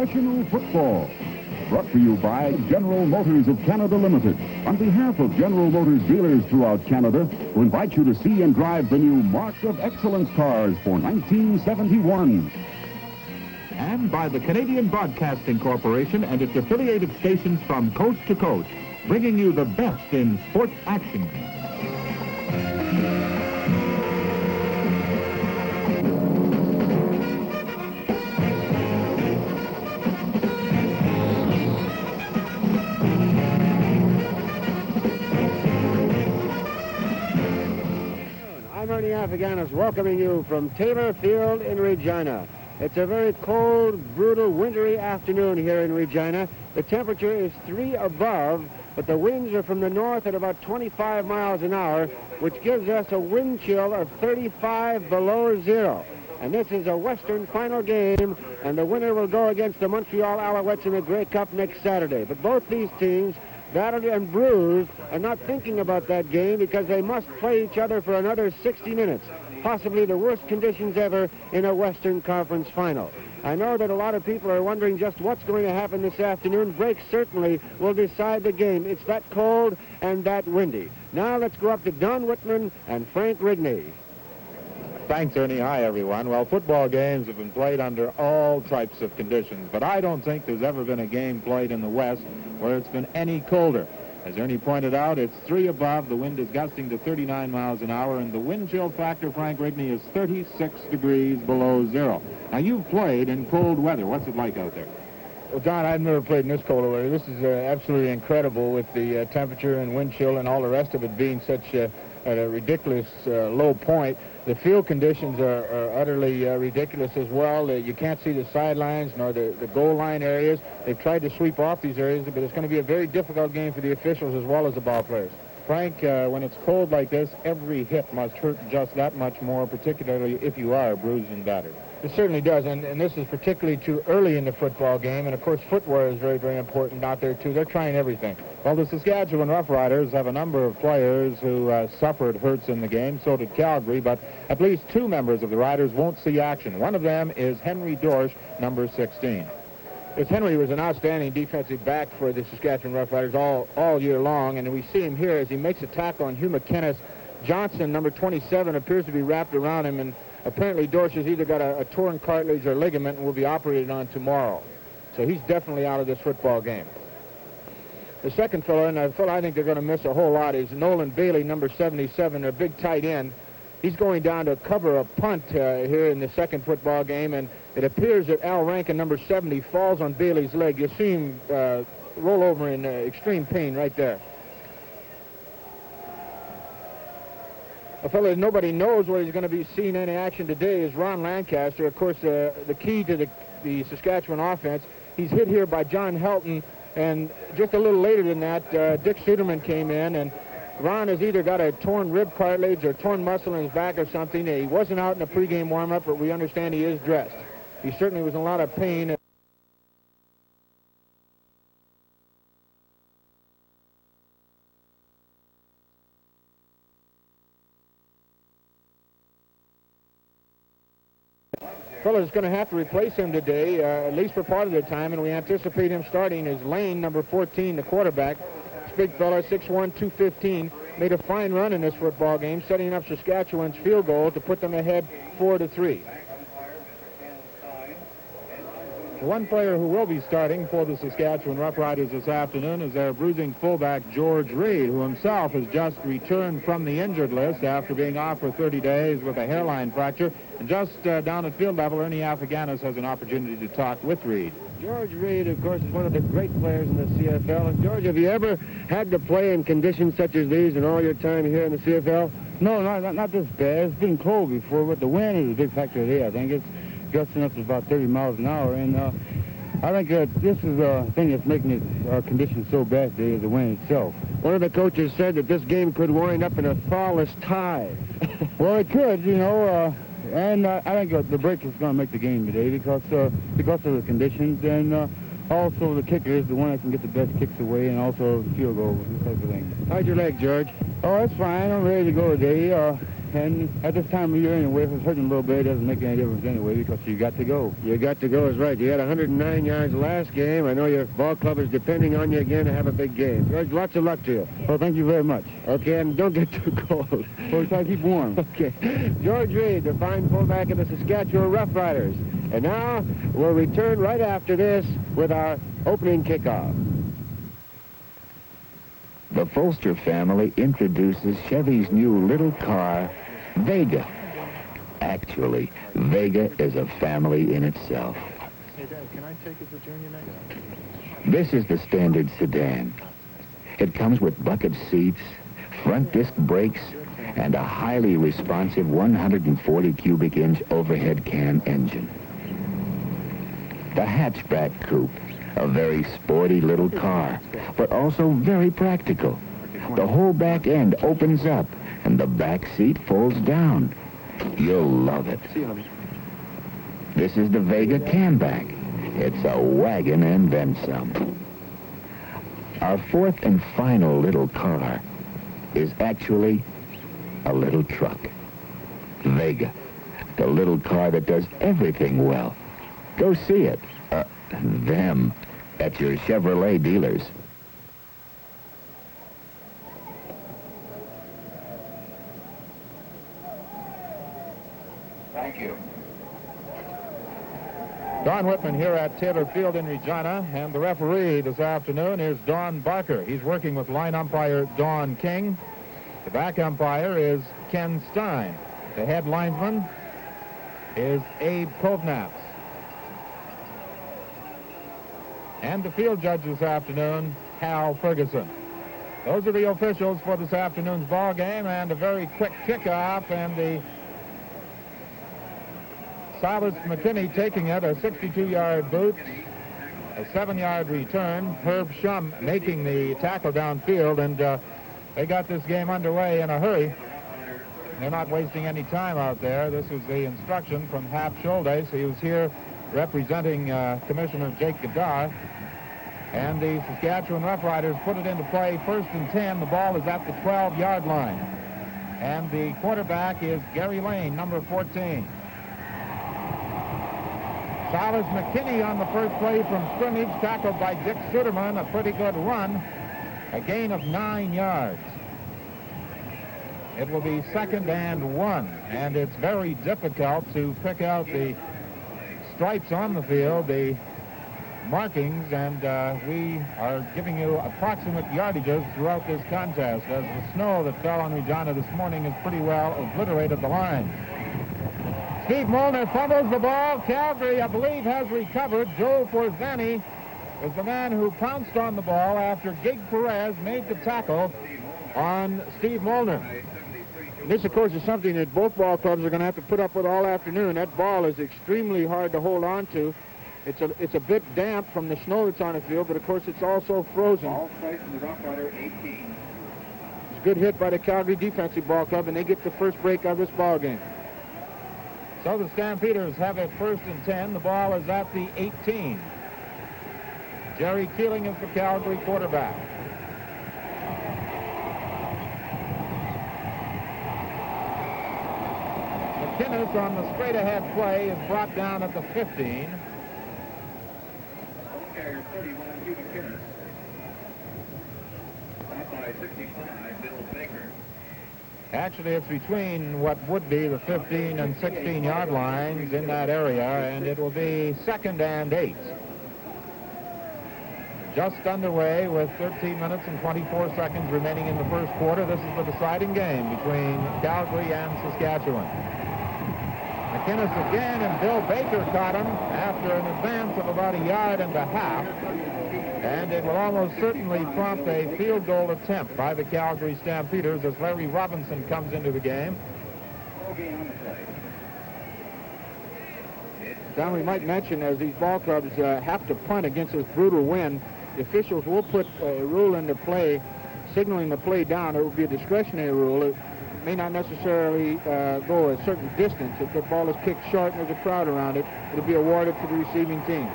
professional football. Brought to you by General Motors of Canada Limited. On behalf of General Motors dealers throughout Canada, who invite you to see and drive the new Mark of Excellence cars for 1971. And by the Canadian Broadcasting Corporation and its affiliated stations from coast to coast, bringing you the best in sports action. I'm Ernie Afghanis welcoming you from Taylor Field in Regina. It's a very cold, brutal, wintry afternoon here in Regina. The temperature is 3 above, but the winds are from the north at about 25 miles an hour, which gives us a wind chill of 35 below zero. And this is a Western final game, and the winner will go against the Montreal Alouettes in the Grey Cup next Saturday. But both these teams, battered and bruised, are not thinking about that game because they must play each other for another 60 minutes. Possibly the worst conditions ever in a Western Conference final. I know that a lot of people are wondering just what's going to happen this afternoon. Break certainly will decide the game. It's that cold and that windy. Now let's go up to Don Whitman and Frank Rigney. Thanks, Ernie. Hi, everyone. Well, football games have been played under all types of conditions, but I don't think there's ever been a game played in the West where it's been any colder. As Ernie pointed out, it's 3 above, the wind is gusting to 39 miles an hour, and the wind chill factor, Frank Rigney, is 36 degrees below zero. Now, you've played in cold weather. What's it like out there? Well, Don, I've never played in this cold weather. This is absolutely incredible with the temperature and wind chill and all the rest of it being such at a ridiculous low point. The field conditions are utterly ridiculous as well. You can't see the sidelines nor the goal line areas. They've tried to sweep off these areas, but it's going to be a very difficult game for the officials as well as the ball players. Frank, when it's cold like this, every hit must hurt just that much more, particularly if you are bruised and battered. It certainly does, and this is particularly too early in the football game, and of course footwear is very, very important out there too. They're trying everything. Well, the Saskatchewan Roughriders have a number of players who suffered hurts in the game. So did Calgary, but at least 2 members of the Riders won't see action. One of them is Henry Dorsch, number 16. Yes, Henry was an outstanding defensive back for the Saskatchewan Roughriders all year long, and we see him here as he makes a tackle on Hugh McKennis. Johnson, number 27, appears to be wrapped around him, and apparently Dorsch has either got a torn cartilage or ligament and will be operated on tomorrow. So he's definitely out of this football game. The second fellow, and a fellow I think they're going to miss a whole lot, is Nolan Bailey, number 77, their big tight end. He's going down to cover a punt here in the second football game, and it appears that Al Rankin, number 70, falls on Bailey's leg. You see him roll over in extreme pain right there. A fellow that nobody knows where he's going to be seeing any action today is Ron Lancaster. Of course, the key to the Saskatchewan offense. He's hit here by John Helton, and just a little later than that, Dick Suderman came in, and Ron has either got a torn rib cartilage or torn muscle in his back or something. He wasn't out in the pregame warm-up, but we understand he is dressed. He certainly was in a lot of pain. Fellows going to have to replace him today, at least for part of the time, and we anticipate him starting as Lane, number 14, the quarterback. This big fella, 6'1", 215, made a fine run in this football game, setting up Saskatchewan's field goal to put them ahead 4-3. One player who will be starting for the Saskatchewan Roughriders this afternoon is their bruising fullback, George Reed, who himself has just returned from the injured list after being off for 30 days with a hairline fracture. And just down at field level, Ernie Afghanis has an opportunity to talk with Reed. George Reed, of course, is one of the great players in the CFL. And George, have you ever had to play in conditions such as these in all your time here in the CFL? No, not this bad. It's been cold before, but the wind is a big factor there. I think it's gusting up to about 30 miles an hour, and I think this is the thing that's making our conditions so bad today is the wind itself. One of the coaches said that this game could wind up in a thawless tie. Well, it could, you know, and I think the break is going to make the game today because of the conditions, and also the kicker is the one that can get the best kicks away, and also the field goal, this type of thing. How's your leg, George? Oh, it's fine. I'm ready to go today. And at this time of year anyway, if it's hurting a little bit, it doesn't make any difference anyway because you got to go. You got to go is right. You had 109 yards last game. I know your ball club is depending on you again to have a big game. George, lots of luck to you. Well, thank you very much. Okay, and don't get too cold. We'll try to keep warm. Okay. George Reed, the fine fullback of the Saskatchewan Roughriders. And now we'll return right after this with our opening kickoff. The Folster family introduces Chevy's new little car, Vega. Actually, Vega is a family in itself. Hey, Dad, can I take it to Junior next? This is the standard sedan. It comes with bucket seats, front disc brakes, and a highly responsive 140 cubic inch overhead cam engine. The hatchback coupe, a very sporty little car, but also very practical. The whole back end opens up, and the back seat folds down. You'll love it. This is the Vega Camback. It's a wagon and then some. Our fourth and final little car is actually a little truck. Vega, the little car that does everything well. Go see it, them, at your Chevrolet dealers. Thank you. Don Whitman here at Taylor Field in Regina, and the referee this afternoon is Don Barker. He's working with line umpire Don King. The back umpire is Ken Stein. The head linesman is Abe Kovnatz. And the field judge this afternoon, Hal Ferguson. Those are the officials for this afternoon's ball game, and a very quick kickoff, and the Silas McKinney taking it, a 62-yard boot, a 7-yard return. Herb Shum making the tackle downfield, and they got this game underway in a hurry. They're not wasting any time out there. This was the instruction from Hap Scholdes. He was here representing Commissioner Jake Gadar. And the Saskatchewan Roughriders put it into play. 1st and 10. The ball is at the 12-yard line. And the quarterback is Gary Lane, number 14. Silas McKinney on the first play from scrimmage, tackled by Dick Suderman. A pretty good run. A gain of 9 yards. It will be 2nd and 1. And it's very difficult to pick out the stripes on the field, the markings, and we are giving you approximate yardages throughout this contest, as the snow that fell on Regina this morning has pretty well obliterated the line. Steve Molnar fumbles the ball. Calgary, I believe, has recovered. Joe Forzani is the man who pounced on the ball after Gig Perez made the tackle on Steve Molnar. This, of course, is something that both ball clubs are going to have to put up with all afternoon. That ball is extremely hard to hold on to. It's a bit damp from the snow that's on the field, but of course it's also frozen. It's a good hit by the Calgary defensive ball club, and they get the first break of this ball game. So the Stampeders have it 1st and 10. The ball is at the 18. Jerry Keeling is the Calgary quarterback. McKinnis on the straight-ahead play is brought down at the 15. Actually, it's between what would be the 15 and 16-yard lines in that area, and it will be 2nd and 8. Just underway with 13 minutes and 24 seconds remaining in the first quarter. This is the deciding game between Calgary and Saskatchewan. McKinnis again, and Bill Baker caught him after an advance of about 1.5 yards. And it will almost certainly prompt a field goal attempt by the Calgary Stampeders as Larry Robinson comes into the game. Now we might mention, as these ball clubs have to punt against this brutal wind, the officials will put a rule into play, signaling the play down. It will be a discretionary rule. It may not necessarily go a certain distance. If the ball is kicked short and there's a crowd around it, it'll be awarded to the receiving team.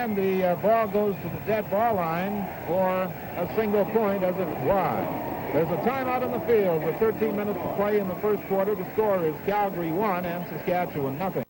And the ball goes to the dead ball line for a single point as it's wide. There's a timeout in the field with 13 minutes to play in the first quarter. The score is Calgary 1 and Saskatchewan nothing.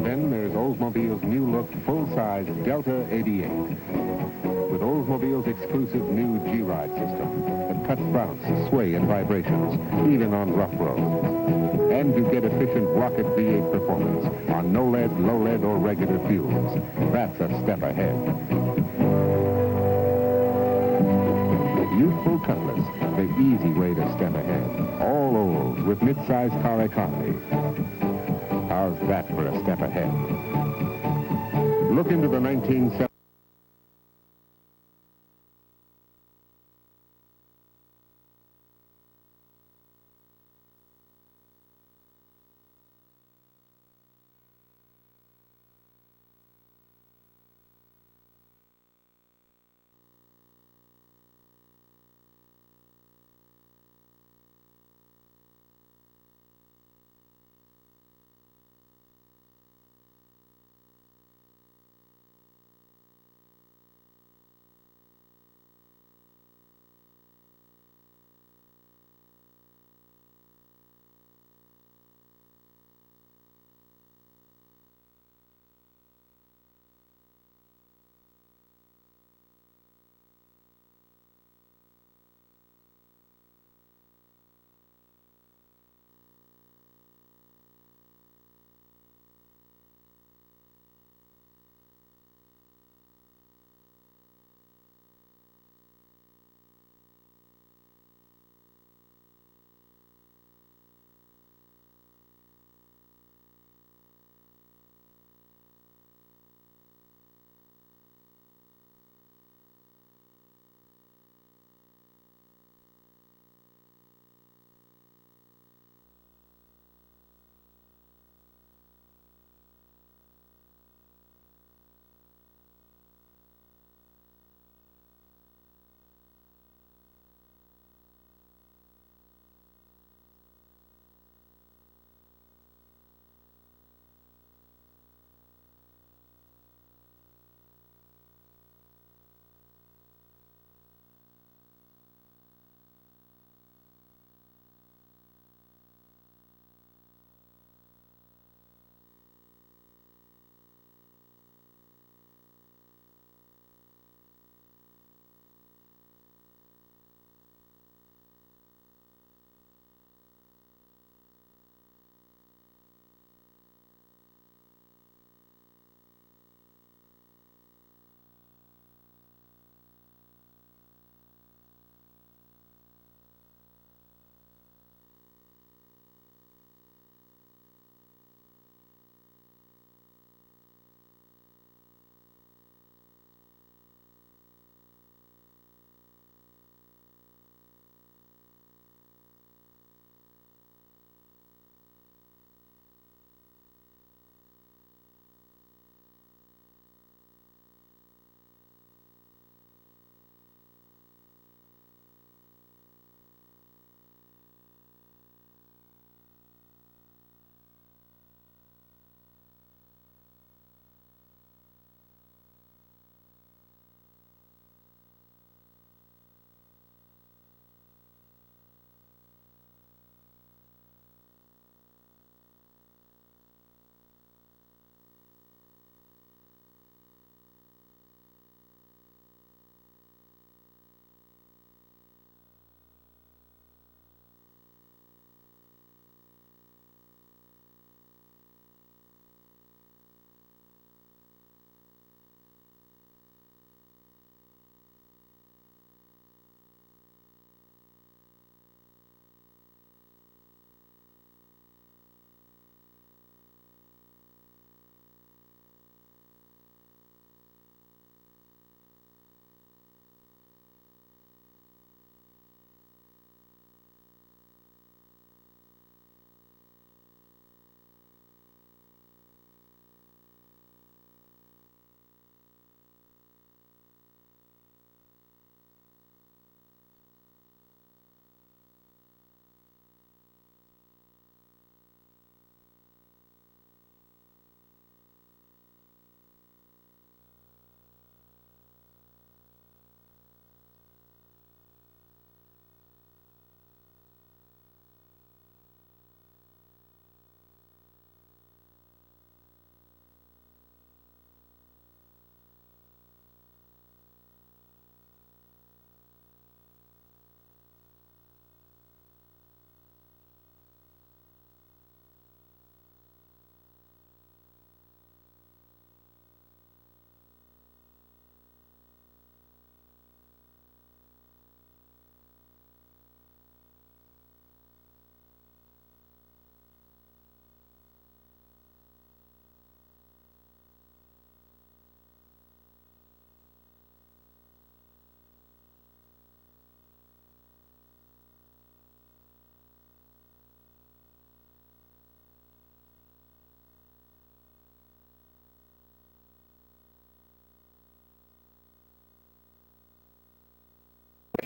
Then there's Oldsmobile's new look full-size Delta 88 with Oldsmobile's exclusive new G-Ride system that cuts bounce, sway, and vibrations even on rough roads. And you get efficient rocket V8 performance on no lead, low lead, or regular fuels. That's a step ahead. Youthful Cutlass, the easy way to step ahead. All old with mid-size car economy. How's that for a step ahead? Look into the 1970s.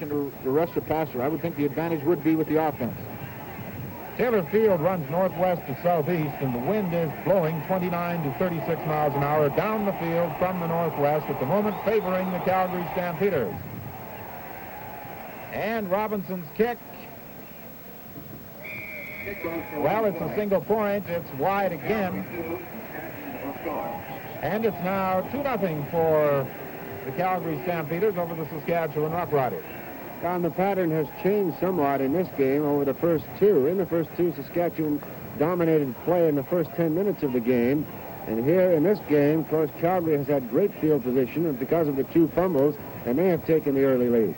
to rush the passer. I would think the advantage would be with the offense. Taylor Field runs northwest to southeast, and the wind is blowing 29 to 36 miles an hour down the field from the northwest, at the moment favoring the Calgary Stampeders. And Robinson's kick. Well, it's a single point. It's wide again. And it's now 2-0 for the Calgary Stampeders over the Saskatchewan Roughriders. And the pattern has changed somewhat in this game over the first two. In the first two, Saskatchewan dominated play in the first 10 minutes of the game. And here in this game, of course, Calgary has had great field position, and because of the two fumbles, they may have taken the early lead.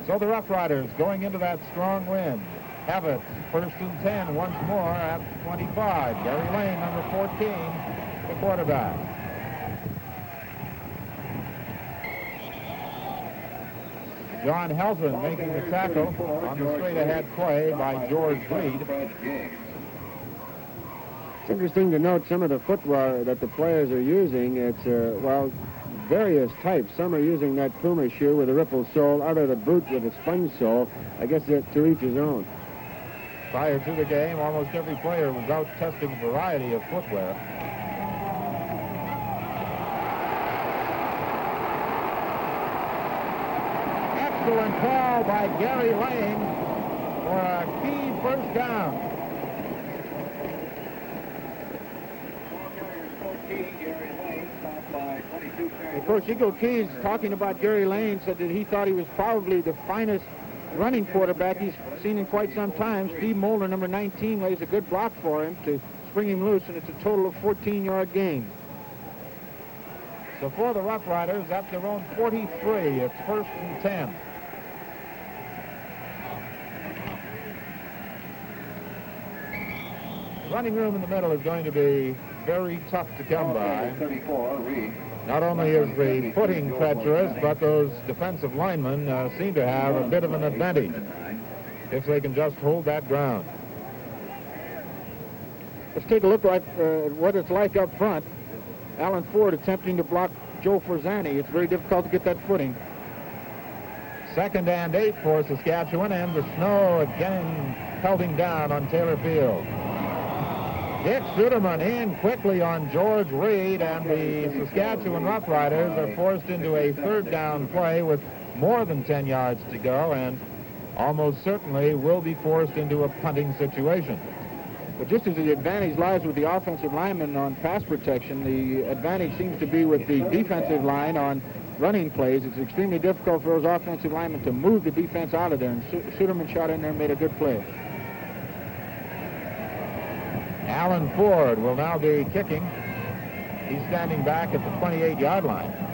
So the Roughriders going into that strong wind have it 1st and 10 once more at 25. Gary Lane, number 14, the quarterback. John Helton making the tackle on the straight-ahead play by George Reed. It's interesting to note some of the footwear that the players are using. It's, well, various types. Some are using that Puma shoe with a ripple sole, others the boot with a sponge sole. I guess to each his own. Prior to the game, almost every player was out testing a variety of footwear. Excellent call by Gary Lane for a key first down. Of course, Eagle Keys, talking about Gary Lane, said that he thought he was probably the finest running quarterback he's seen in quite some time. Steve Molder, number 19, lays a good block for him to spring him loose, and it's a total of 14-yard gain. So for the Roughriders, at their own 43, it's 1st and 10. The running room in the middle is going to be very tough to come by. Not only is the footing treacherous, but those defensive linemen seem to have a bit of an advantage if they can just hold that ground. Let's take a look at what it's like up front. Alan Ford attempting to block Joe Forzani. It's very difficult to get that footing. 2nd and 8 for Saskatchewan, and the snow again pelting down on Taylor Field. Dick Suderman in quickly on George Reed, and the Saskatchewan Roughriders are forced into a 3rd down play with more than 10 yards to go, and almost certainly will be forced into a punting situation. But just as the advantage lies with the offensive linemen on pass protection, the advantage seems to be with the defensive line on running plays. It's extremely difficult for those offensive linemen to move the defense out of there, and Suderman shot in there and made a good play. Alan Ford will now be kicking. He's standing back at the 28-yard line.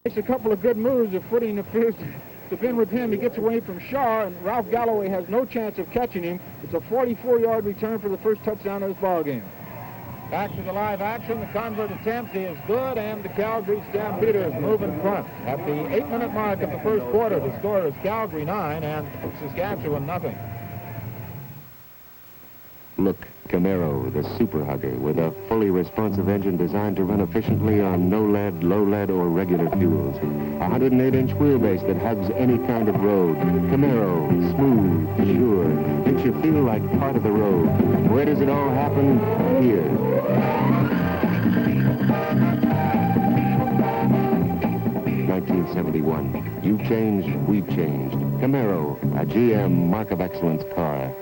Makes a couple of good moves. The footing appears to have been with him. He gets away from Shaw, and Ralph Galloway has no chance of catching him. It's a 44-yard return for the first touchdown of this ball game. Back to the live action. The convert attempt is good, and the Calgary Stampeders move in front. At the 8-minute mark of the first quarter, the score is Calgary 9 and Saskatchewan nothing. Look Camaro, the super hugger, with a fully responsive engine designed to run efficiently on no lead, low lead, or regular fuels. A 108-inch wheelbase that hugs any kind of road. Camaro, smooth, sure, makes you feel like part of the road. Where does it all happen? Here. 1971. You've changed, we've changed. Camaro, a GM Mark of Excellence car.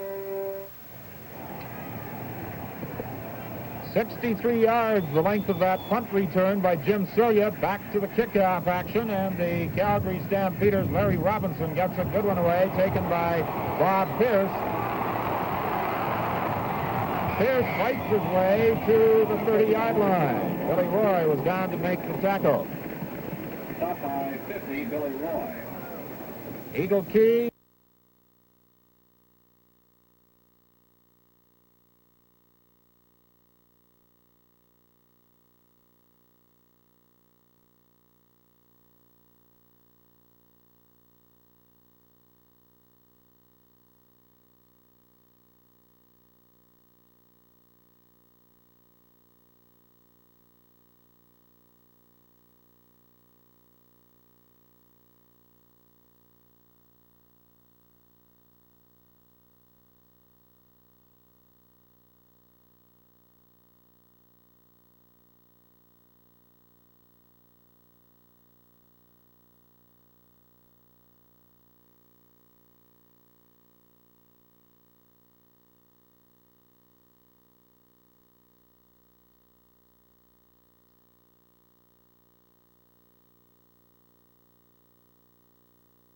63 yards, the length of that punt return by Jim Celia. Back to the kickoff action, and the Calgary Stampeders, Larry Robinson gets a good one away, taken by Bob Pierce. Pierce fights his way to the 30-yard line. Billy Roy was down to make the tackle. Stop by 50, Billy Roy. Eagle Key.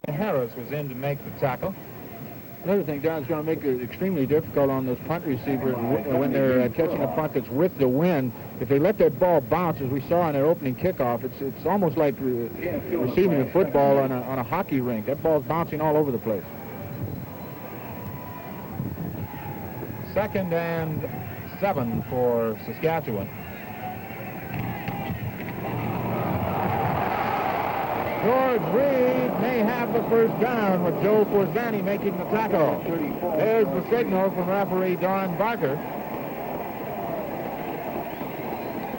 Harris was in to make the tackle. Another thing, Don, is going to make it extremely difficult on those punt receivers when they're catching a punt that's with the wind. If they let that ball bounce, as we saw in their opening kickoff, it's almost like receiving a football on a hockey rink. That ball's bouncing all over the place. 2nd and 7 for Saskatchewan. George Reed may have the first down with Joe Forzani making the tackle. There's the signal from referee Don Barker.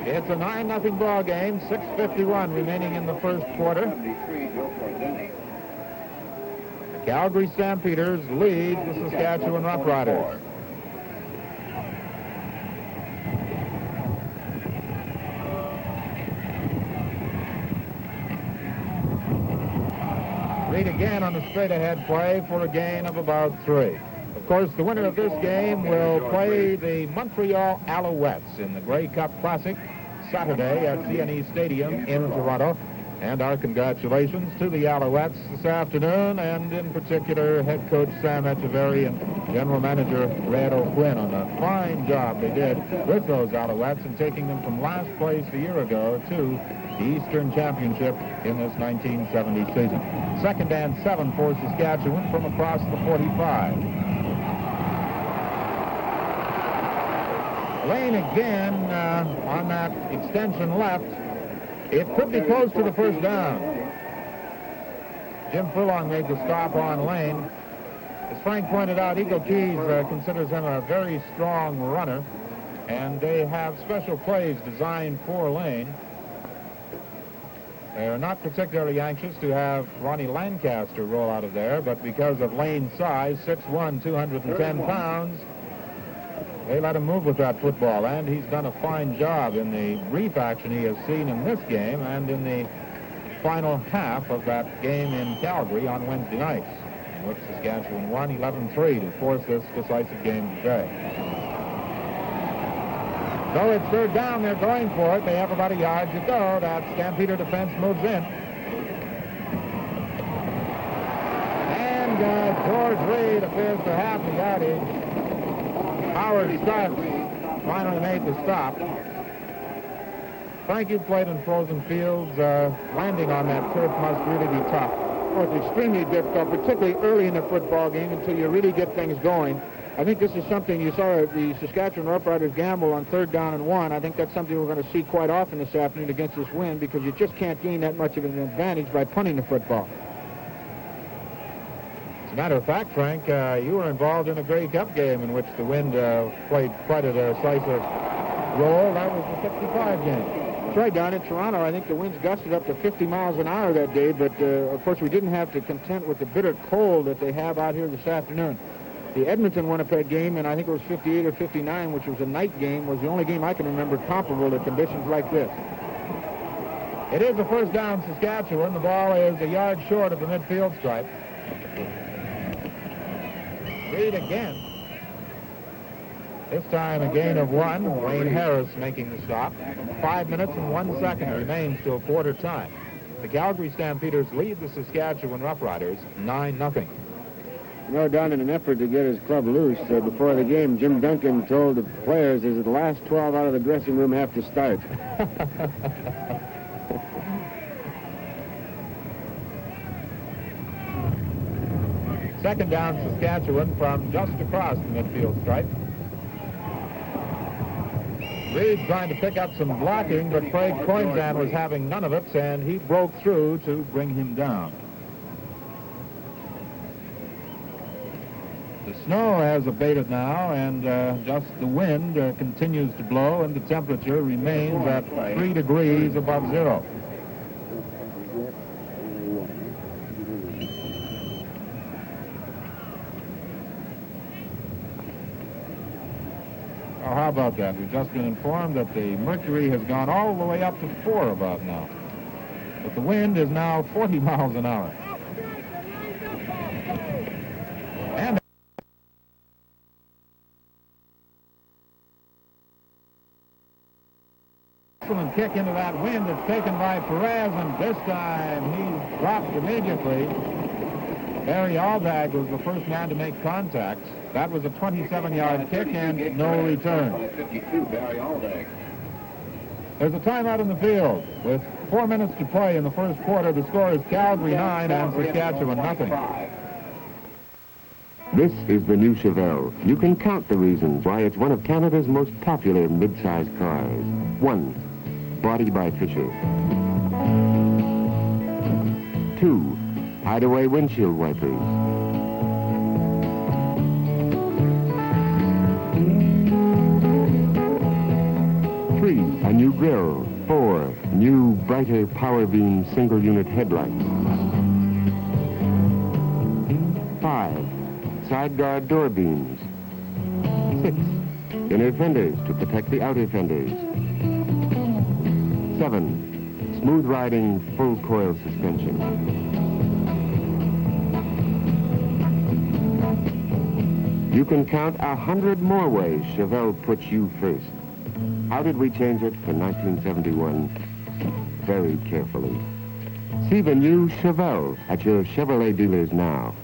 It's a 9-0 ball game, 6:51 remaining in the first quarter. The Calgary Stampeders lead the Saskatchewan Roughriders. Reed again on the straight-ahead play for a gain of about 3. Of course, the winner of this game will play the Montreal Alouettes in the Grey Cup Classic Saturday at CNE Stadium in Toronto. And our congratulations to the Alouettes this afternoon, and in particular head coach Sam Echeverry and general manager Red O'Quinn on a fine job they did with those Alouettes in taking them from last place a year ago to the Eastern Championship in this 1970 season. 2nd and 7 for Saskatchewan from across the 45. Lane again on that extension left. It could be close to the first down. Jim Furlong made the stop on Lane. As Frank pointed out, Eagle Keys considers him a very strong runner, and they have special plays designed for Lane. They're not particularly anxious to have Ronnie Lancaster roll out of there, but because of Lane's size, 6'1", 210 pounds, they let him move with that football, and he's done a fine job in the brief action he has seen in this game and in the final half of that game in Calgary on Wednesday night, in which Saskatchewan won 11-3 to force this decisive game today. So it's 3rd down. They're going for it. They have about a yard to go. That Stampeder defense moves in. And George Reed appears to have the yardage. Howard Starks finally made the stop. Frank, you've played in frozen fields. Landing on that turf must really be tough. Oh, it's extremely difficult, particularly early in the football game until you really get things going. I think this is something you saw the Saskatchewan Roughriders gamble on 3rd down and 1. I think that's something we're going to see quite often this afternoon against this wind, because you just can't gain that much of an advantage by punting the football. As a matter of fact, Frank, you were involved in a Grey Cup game in which the wind played quite a decisive role. That was the 65 game. That's right, down in Toronto, I think the winds gusted up to 50 miles an hour that day, but of course we didn't have to contend with the bitter cold that they have out here this afternoon. The Edmonton-Winnipeg game, and I think it was 58 or 59, which was a night game, was the only game I can remember comparable to conditions like this. It is a first down, Saskatchewan. The ball is a yard short of the midfield stripe. Reed again. This time a gain of 1. Wayne Harris making the stop. 5 minutes and 1 second remains till quarter time. The Calgary Stampeders lead the Saskatchewan Roughriders 9-0. You know, Don, in an effort to get his club loose before the game, Jim Duncan told the players that the last 12 out of the dressing room have to start. Second down, Saskatchewan from just across the midfield stripe. Reed trying to pick up some blocking, but Craig Coinzan was having none of it, and he broke through to bring him down. The snow has abated now, and just the wind continues to blow, and the temperature remains at 3 degrees above zero. Oh, how about that? We've just been informed that the mercury has gone all the way up to 4 about now. But the wind is now 40 miles an hour. And excellent kick into that wind. It's taken by Perez, and this time he's dropped immediately. Barry Aldag was the first man to make contact. That was a 27-yard kick and no return. There's a timeout in the field. With 4 minutes to play in the first quarter, the score is Calgary 9 and Saskatchewan nothing. This is the new Chevelle. You can count the reasons why it's one of Canada's most popular mid-size cars. 1, body by Fisher. 2, hideaway windshield wipers. 3, a new grille. 4, new, brighter power beam single unit headlights. 5, side guard door beams. 6, inner fenders to protect the outer fenders. 7, smooth riding full coil suspension. You can count 100 more ways Chevelle puts you first. How did we change it for 1971? Very carefully. See the new Chevelle at your Chevrolet dealers now.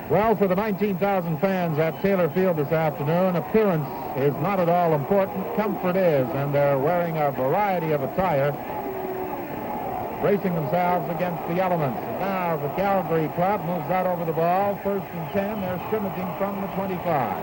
Well, for the 19,000 fans at Taylor Field this afternoon, appearance is not at all important. Comfort is, and they're wearing a variety of attire, bracing themselves against the elements. Now the Calgary club moves out over the ball. 1st and 10. They're scrimmaging from the 25.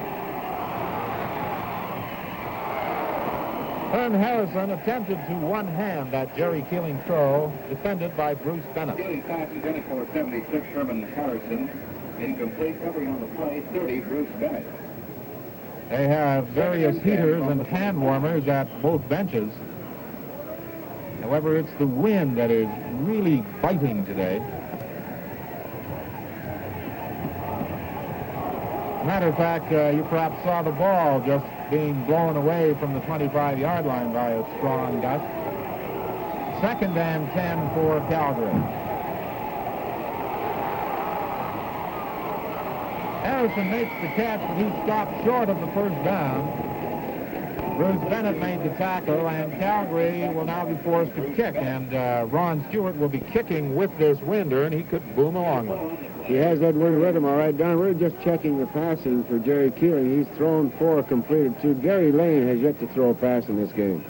Hearn Harrison attempted to one-hand that Jerry Keeling throw, defended by Bruce Bennett. Keeling passes in for 76, Herman Harrison. Incomplete, covering on the play, 30, Bruce Bennett. They have various heaters and hand warmers at both benches. However, it's the wind that is really biting today. Matter of fact, you perhaps saw the ball just being blown away from the 25-yard line by a strong gust. 2nd and 10 for Calgary. Harrison makes the catch, but he stopped short of the first down. Bruce Bennett made the tackle, and Calgary will now be forced to kick, and Ron Stewart will be kicking with this winder, and he could boom along with it. He has that wind with him, all right, Don. We're just checking the passing for Jerry Keeling. He's thrown 4, completed 2. Gary Lane has yet to throw a pass in this game.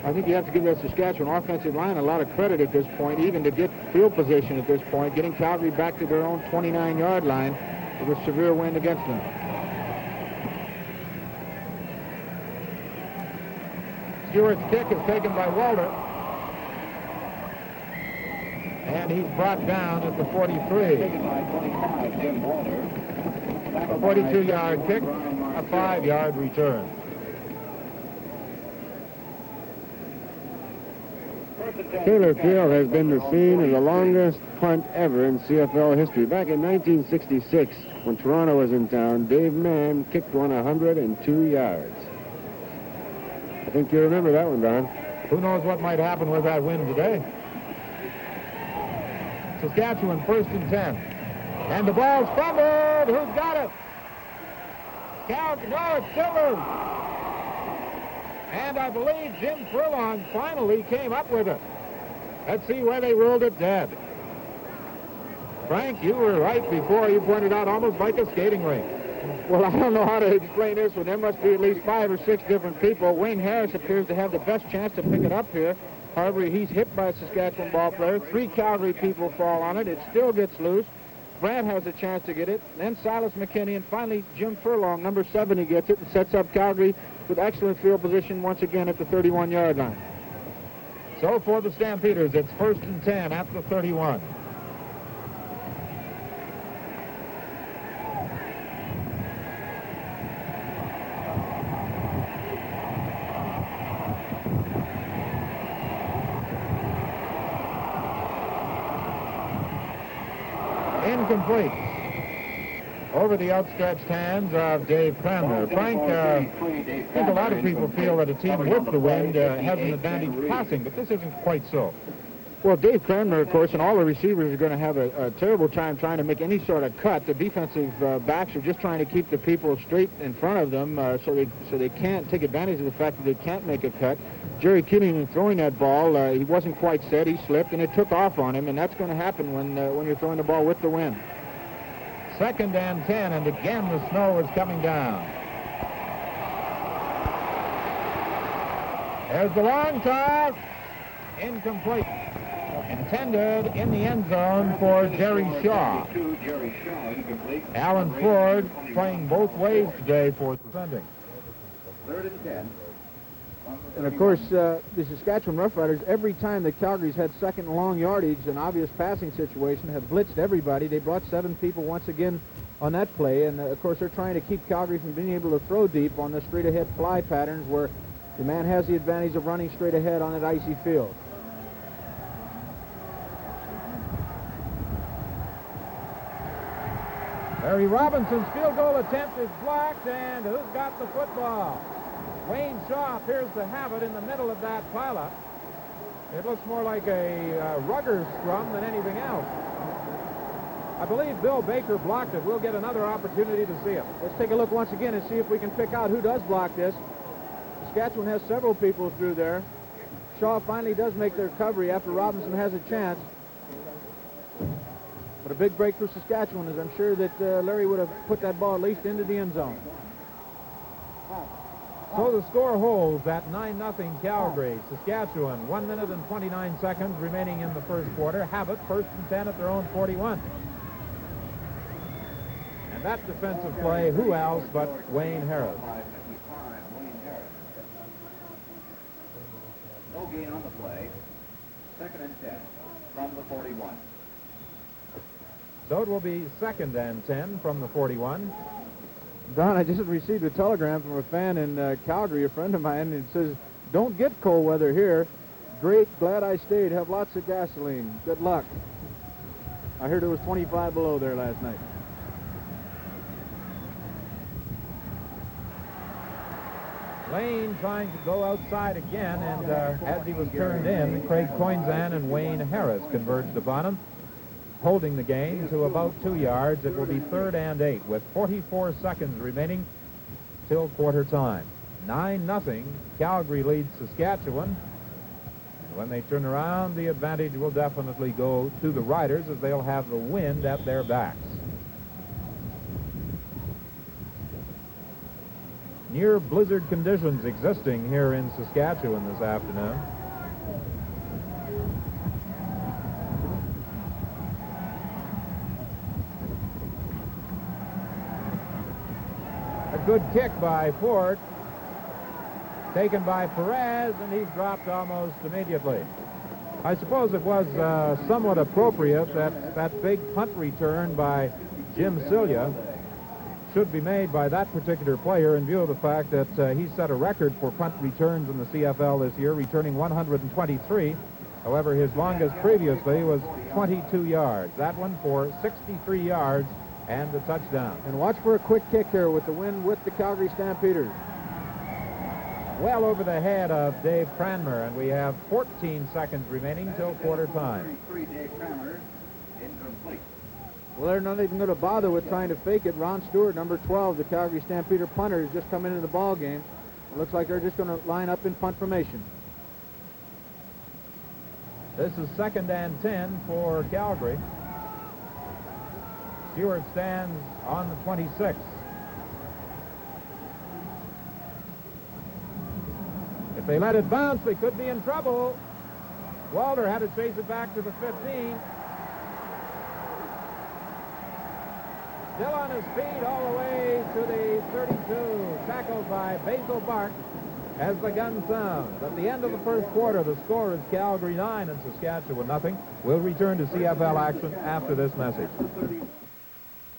I think you have to give that Saskatchewan offensive line a lot of credit at this point, even to get field position at this point, getting Calgary back to their own 29-yard line with a severe wind against them. Stewart's kick is taken by Walter. And he's brought down at the 43. Taken by 25, Jim Walter. A 42-yard kick, a 5-yard return. Taylor Field has been the scene of the longest punt ever in CFL history. Back in 1966, when Toronto was in town, Dave Mann kicked one 102 yards. I think you remember that one, Don. Who knows what might happen with that win today? Saskatchewan 1st and 10. And the ball's fumbled. Who's got it? No, it's Silver. And I believe Jim Furlong finally came up with it. Let's see where they ruled it dead. Frank, you were right before. You pointed out almost like a skating rink. Well, I don't know how to explain this one. There must be at least 5 or 6 different people. Wayne Harris appears to have the best chance to pick it up here. However, he's hit by a Saskatchewan ball player. 3 Calgary people fall on it. It still gets loose. Brant has a chance to get it. Then Silas McKinney, and finally Jim Furlong, number 70, gets it and sets up Calgary with excellent field position once again at the 31-yard line. So for the Stampeders, it's 1st and 10 at the 31. Incomplete. Over the outstretched hands of Dave Cranmer. Frank, I think a lot of people feel that a team with the wind has an advantage passing, but this isn't quite so. Well, Dave Cranmer, of course, and all the receivers are going to have a terrible time trying to make any sort of cut. The defensive backs are just trying to keep the people straight in front of them so they can't take advantage of the fact that they can't make a cut. Jerry Keating throwing that ball, he wasn't quite set, he slipped, and it took off on him, and that's going to happen when you're throwing the ball with the wind. 2nd and 10, and again the snow is coming down. There's the long toss. Incomplete. Intended in the end zone for Jerry Shaw. Alan Ford playing both ways today for sending. 3rd and 10. And, of course, the Saskatchewan Roughriders, every time the Calgary's had second and long yardage, an obvious passing situation, have blitzed everybody. They brought 7 people once again on that play. And, of course, they're trying to keep Calgary from being able to throw deep on the straight-ahead fly patterns where the man has the advantage of running straight ahead on that icy field. Larry Robinson's field goal attempt is blocked, and who's got the football? Wayne Shaw appears to have it in the middle of that pileup. It looks more like a rugger scrum than anything else. I believe Bill Baker blocked it. We'll get another opportunity to see it. Let's take a look once again and see if we can pick out who does block this. Saskatchewan has several people through there. Shaw finally does make the recovery after Robinson has a chance. But a big break for Saskatchewan, as I'm sure that Larry would have put that ball at least into the end zone. So the score holds at 9-0 Calgary. Saskatchewan, 1 minute and 29 seconds remaining in the first quarter. Have it 1st and 10 at their own 41. And that defensive play, who else but Wayne Harris? No gain on the play. 2nd and 10 from the 41. So it will be 2nd and 10 from the 41. Don, I just received a telegram from a fan in Calgary, a friend of mine, and it says, "Don't get cold weather here. Great, glad I stayed. Have lots of gasoline. Good luck." I heard it was 25 below there last night. Lane trying to go outside again, and as he was turned in, Craig Coinzan and Wayne Harris converged upon him, holding the gain to about 2 yards. It will be 3rd and 8 with 44 seconds remaining till quarter time. 9-0. Calgary leads Saskatchewan. When they turn around, the advantage will definitely go to the Riders as they'll have the wind at their backs. Near blizzard conditions existing here in Saskatchewan this afternoon. A good kick by Ford. Taken by Perez, and he's dropped almost immediately. I suppose it was somewhat appropriate that big punt return by Jim Cilia should be made by that particular player in view of the fact that he set a record for punt returns in the CFL this year, returning 123. However, his longest previously was 22 yards. That one for 63 yards and the touchdown. And watch for a quick kick here with the win with the Calgary Stampeders. Well over the head of Dave Cranmer, and we have 14 seconds remaining till quarter time. Well, they're not even going to bother with trying to fake it. Ron Stewart, number 12, the Calgary Stampeder punter, has just come into the ball game. It looks like they're just going to line up in punt formation. This is 2nd and 10 for Calgary. Stewart stands on the 26. If they let it bounce, they could be in trouble. Walter had to chase it back to the 15. Still on his feet all the way to the 32. Tackled by Basil Bart as the gun sounds. At the end of the first quarter, the score is Calgary 9 and Saskatchewan nothing. We'll return to CFL action after this message.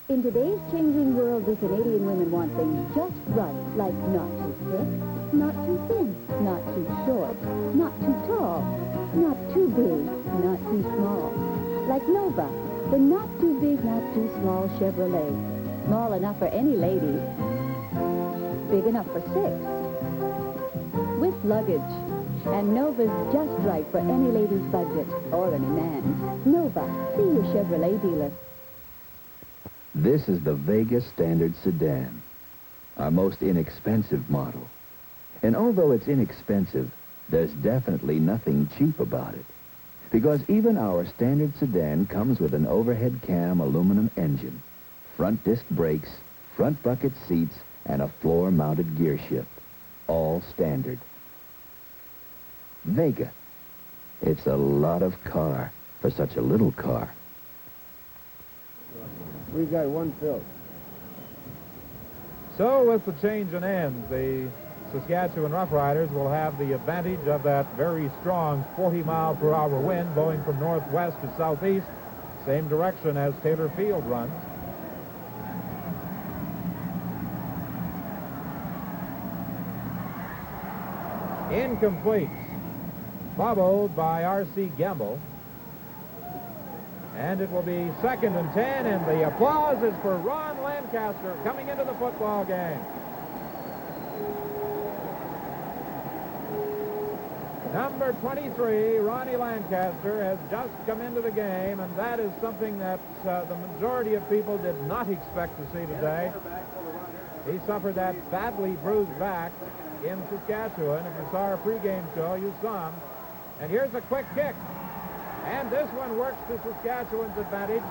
In today's changing world, we Canadian women want things just right, like not too thick, not too thin, not too short, not too tall, not too big, not too small. Like Nova, the not too big, not too small Chevrolet. Small enough for any lady, big enough for 6. With luggage. And Nova's just right for any lady's budget, or any man's. Nova, see your Chevrolet dealer. This is the Vega Standard Sedan, our most inexpensive model. And although it's inexpensive, there's definitely nothing cheap about it. Because even our standard sedan comes with an overhead cam aluminum engine, front disc brakes, front bucket seats, and a floor-mounted gear shift. All standard. Vega. It's a lot of car for such a little car. We've got one filled. So with the change in ends, the Saskatchewan Roughriders will have the advantage of that very strong 40-mile-per-hour wind blowing from northwest to southeast, same direction as Taylor Field runs. Incomplete. Bobbled by R.C. Gamble. And it will be 2nd and 10, and the applause is for Ron Lancaster coming into the football game. Number 23, Ronnie Lancaster, has just come into the game, and that is something that the majority of people did not expect to see today. He suffered that badly bruised back in Saskatchewan. If you saw our pregame show, you saw him. And here's a quick kick. And this one works to Saskatchewan's advantage.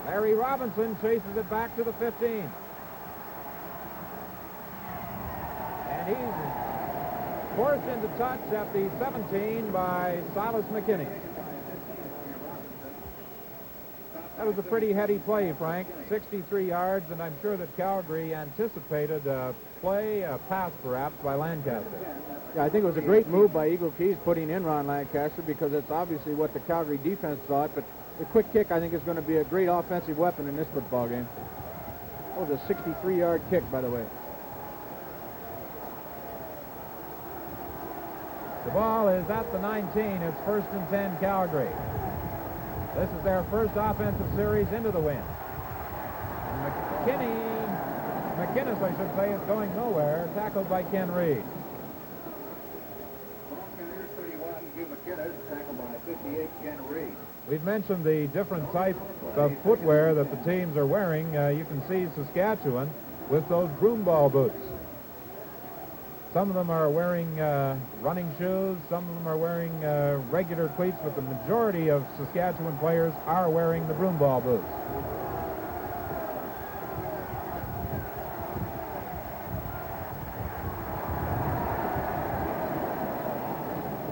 Larry Robinson chases it back to the 15. And he's forced into touch at the 17 by Silas McKinney. That was a pretty heady play, Frank. 63 yards, and I'm sure that Calgary anticipated a pass perhaps, by Lancaster. Yeah, I think it was a great move by Eagle Keys putting in Ron Lancaster, because it's obviously what the Calgary defense thought, but the quick kick, I think, is going to be a great offensive weapon in this football game. That was a 63-yard kick, by the way. The ball is at the 19. It's 1st and 10 Calgary. This is their first offensive series into the win. McInnes, I should say, is going nowhere. Tackled by Ken Reed. We've mentioned the different type of footwear that the teams are wearing. You can see Saskatchewan with those broom ball boots. Some of them are wearing running shoes. Some of them are wearing regular cleats, but the majority of Saskatchewan players are wearing the broom ball boots.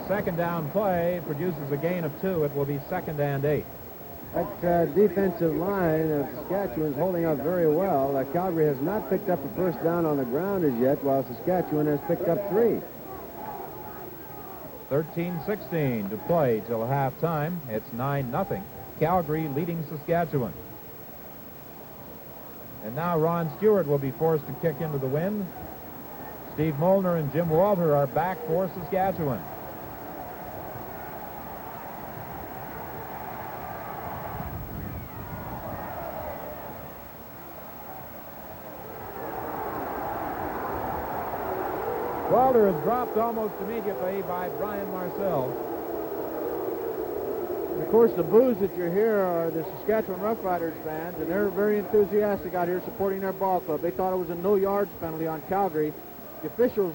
Second down play produces a gain of 2. It will be 2nd and 8. That defensive line of Saskatchewan is holding up very well. Calgary has not picked up a first down on the ground as yet, while Saskatchewan has picked up 3. 13:16 to play till halftime. It's 9-0. Calgary leading Saskatchewan. And now Ron Stewart will be forced to kick into the wind. Steve Molnar and Jim Walter are back for Saskatchewan. Walter is dropped almost immediately by Brian Marcel. Of course, the boos that you hear are the Saskatchewan Roughriders fans, and they're very enthusiastic out here supporting their ball club. They thought it was a no-yards penalty on Calgary. The officials,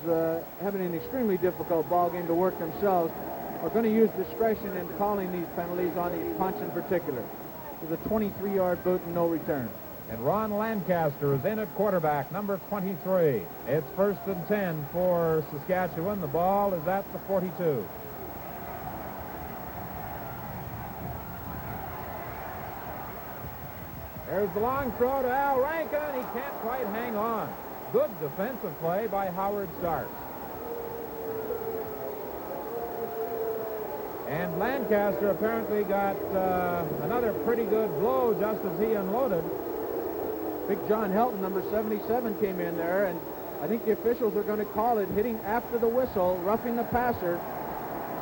having an extremely difficult ball game to work themselves, are going to use discretion in calling these penalties on these punts in particular. It's a 23-yard boot and no return. And Ron Lancaster is in at quarterback, number 23. It's 1st and 10 for Saskatchewan. The ball is at the 42. There's the long throw to Al Rankin. He can't quite hang on. Good defensive play by Howard Starks. And Lancaster apparently got another pretty good blow just as he unloaded. Big John Helton, number 77, came in there, and I think the officials are going to call it hitting after the whistle, roughing the passer.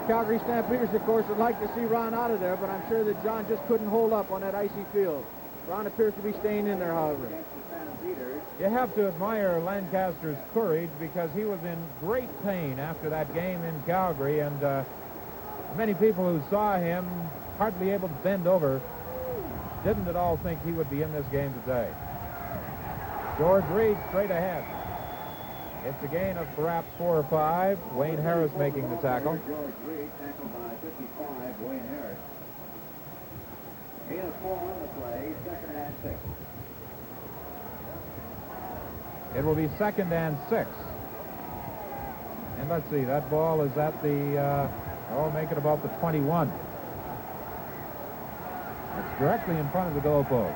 Calgary Stampeders, of course, would like to see Ron out of there, but I'm sure that John just couldn't hold up on that icy field. Ron appears to be staying in there, however. You have to admire Lancaster's courage because he was in great pain after that game in Calgary, and many people who saw him hardly able to bend over didn't at all think he would be in this game today. George Reed straight ahead. It's a gain of perhaps 4 or 5. Wayne Harris making the tackle. George Reed tackled by 55, Wayne Harris. He has 4 on the play, 2nd and 6. It will be 2nd and 6. And let's see, that ball is at the, make it about the 21. It's directly in front of the goalpost.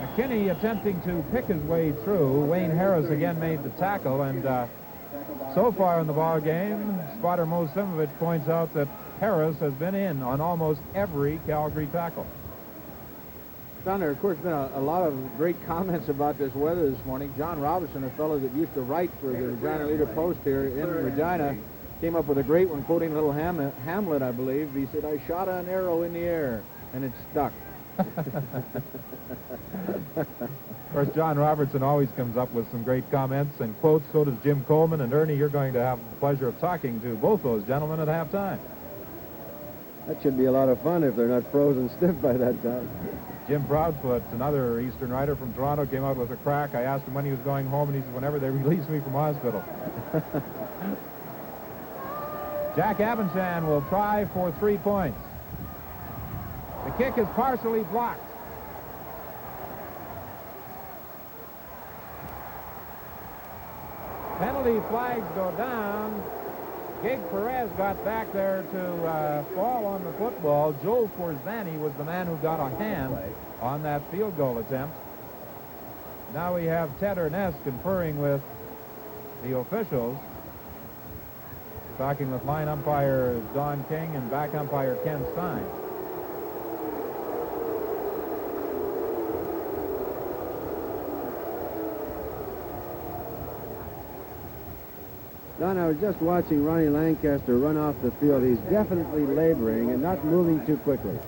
McKinney attempting to pick his way through. Wayne Harris again made the tackle, and so far in the ball game, spotter Mo Simovich points out that Harris has been in on almost every Calgary tackle. Don, there, of course, been a lot of great comments about this weather this morning. John Robertson, a fellow that used to write for the Regina Leader Post here in Regina, came up with a great one, quoting little Hamlet, I believe. He said, "I shot an arrow in the air, and it stuck." Of course, John Robertson always comes up with some great comments and quotes. So does Jim Coleman. And Ernie, you're going to have the pleasure of talking to both those gentlemen at halftime. That should be a lot of fun if they're not frozen stiff by that time. Jim Proudfoot, another Eastern writer from Toronto, came out with a crack. I asked him when he was going home, and he said, "Whenever they release me from hospital." Jack Abensan will try for 3 points. The kick is partially blocked. Penalty flags go down. Gig Perez got back there to fall on the football. Joe Forzani was the man who got a hand on that field goal attempt. Now we have Ted Ernest conferring with the officials, talking with line umpire Don King and back umpire Ken Stein. Don, I was just watching Ronnie Lancaster run off the field. He's definitely laboring and not moving too quickly.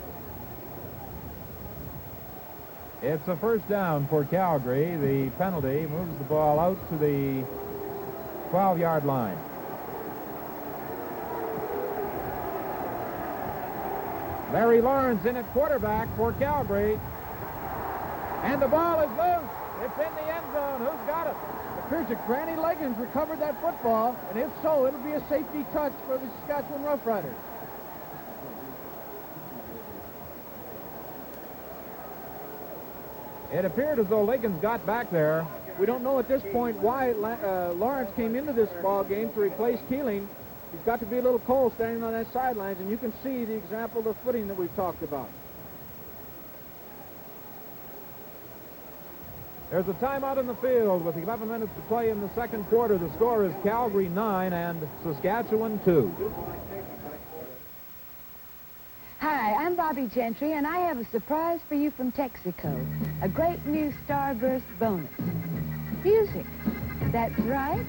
It's a 1st down for Calgary. The penalty moves the ball out to the 12-yard line. Larry Lawrence in at quarterback for Calgary. And the ball is loose. It's in the end zone. Who's got it? It appears that Granny Liggins recovered that football, and if so, it'll be a safety touch for the Saskatchewan Roughriders. It appeared as though Liggins got back there. We don't know at this point why Lawrence came into this ball game to replace Keeling. He's got to be a little cold standing on that sidelines, and you can see the example of footing that we've talked about. There's a timeout in the field with 11 minutes to play in the second quarter. The score is Calgary 9 and Saskatchewan 2. Hi, I'm Bobby Gentry, and I have a surprise for you from Texaco. A great new Starburst bonus. Music. That's right.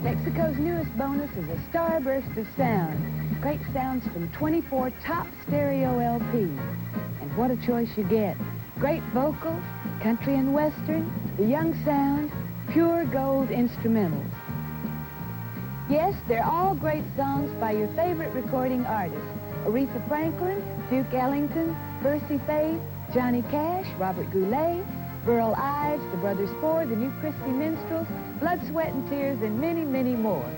Texaco's newest bonus is a starburst of sound. Great sounds from 24 top stereo LPs. And what a choice you get. Great vocals, country and western, the young sound, pure gold instrumentals. Yes, they're all great songs by your favorite recording artists. Aretha Franklin, Duke Ellington, Percy Faith, Johnny Cash, Robert Goulet, Burl Ives, the Brothers Ford, the New Christie Minstrels, Blood, Sweat, and Tears, and many, many more.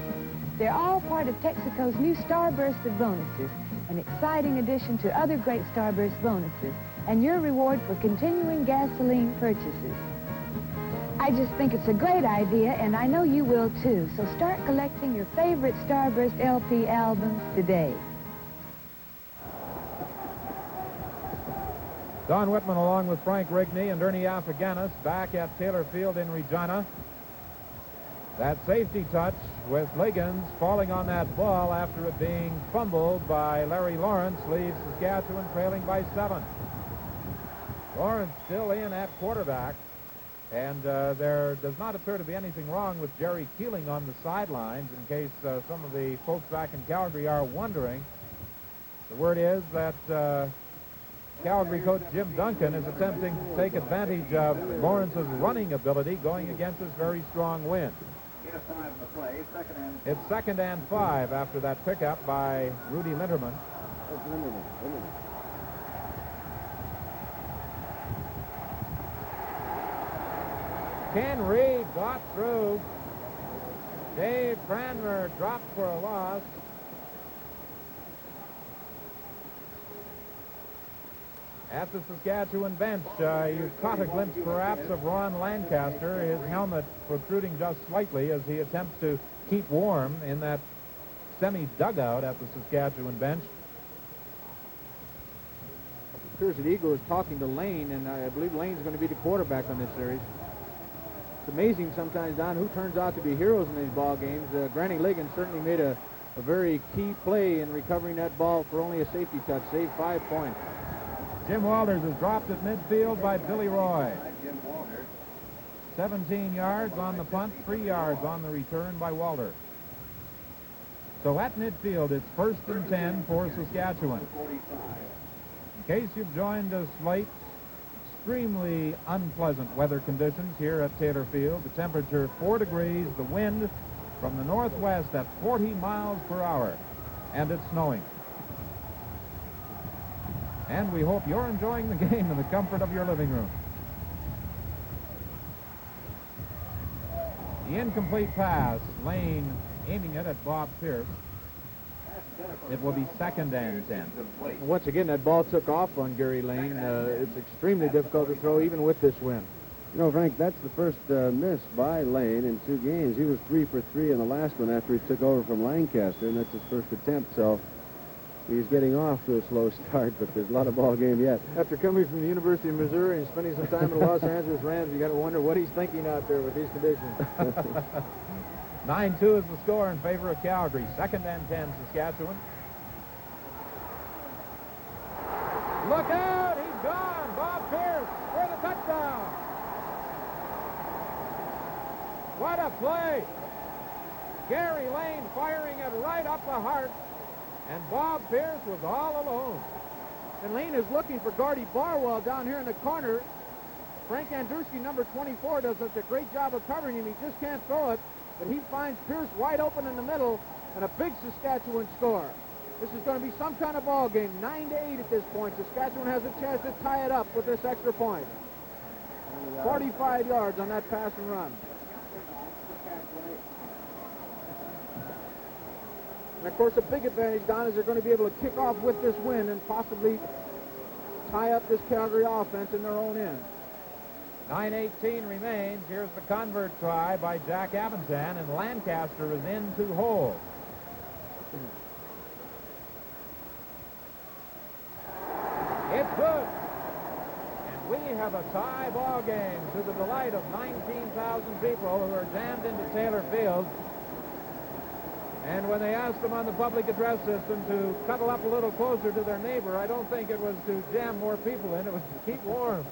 They're all part of Texaco's new Starburst of bonuses, an exciting addition to other great Starburst bonuses, and your reward for continuing gasoline purchases. I just think it's a great idea, and I know you will too, so start collecting your favorite Starburst LP albums today. Don Whitman along with Frank Rigney and Ernie Afaganis back at Taylor Field in Regina. That safety touch with Liggins falling on that ball after it being fumbled by Larry Lawrence leaves Saskatchewan trailing by 7. Lawrence still in at quarterback, and there does not appear to be anything wrong with Jerry Keeling on the sidelines, in case some of the folks back in Calgary are wondering. The word is that Calgary coach Jim Duncan is attempting to take advantage of Lawrence's running ability going against his very strong wind. It's 2nd and 5 after that pickup by Rudy Linderman. Ken Reed got through. Dave Cranmer dropped for a loss. At the Saskatchewan bench, you caught a glimpse perhaps of Ron Lancaster, his helmet protruding just slightly as he attempts to keep warm in that semi-dugout at the Saskatchewan bench. It appears that Eagle is talking to Lane, and I believe Lane's going to be the quarterback on this series. It's amazing sometimes, Don, who turns out to be heroes in these ball games. Granny Liggins certainly made a very key play in recovering that ball for only a safety touch, saved 5 points. Jim Walters is dropped at midfield by Billy Roy. 17 yards on the punt, 3 yards on the return by Walter. So at midfield, it's 1st and 10 for Saskatchewan. In case you've joined us late, extremely unpleasant weather conditions here at Taylor Field. The temperature 4 degrees, the wind from the northwest at 40 miles per hour, and it's snowing. And we hope you're enjoying the game in the comfort of your living room. The incomplete pass, Lane aiming it at Bob Pierce. It will be 2nd and 10. Once again, that ball took off on Gary Lane. It's extremely difficult to throw even with this wind. You know, Frank, that's the first miss by Lane in 2 games. He was 3 for 3 in the last one after he took over from Lancaster, and that's his first attempt, so he's getting off to a slow start, but there's a lot of ball game yet. After coming from the University of Missouri and spending some time in the Los Angeles Rams, you got to wonder what he's thinking out there with these conditions. 9-2 is the score in favor of Calgary. 2nd and 10, Saskatchewan. Look out! He's gone! Bob Pierce for the touchdown! What a play! Gary Lane firing it right up the heart, and Bob Pierce was all alone. And Lane is looking for Gardy Barwell down here in the corner. Frank Andruski, number 24, does such a great job of covering him. He just can't throw it, but he finds Pierce wide open in the middle, and a big Saskatchewan score. This is going to be some kind of ball game. 9-8 at this point. Saskatchewan has a chance to tie it up with this extra point. 45 yards on that pass and run. And, of course, a big advantage, Don, is they're going to be able to kick off with this win and possibly tie up this Calgary offense in their own end. 9:18 remains. Here's the convert try by Jack Avanzan, and Lancaster is in to hold. It's good. And we have a tie ball game to the delight of 19,000 people who are jammed into Taylor Field. And when they asked them on the public address system to cuddle up a little closer to their neighbor, I don't think it was to jam more people in. It was to keep warm.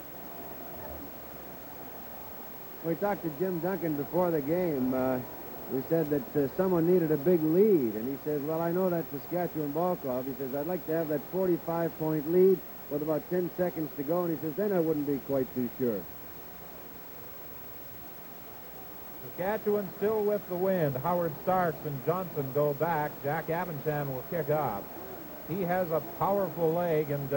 We talked to Jim Duncan before the game. We said that someone needed a big lead, and he says, well, I know that Saskatchewan Ball Club. He says, I'd like to have that 45-point lead with about 10 seconds to go, and he says, then I wouldn't be quite too sure. Saskatchewan still with the wind. Howard Starks and Johnson go back. Jack Abanchan will kick off. He has a powerful leg, and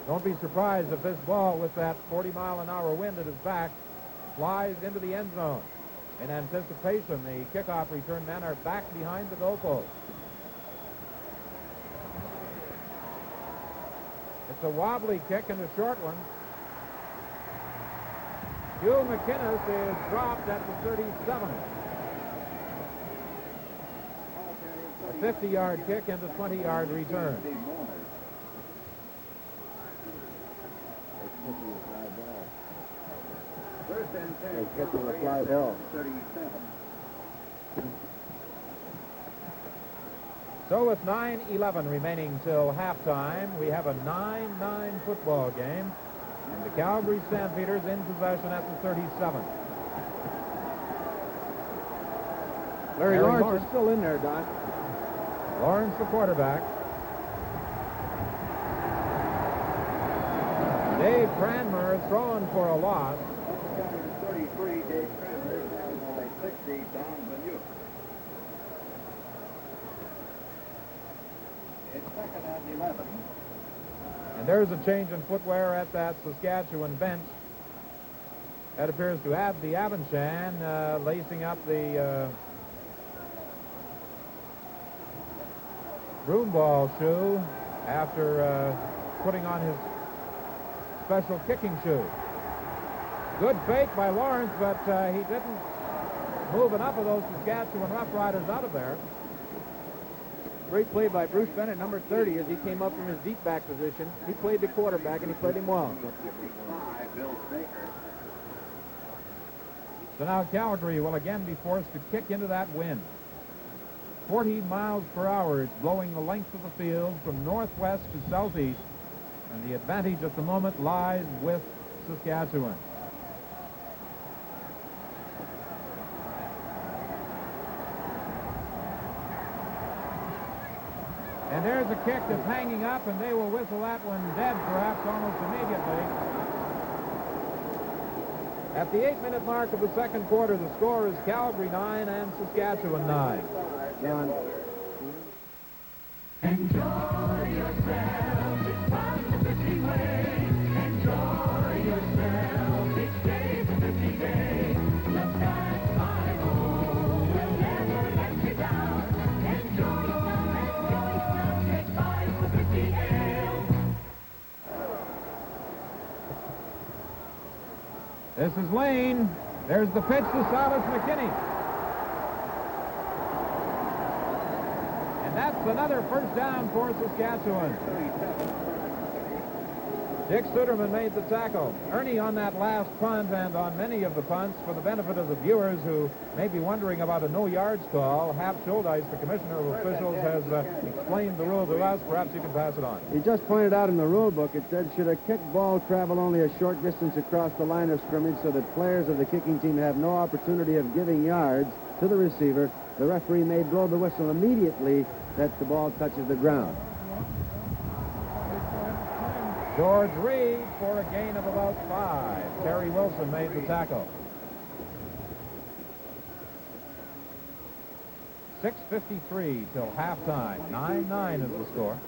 don't be surprised if this ball with that 40-mile-an-hour wind at his back flies into the end zone. In anticipation, the kickoff return men are back behind the goalpost. It's a wobbly kick and a short one. Hugh McInnes is dropped at the 37. A 50-yard kick and a 20-yard return. First and 10. They're catching the fly ball. 37. So with 9:11 remaining till halftime, we have a 9-9 football game. And the Calgary Stampeders in possession at the 37. Larry Lawrence is still in there, Don. Lawrence, the quarterback. Dave Cranmer throwing for a loss. 33, Dave Cranmer, down by 60, Don Banyuk. It's second and 11. And there's a change in footwear at that Saskatchewan bench. That appears to have the Abanchan lacing up the broomball shoe after putting on his special kicking shoe. Good fake by Lawrence, but he didn't move enough of those Saskatchewan Roughriders out of there. Great play by Bruce Bennett, number 30, as he came up from his deep back position. He played the quarterback, and he played him well. 55, Bill Baker. So now Calgary will again be forced to kick into that wind. 40 miles per hour. It's blowing the length of the field from northwest to southeast. And the advantage at the moment lies with Saskatchewan. And there's a kick that's hanging up, and they will whistle that one dead perhaps almost immediately. At the 8-minute mark of the second quarter, the score is Calgary 9 and Saskatchewan 9. John. Enjoy yourself, it's fun the 50 way. Enjoy yourself, it's day for 50 days. The Fat 5-0 will never let you down. Enjoy yourself, take 5 for 50 ale. This is Lane. There's the pitch to Silas McKinney. And that's another first down for Saskatchewan. Dick Suderman made the tackle. Ernie on that last punt and on many of the punts, for the benefit of the viewers who may be wondering about a no-yards call, Hap Schuldeis, the commissioner of officials, has explained the rule to us. Perhaps you can pass it on. He just pointed out in the rule book, it said, should a kicked ball travel only a short distance across the line of scrimmage so that players of the kicking team have no opportunity of giving yards to the receiver, the referee may blow the whistle immediately that the ball touches the ground. George Reed for a gain of about 5. Terry Wilson made the tackle. 6:53 till halftime. 9-9 is the score.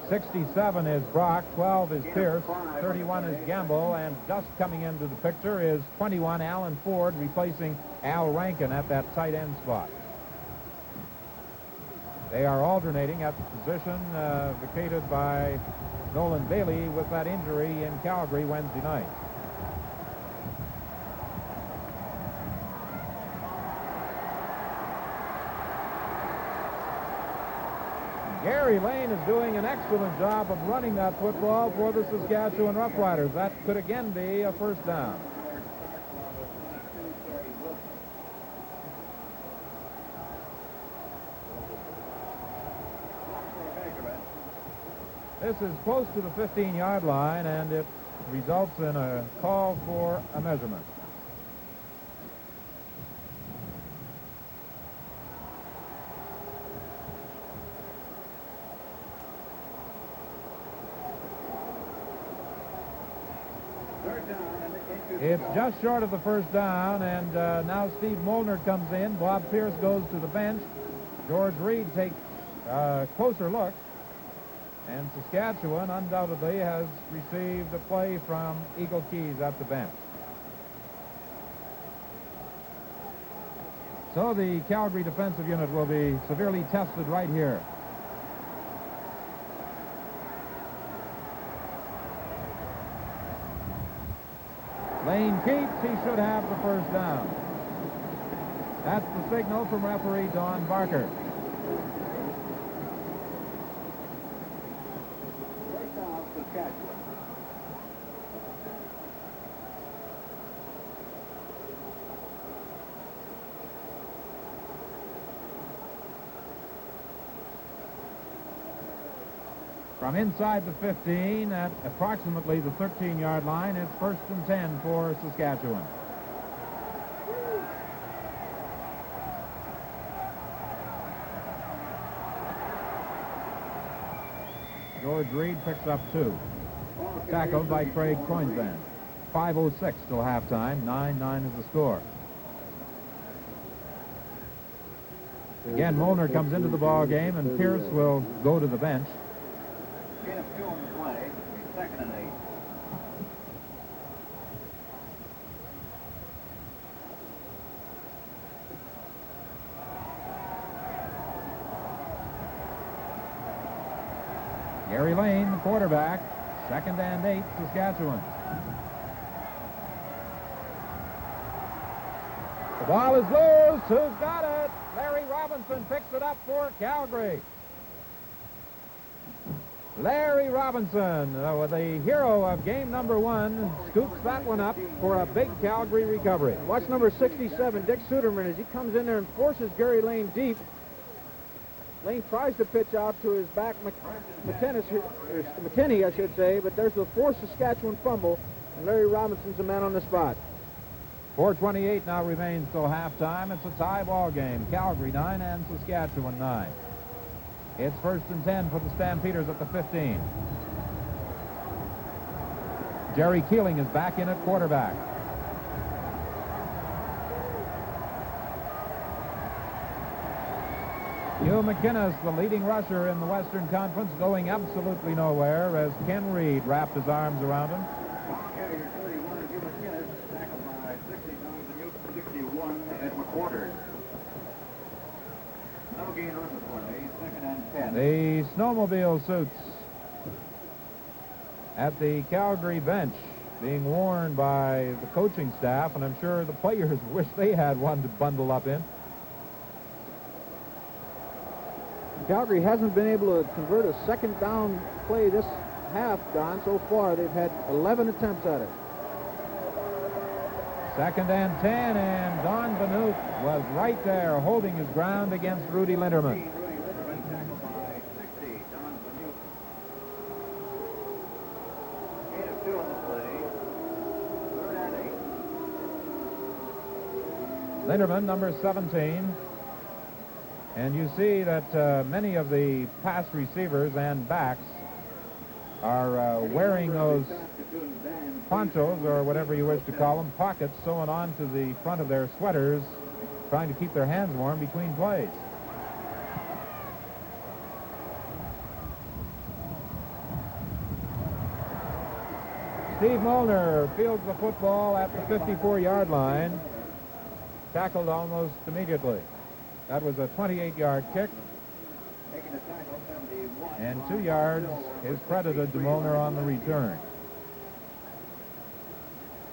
67 is Brock, 12 is Pierce, 31 is Gamble, and just coming into the picture is 21 Alan Ford, replacing Al Rankin at that tight end spot. They are alternating at the position vacated by Nolan Bailey with that injury in Calgary Wednesday night. Gary Gary Lane is doing an excellent job of running that football for the Saskatchewan Roughriders. That could again be a first down. This is close to the 15-yard line, and it results in a call for a measurement. It's just short of the first down, and now Steve Molnar comes in. Bob Pierce goes to the bench. George Reed takes a closer look. And Saskatchewan undoubtedly has received a play from Eagle Keys at the bench. So the Calgary defensive unit will be severely tested right here. Lane keeps. He should have the first down. That's the signal from referee Don Barker. From inside the 15 at approximately the 13-yard line, it's 1st and 10 for Saskatchewan. George Reed picks up 2. Tackled by Craig Coinsband. 5:06 till halftime. 9-9 is the score. Again, Molnar comes into the ball game, and Pierce will go to the bench. Gain of 2 on the play. 2nd and 8. Gary Lane, the quarterback. 2nd and 8, Saskatchewan. The ball is loose. Who's got it? Larry Robinson picks it up for Calgary. Larry Robinson, the hero of game number 1, scoops that one up for a big Calgary recovery. Watch number 67, Dick Suderman, as he comes in there and forces Gary Lane deep. Lane tries to pitch out to his back, McKinney, I should say, but there's the forced Saskatchewan fumble, and Larry Robinson's the man on the spot. 4:28 now remains till halftime. It's a tie ball game. Calgary 9 and Saskatchewan 9. It's 1st and 10 for the Stampeders at the 15. Jerry Keeling is back in at quarterback. Hugh McInnes, the leading rusher in the Western Conference, going absolutely nowhere as Ken Reed wrapped his arms around him. Carrier 31, Hugh McInnes, tackled by 61 at McQuarters. No gain on the play. 2nd and 10. The snowmobile suits at the Calgary bench being worn by the coaching staff, and I'm sure the players wish they had one to bundle up in. Calgary hasn't been able to convert a 2nd down play this half, Don, so far. They've had 11 attempts at it. 2nd and 10, and Don Banuk was right there holding his ground against Rudy Linderman. Rudy Linderman tackled by 60. Don Banuk. Gain of 2 on the play. 3rd and 8. Linderman, number 17. And you see that many of the pass receivers and backs are wearing those ponchos, or whatever you wish to call them, pockets sewn onto the front of their sweaters, trying to keep their hands warm between plays. Steve Molnar fields the football at the 54-yard line, tackled almost immediately. That was a 28-yard kick, and 2 yards is credited to Molnar on the return.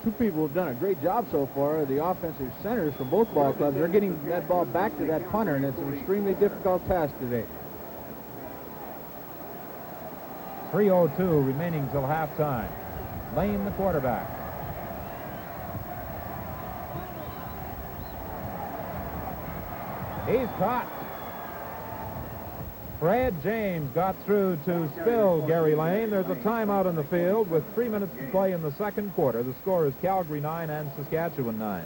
Two people have done a great job so far. The offensive centers for both ball clubs. They're getting that ball back to that punter, and it's an extremely difficult task today. 3:02 remaining till halftime. Lane, the quarterback. He's caught. Fred James got through to spill Gary Lane. There's a timeout on the field with 3 minutes to play in the second quarter. The score is Calgary 9 and Saskatchewan 9.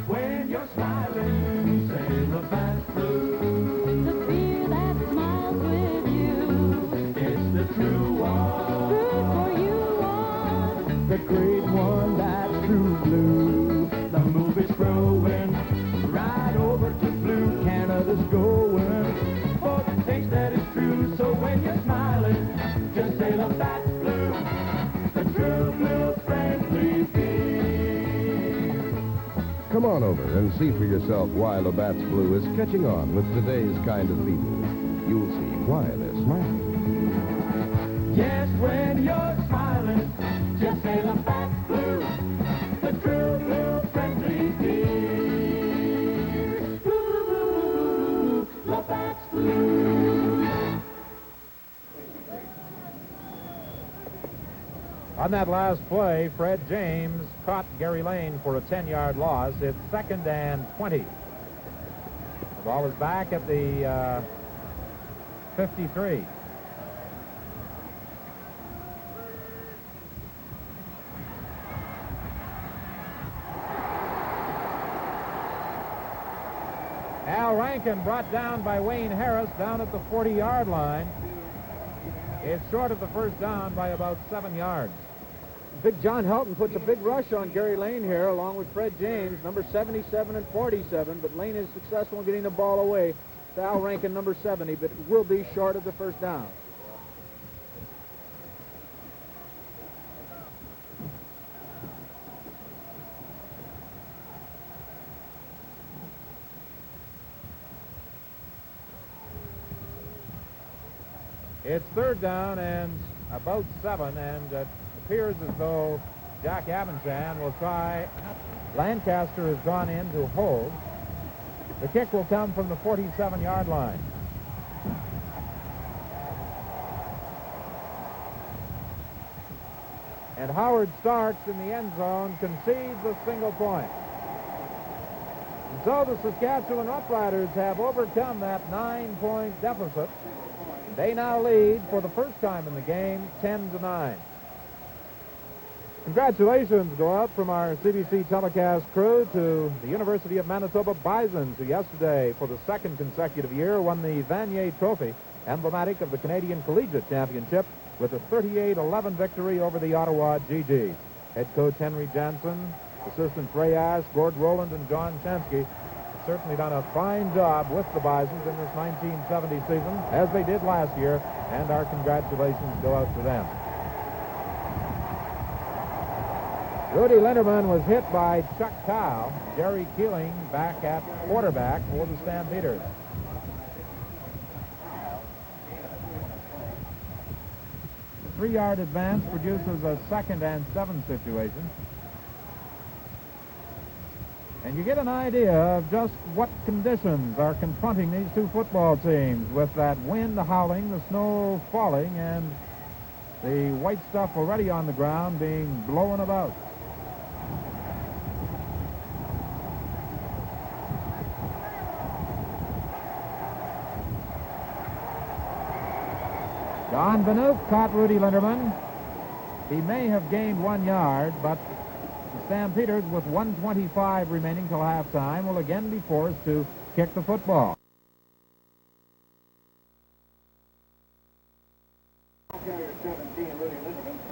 When you're smiling, sail a fast blue. The fear that smiles with you. It's the true one. Good for you one. The great one that's true blue. The movie's growing. Right over to blue. Canada's going. For the taste that is true. So when you're smiling, just sail a fast blue. The true blue friendly beer. Come on over and see for yourself why Labatt's Blue is catching on with today's kind of people. You'll see why they're smiling. Yes, when you're smiling, just say Labatt's Blue, the true blue friendly beer. Blue, blue, blue, blue, blue, blue, Labatt's Blue. On that last play, Fred James caught Gary Lane for a 10-yard loss. It's 2nd and 20. The ball is back at the 53. Al Rankin brought down by Wayne Harris down at the 40-yard line. It's short of the first down by about 7 yards. Big John Helton puts a big rush on Gary Lane here, along with Fred James, number 77 and 47, but Lane is successful in getting the ball away to Al Rankin, number 70, but will be short of the first down. It's 3rd down and about 7, and it appears as though Jack Abensham will try. Lancaster has gone in to hold. The kick will come from the 47-yard line. And Howard Starks in the end zone concedes a single point. And so the Saskatchewan Roughriders have overcome that 9-point deficit. They now lead for the first time in the game, 10-9. Congratulations go out from our CBC telecast crew to the University of Manitoba Bisons, who yesterday, for the 2nd consecutive year, won the Vanier Trophy, emblematic of the Canadian Collegiate Championship, with a 38-11 victory over the Ottawa GG. Head coach Henry Jansen, assistants Ray Ash, Gord Rowland, and John Chansky have certainly done a fine job with the Bisons in this 1970 season, as they did last year, and our congratulations go out to them. Rudy Linderman was hit by Chuck Kyle. Jerry Keeling back at quarterback for the Stampeders. The 3-yard advance produces a 2nd and 7 situation. And you get an idea of just what conditions are confronting these two football teams, with that wind howling, the snow falling, and the white stuff already on the ground being blown about. Don Vanook caught Rudy Linderman. He may have gained 1 yard, but the Stampeders, with 1:25 remaining till halftime, will again be forced to kick the football.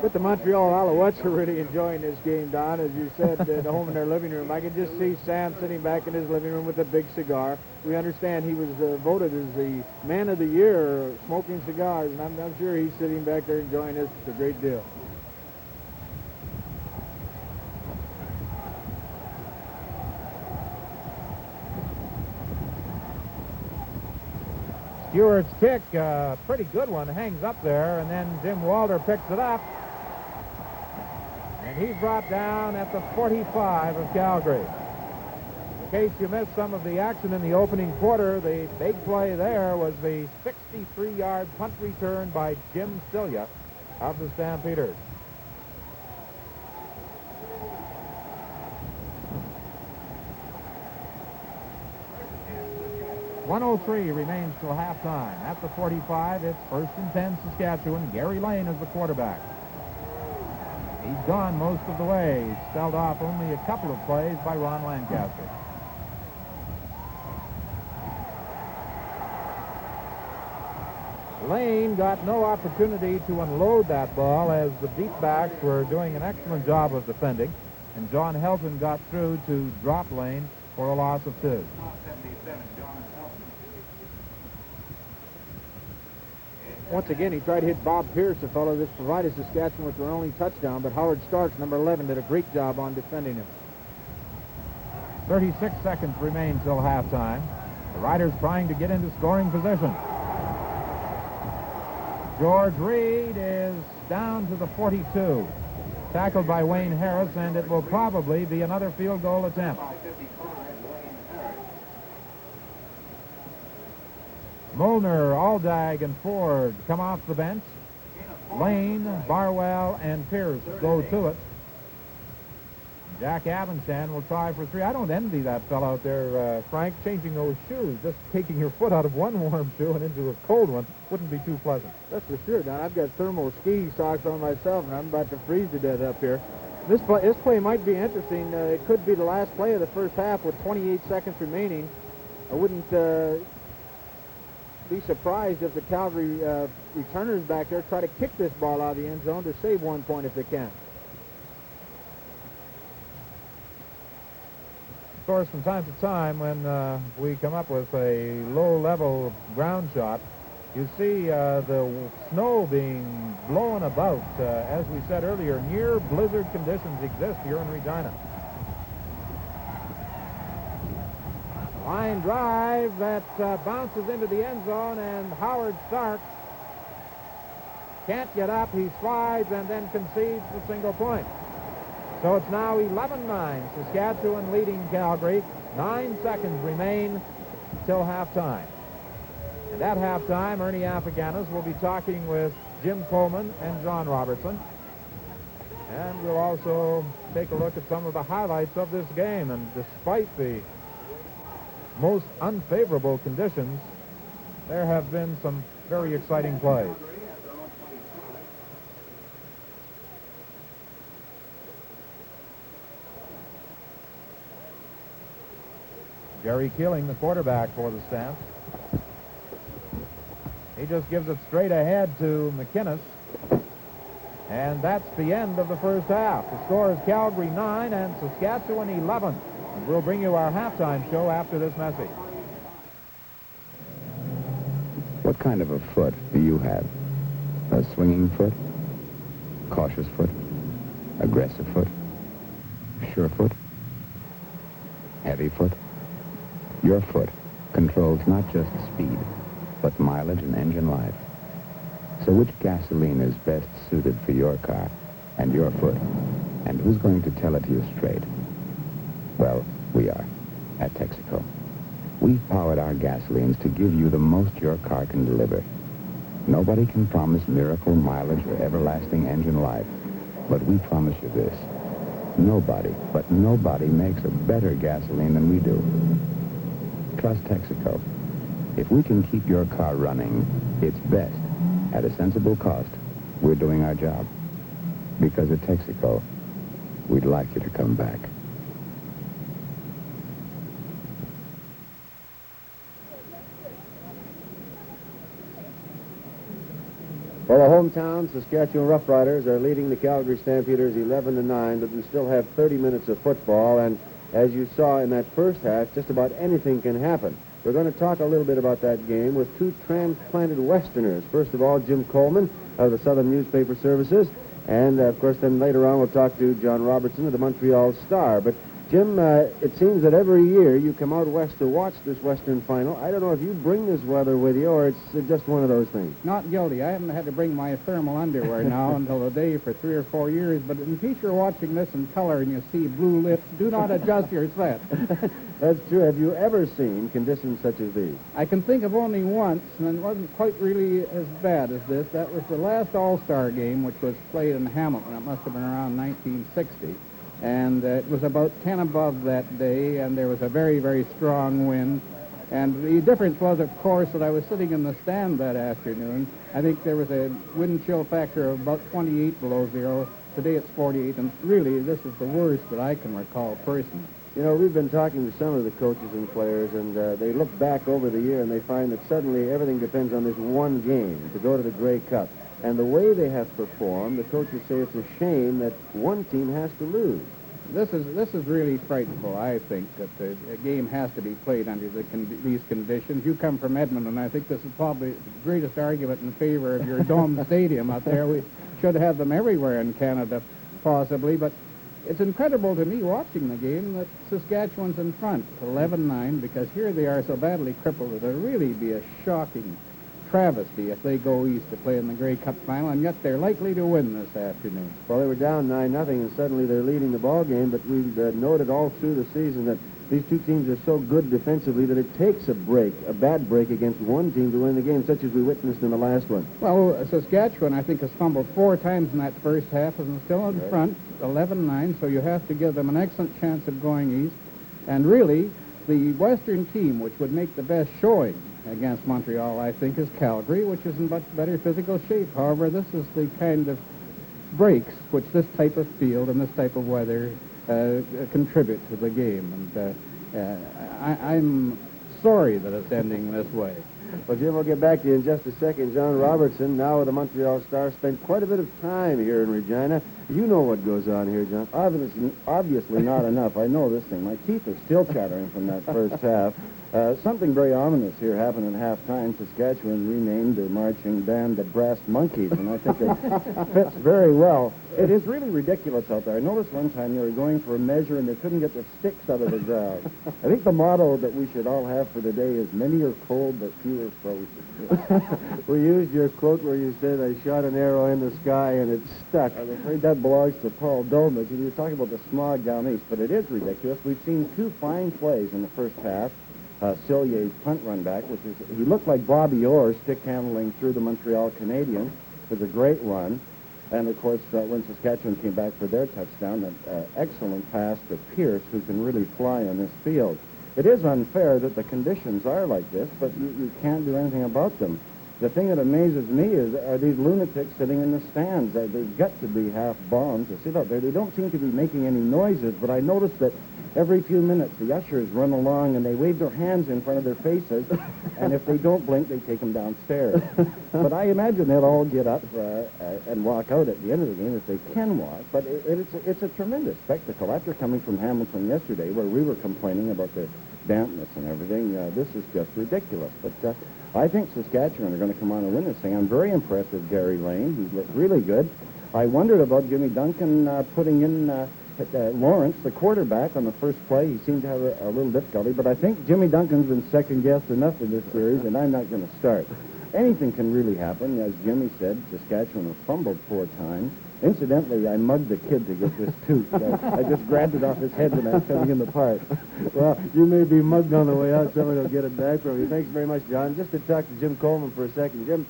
But the Montreal Alouettes are really enjoying this game, Don. As you said, at home in their living room. I can just see Sam sitting back in his living room with a big cigar. We understand he was voted as the man of the year smoking cigars, and I'm sure he's sitting back there enjoying this a great deal. Stewart's kick, a pretty good one, hangs up there, and then Jim Walter picks it up. And he's brought down at the 45 of Calgary. case you missed some of the action in the opening quarter, the big play there was the 63-yard punt return by Jim Cilia of the Stampeders. .103 remains till halftime. At the 45, it's 1st and 10 Saskatchewan. Gary Lane is the quarterback. He's gone most of the way. He's spelled off only a couple of plays by Ron Lancaster. Lane got no opportunity to unload that ball as the deep backs were doing an excellent job of defending, and John Helton got through to drop Lane for a loss of 2. Once again, he tried to hit Bob Pierce, the fellow that's provided Saskatchewan with their only touchdown, but Howard Starks, number 11, did a great job on defending him. 36 seconds remain till halftime. The Riders trying to get into scoring position. George Reed is down to the 42. Tackled by Wayne Harris, and it will probably be another field goal attempt. Molnar, Aldag, and Ford come off the bench. Lane, Barwell, and Pierce go to it. Jack Avenshan will try for 3. I don't envy that fellow out there, Frank, changing those shoes. Just taking your foot out of one warm shoe and into a cold one wouldn't be too pleasant. That's for sure, Don. I've got thermal ski socks on myself, and I'm about to freeze to death up here. This play might be interesting. It could be the last play of the first half with 28 seconds remaining. I wouldn't be surprised if the Calgary returners back there try to kick this ball out of the end zone to save 1 point if they can. Of course, from time to time, when we come up with a low-level ground shot, you see the snow being blown about. As we said earlier, near blizzard conditions exist here in Regina. Line drive that bounces into the end zone, and Howard Starks can't get up. He slides and then concedes the single point. So it's now 11-9, Saskatchewan leading Calgary. 9 seconds remain till halftime. And at halftime, Ernie Afaganis will be talking with Jim Coleman and John Robertson. And we'll also take a look at some of the highlights of this game. And despite the most unfavorable conditions, there have been some very exciting plays. Jerry Keeling, the quarterback for the Stamps. He just gives it straight ahead to McInnes. And that's the end of the first half. The score is Calgary 9 and Saskatchewan 11. And we'll bring you our halftime show after this message. What kind of a foot do you have? A swinging foot? Cautious foot? Aggressive foot? Sure foot? Heavy foot? Your foot controls not just speed, but mileage and engine life. So which gasoline is best suited for your car and your foot? And who's going to tell it to you straight? Well, we are at Texaco. We've powered our gasolines to give you the most your car can deliver. Nobody can promise miracle mileage or everlasting engine life, but we promise you this. Nobody, but nobody makes a better gasoline than we do. Trust Texaco. If we can keep your car running its best at a sensible cost, we're doing our job. Because at Texaco, we'd like you to come back. Well, the hometown Saskatchewan Roughriders are leading the Calgary Stampeders 11-9, but we still have 30 minutes of football, and as you saw in that first half, just about anything can happen. We're going to talk a little bit about that game with two transplanted Westerners. First of all, Jim Coleman of the Southern Newspaper Services, and of course then later on we'll talk to John Robertson of the Montreal Star. But Jim, it seems that every year you come out west to watch this Western final. I don't know if you bring this weather with you or it's just one of those things. Not guilty. I haven't had to bring my thermal underwear now until today for 3 or 4 years, but in case you're watching this in color and you see blue lips, do not adjust your set. That's true. Have you ever seen conditions such as these? I can think of only once, and it wasn't quite really as bad as this. That was the last All-Star game, which was played in Hamilton. It must have been around 1960. And it was about 10 above that day, and there was a very, very strong wind. And the difference was, of course, that I was sitting in the stand that afternoon. I think there was a wind chill factor of about 28 below zero. Today it's 48, and really this is the worst that I can recall personally. You know, we've been talking to some of the coaches and players, and they look back over the year and they find that suddenly everything depends on this one game to go to the Grey Cup. And the way they have performed, the coaches say it's a shame that one team has to lose. This is really frightful, I think, that the game has to be played under these conditions. You come from Edmonton, I think this is probably the greatest argument in favor of your dome stadium out there. We should have them everywhere in Canada, possibly, but it's incredible to me watching the game that Saskatchewan's in front, 11-9, because here they are so badly crippled that it'll really be a shocking travesty if they go east to play in the Grey Cup final, and yet they're likely to win this afternoon. Well, they were down 9-0, and suddenly they're leading the ball game, but we've noted all through the season that these two teams are so good defensively that it takes a bad break against one team to win the game, such as we witnessed in the last one. Well, Saskatchewan, I think, has fumbled 4 times in that first half and still in front, 11-9, so you have to give them an excellent chance of going east. And really, the Western team, which would make the best showing against Montreal, I think, is Calgary, which is in much better physical shape. However, this is the kind of breaks which this type of field and this type of weather contribute to the game. And I'm sorry that it's ending this way. Well, Jim, we'll get back to you in just a second. John Robertson, now with the Montreal Star, spent quite a bit of time here in Regina. You know what goes on here, John. Obviously not enough. I know this thing. My teeth are still chattering from that first half. Something very ominous here happened at halftime. Saskatchewan renamed their marching band the Brass Monkeys, and I think it fits very well. It is really ridiculous out there. I noticed one time they were going for a measure and they couldn't get the sticks out of the ground. I think the motto that we should all have for today is many are cold but few are frozen. We used your quote where you said, I shot an arrow in the sky and it stuck. I'm afraid that belongs to Paul Dolmage. You were talking about the smog down east, but it is ridiculous. We've seen 2 fine plays in the first half. Cillier's punt run back, he looked like Bobby Orr stick handling through the Montreal Canadiens. It was a great run. And, of course, when Saskatchewan came back for their touchdown, an excellent pass to Pierce, who can really fly on this field. It is unfair that the conditions are like this, but you can't do anything about them. The thing that amazes me are these lunatics sitting in the stands. They've got to be half bombed to sit out there. They don't seem to be making any noises, but I noticed that every few minutes the ushers run along and they wave their hands in front of their faces, and if they don't blink, they take them downstairs. But I imagine they'll all get up and walk out at the end of the game if they can walk. But it's a tremendous spectacle. After coming from Hamilton yesterday, where we were complaining about the dampness and everything, this is just ridiculous. But I think Saskatchewan are going to come on and win this thing. I'm very impressed with Gary Lane. He's looked really good. I wondered about Jimmy Duncan putting in Lawrence, the quarterback, on the first play. He seemed to have a little difficulty, but I think Jimmy Duncan's been second-guessed enough in this series, and I'm not going to start. Anything can really happen. As Jimmy said, Saskatchewan has fumbled 4 times. Incidentally, I mugged the kid to get this tooth. I just grabbed it off his head when I was cutting him apart. Well, you may be mugged on the way out. Somebody will get it back from you. Thanks very much, John. Just to talk to Jim Coleman for a second. Jim,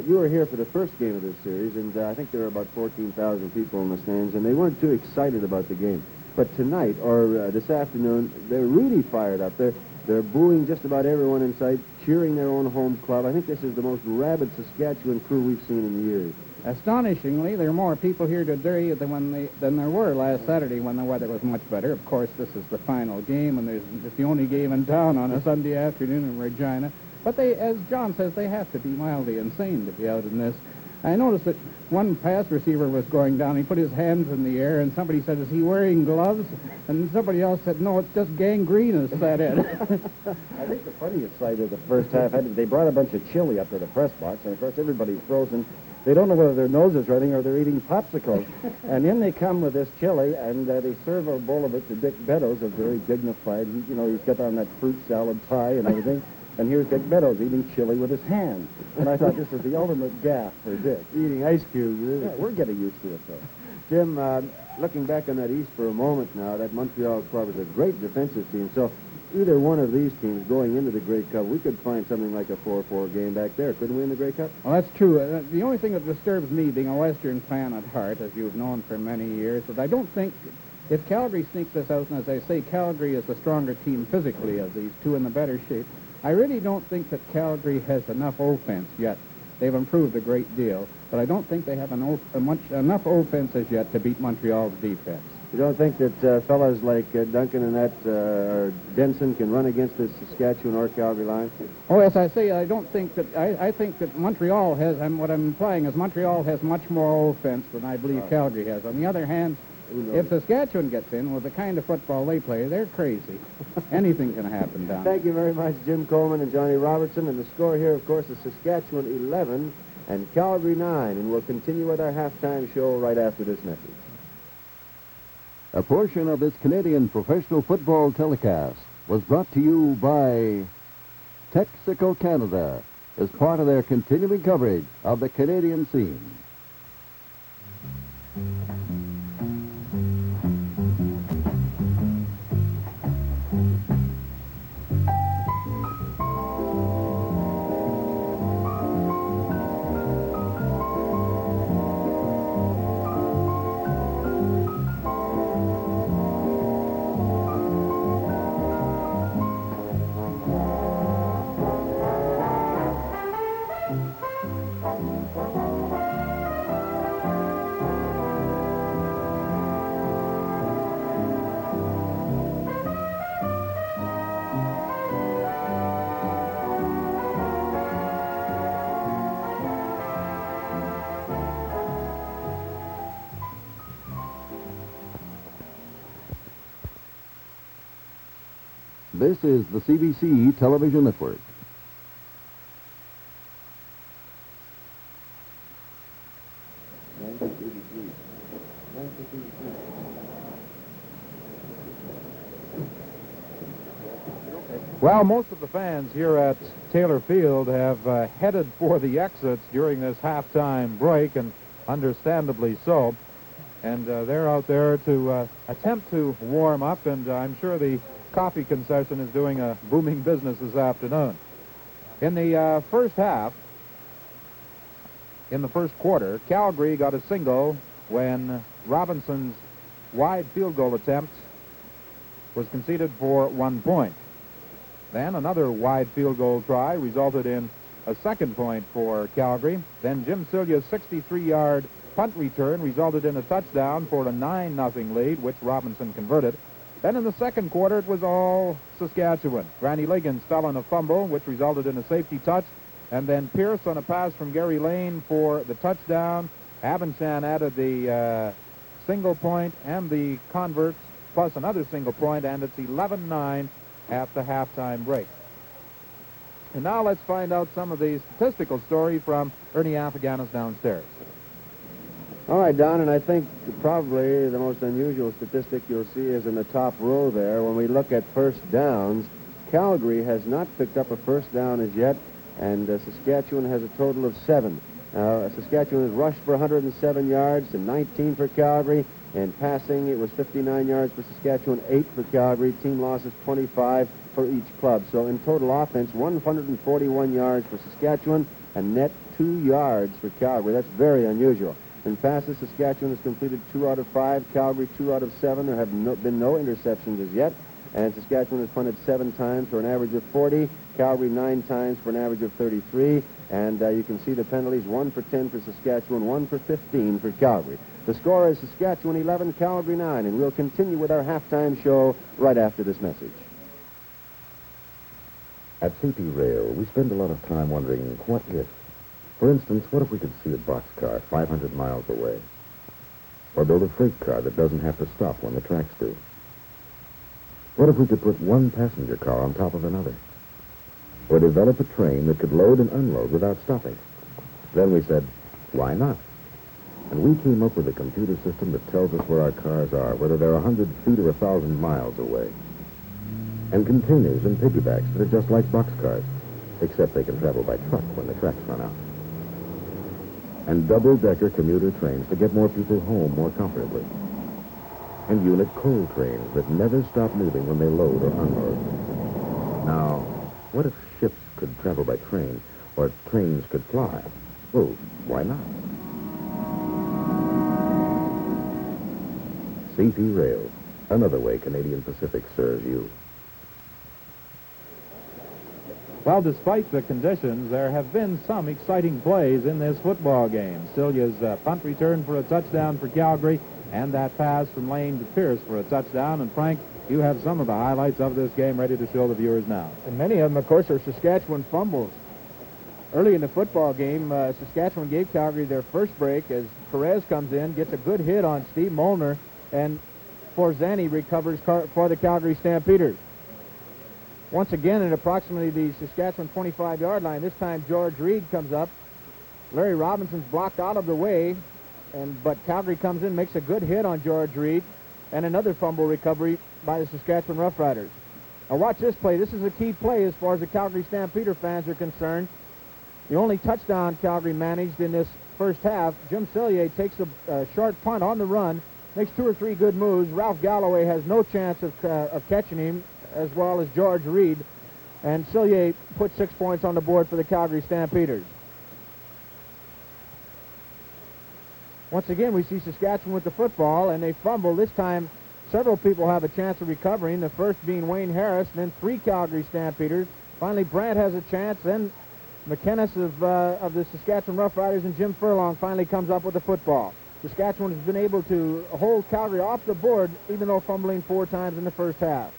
you were here for the first game of this series, and I think there were about 14,000 people in the stands, and they weren't too excited about the game. But tonight, or this afternoon, they're really fired up. They're booing just about everyone in sight, cheering their own home club. I think this is the most rabid Saskatchewan crew we've seen in years. Astonishingly, there are more people here today than there were last Saturday when the weather was much better. Of course, this is the final game, and it's the only game in town on a Sunday afternoon in Regina. But they, as John says, they have to be mildly insane to be out in this. I noticed that one pass receiver was going down. He put his hands in the air, and somebody said, is he wearing gloves? And somebody else said, no, it's just gangrene has set in. I think the funniest sight of the first half, they brought a bunch of chili up to the press box, and, of course, everybody's frozen. They don't know whether their nose is running or they're eating popsicles. And in they come with this chili, and they serve a bowl of it to Dick Beddoes, a very dignified. He's got on that fruit salad tie and everything. And here's Dick Beddoes eating chili with his hand. And I thought this was the ultimate gaffe for Dick. Eating ice cubes. Yeah, we're getting used to it, though. Jim, looking back on that East for a moment now, that Montreal club is a great defensive team. So either one of these teams going into the Grey Cup, we could find something like a 4-4 game back there, couldn't we, in the Grey Cup? Well, that's true. The only thing that disturbs me, being a Western fan at heart, as you've known for many years, is I don't think, if Calgary sneaks this out, and as I say, Calgary is the stronger team physically of these two in the better shape, I really don't think that Calgary has enough offense yet. They've improved a great deal, but I don't think they have enough offense as yet to beat Montreal's defense. You don't think that fellas like Duncan and or Denson can run against the Saskatchewan or Calgary line? Oh, as I say, I don't think that. I think that Montreal has, and what I'm implying is Montreal has much more offense than I believe Calgary has. On the other hand, if Saskatchewan gets in with the kind of football they play, they're crazy. Anything can happen down there. Thank you very much, Jim Coleman and Johnny Robertson. And the score here, of course, is Saskatchewan 11 and Calgary 9. And we'll continue with our halftime show right after this message. A portion of this Canadian professional football telecast was brought to you by Texaco Canada as part of their continuing coverage of the Canadian scene. This is the CBC Television Network. Well, most of the fans here at Taylor Field have headed for the exits during this halftime break, and understandably so. And they're out there to attempt to warm up, and I'm sure the coffee concession is doing a booming business this afternoon. In the first half, in the first quarter, Calgary got a single when Robinson's wide field goal attempt was conceded for 1 point. Then another wide field goal try resulted in a second point for Calgary. Then Jim Cilia's 63-yard punt return resulted in a touchdown for a 9-0 lead, which Robinson converted. Then in the second quarter, it was all Saskatchewan. Granny Liggins fell on a fumble, which resulted in a safety touch. And then Pierce on a pass from Gary Lane for the touchdown. Abenchan added the single point and the convert, plus another single point, and it's 11-9 at the halftime break. And now let's find out some of the statistical story from Ernie Afghani's downstairs. All right, Don, and I think probably the most unusual statistic you'll see is in the top row there. When we look at first downs, Calgary has not picked up a first down as yet, and Saskatchewan has a total of 7. Saskatchewan has rushed for 107 yards and 19 for Calgary. In passing, it was 59 yards for Saskatchewan, 8 for Calgary. Team losses 25 for each club. So in total offense, 141 yards for Saskatchewan and net 2 yards for Calgary. That's very unusual. In passes, Saskatchewan has completed 2 out of 5, Calgary 2 out of 7. There have been no interceptions as yet. And Saskatchewan has punted 7 times for an average of 40, Calgary 9 times for an average of 33. And you can see the penalties, 1 for 10 for Saskatchewan, 1 for 15 for Calgary. The score is Saskatchewan 11, Calgary 9, and we'll continue with our halftime show right after this message. At CP Rail, we spend a lot of time wondering, what if? For instance, what if we could see a boxcar 500 miles away? Or build a freight car that doesn't have to stop when the tracks do? What if we could put one passenger car on top of another? Or develop a train that could load and unload without stopping? Then we said, Why not? And we came up with a computer system that tells us where our cars are, whether they're 100 feet or 1,000 miles away. And containers and piggybacks that are just like boxcars, except they can travel by truck when the tracks run out. And double-decker commuter trains to get more people home more comfortably. And unit coal trains that never stop moving when they load or unload. Now, what if ships could travel by train, or trains could fly? Well, why not? CP Rail, another way Canadian Pacific serves you. Well, despite the conditions, there have been some exciting plays in this football game. Celia's punt return for a touchdown for Calgary, and that pass from Lane to Pierce for a touchdown. And Frank, you have some of the highlights of this game ready to show the viewers now. And many of them, of course, are Saskatchewan fumbles. Early in the football game, Saskatchewan gave Calgary their first break as Perez comes in, gets a good hit on Steve Molnar, and Forzani recovers for the Calgary Stampeders. Once again, at approximately the Saskatchewan 25-yard line, this time George Reed comes up. Larry Robinson's blocked out of the way, but Calgary comes in, makes a good hit on George Reed, and another fumble recovery by the Saskatchewan Roughriders. Now watch this play. This is a key play as far as the Calgary Stampeder fans are concerned. The only touchdown Calgary managed in this first half. Jim Cellier takes a short punt on the run, makes 2 or 3 good moves. Ralph Galloway has no chance of catching him, as well as George Reed, and Cellier put 6 points on the board for the Calgary Stampeders. Once again, we see Saskatchewan with the football, and they fumble. This time, several people have a chance of recovering, the first being Wayne Harris, then 3 Calgary Stampeders. Finally, Brandt has a chance, then McKennis of the Saskatchewan Roughriders and Jim Furlong finally comes up with the football. Saskatchewan has been able to hold Calgary off the board, even though fumbling 4 times in the first half.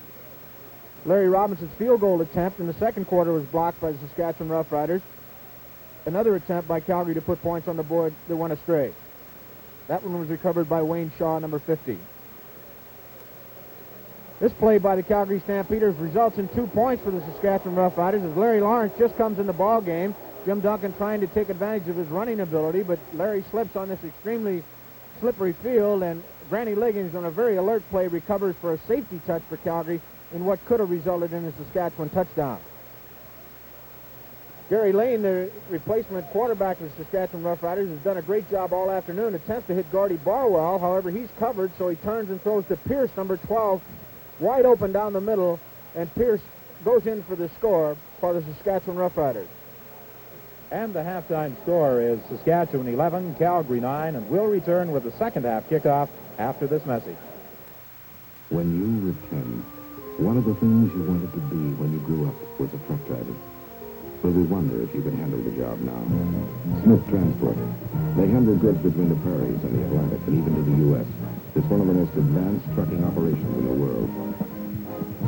Larry Robinson's field goal attempt in the second quarter was blocked by the Saskatchewan Roughriders. Another attempt by Calgary to put points on the board that went astray. That one was recovered by Wayne Shaw, number 50. This play by the Calgary Stampeders results in 2 points for the Saskatchewan Roughriders as Larry Lawrence just comes in the ball game. Jim Duncan trying to take advantage of his running ability, but Larry slips on this extremely slippery field, and Granny Liggins on a very alert play recovers for a safety touch for Calgary in what could have resulted in a Saskatchewan touchdown. Gary Lane, the replacement quarterback of the Saskatchewan Roughriders, has done a great job all afternoon. Attempts to hit Gordy Barwell. However, he's covered, so he turns and throws to Pierce, number 12, wide open down the middle, and Pierce goes in for the score for the Saskatchewan Roughriders. And the halftime score is Saskatchewan 11, Calgary 9, and we'll return with the second half kickoff after this message. When you were 10, one of the things you wanted to be when you grew up was a truck driver. So we wonder if you can handle the job now. Smith Transport. They handle goods between the prairies and the Atlantic and even to the U.S. It's one of the most advanced trucking operations in the world.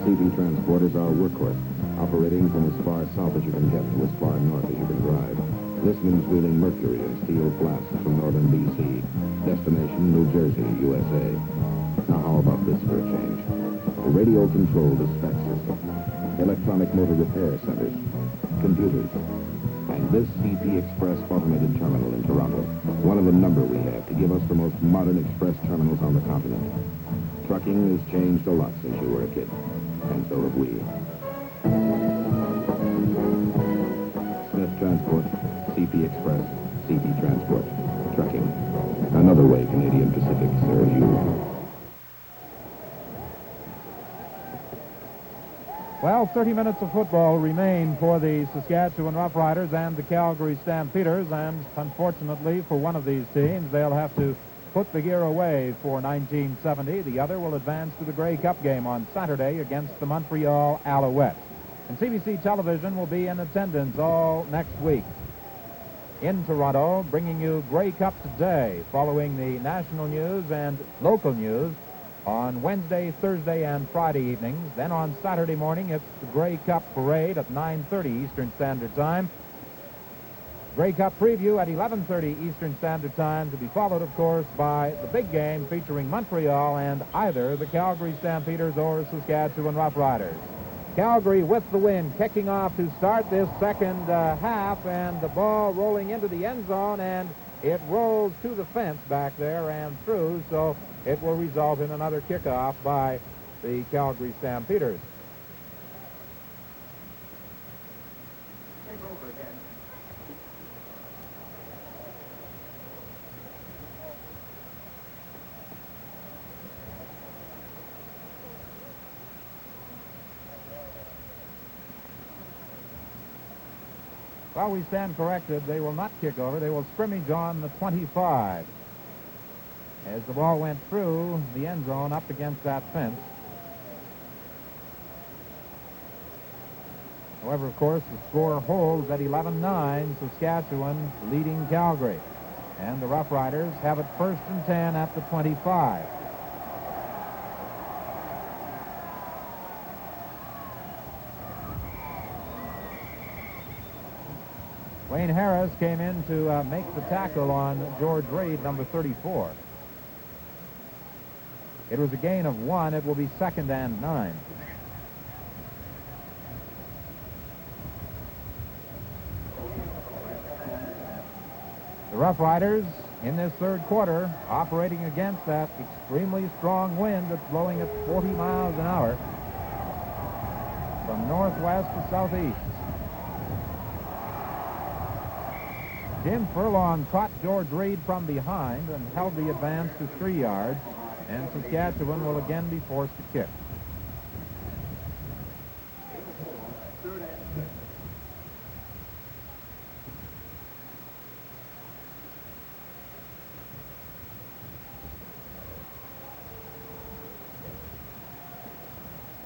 CP Transport is our workhorse, operating from as far south as you can get to as far north as you can drive. This means wheeling mercury and steel flats from northern B.C. Destination, New Jersey, USA. Now how about this for a change? A radio-controlled dispatch system, electronic motor repair centers, computers, and this CP Express automated terminal in Toronto, one of a number we have to give us the most modern express terminals on the continent. Trucking has changed a lot since you were a kid, and so have we. Smith Transport, CP Express, CP Transport, trucking. Another way Canadian Pacific serves you. Well, 30 minutes of football remain for the Saskatchewan Roughriders and the Calgary Stampeders, and unfortunately for one of these teams, they'll have to put the gear away for 1970. The other will advance to the Grey Cup game on Saturday against the Montreal Alouettes. And CBC Television will be in attendance all next week in Toronto, bringing you Grey Cup Today, following the national news and local news on Wednesday, Thursday, and Friday evenings. Then on Saturday morning, it's the Grey Cup Parade at 9:30 Eastern Standard Time. Grey Cup preview at 11:30 Eastern Standard Time, to be followed, of course, by the big game featuring Montreal and either the Calgary Stampeders or Saskatchewan Roughriders. Calgary with the win, kicking off to start this second half, and the ball rolling into the end zone, and It rolls to the fence back there and through, so it will result in another kickoff by the Calgary Stampeders. Well, we stand corrected. They will not kick over. They will scrimmage on the 25. As the ball went through the end zone up against that fence. However, of course, the score holds at 11-9, Saskatchewan leading Calgary. And the Roughriders have it 1st and 10 at the 25. Wayne Harris came in to make the tackle on George Reed, number 34. It was a gain of 1. It will be 2nd and 9. The Roughriders in this 3rd quarter operating against that extremely strong wind that's blowing at 40 miles an hour from northwest to southeast. Jim Furlong caught George Reed from behind and held the advance to 3 yards, and Saskatchewan will again be forced to kick.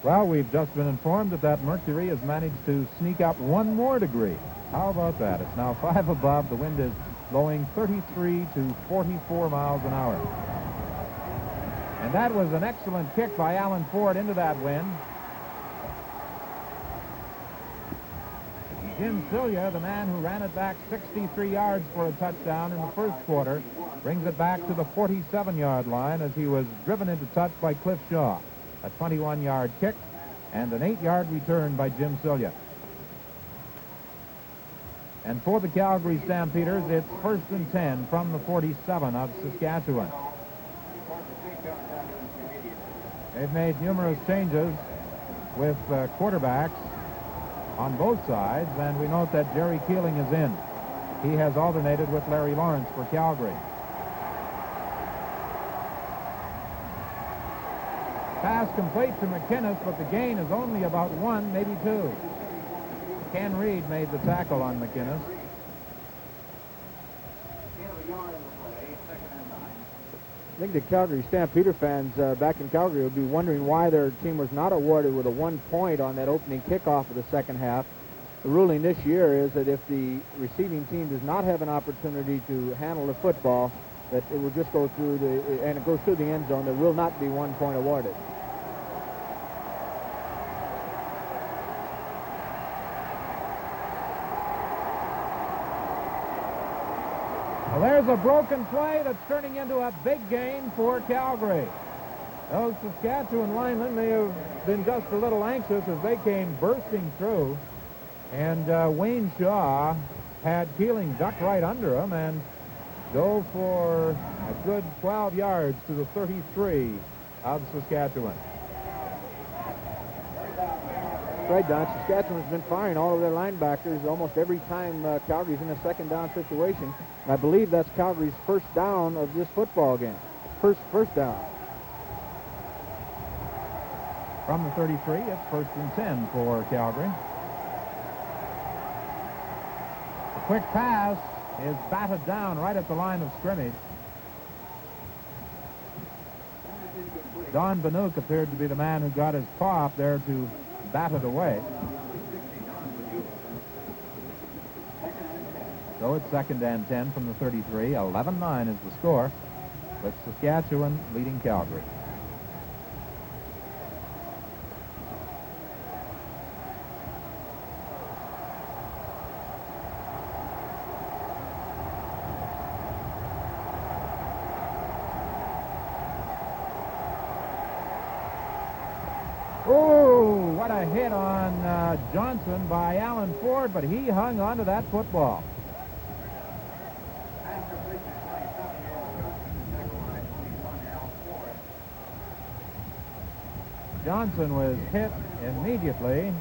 Well, we've just been informed that mercury has managed to sneak up 1 more degree. How about that? It's now 5 above. The wind is blowing 33 to 44 miles an hour. And that was an excellent kick by Alan Ford into that wind. Jim Cilia, the man who ran it back 63 yards for a touchdown in the 1st quarter, brings it back to the 47-yard line as he was driven into touch by Cliff Shaw. A 21-yard kick and an 8-yard return by Jim Cilia. And for the Calgary Stampeders, it's 1st and 10 from the 47 of Saskatchewan. They've made numerous changes with quarterbacks on both sides, and we note that Jerry Keeling is in. He has alternated with Larry Lawrence for Calgary. Pass complete to McInnes, but the gain is only about 1, maybe 2. Ken Reed made the tackle on McInnes. I think the Calgary Stampeder fans back in Calgary would be wondering why their team was not awarded with a 1 point on that opening kickoff of the 2nd half. The ruling this year is that if the receiving team does not have an opportunity to handle the football, that it will just go through and it goes through the end zone. There will not be 1 point awarded. Well, there's a broken play that's turning into a big gain for Calgary. Those Saskatchewan linemen may have been just a little anxious as they came bursting through. And Wayne Shaw had Keeling duck right under him and go for a good 12 yards to the 33 of Saskatchewan. Right, Don. Saskatchewan's been firing all of their linebackers almost every time Calgary's in a 2nd down situation. And I believe that's Calgary's 1st down of this football game. First down. From the 33, it's 1st and 10 for Calgary. The quick pass is batted down right at the line of scrimmage. Don Banuk appeared to be the man who got his paw up there to bat it away. So it's 2nd and 10 from the 33. 11-9 is the score, with Saskatchewan leading Calgary. Oh, what a hit on Johnson by Alan Ford, but he hung on to that football. Johnson was hit immediately,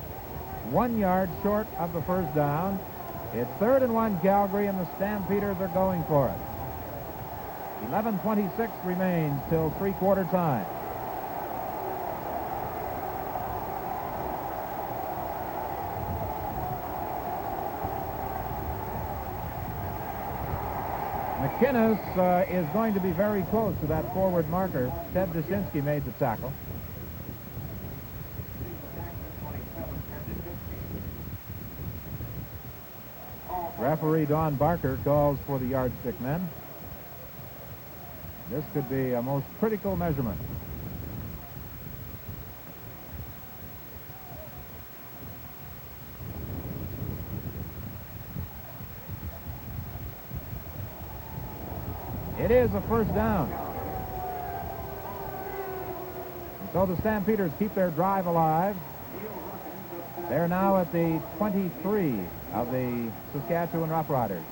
1 yard short of the first down. It's 3rd and 1 Calgary, and the Stampeders are going for it. 11:26 remains till three-quarter time. McInnes is going to be very close to that forward marker. Ted Dushinsky made the tackle. Referee Don Barker calls for the yardstick men. This could be a most critical measurement. It is a first down. And so the Stampeders keep their drive alive. They're now at the 23 of the Saskatchewan Roughriders.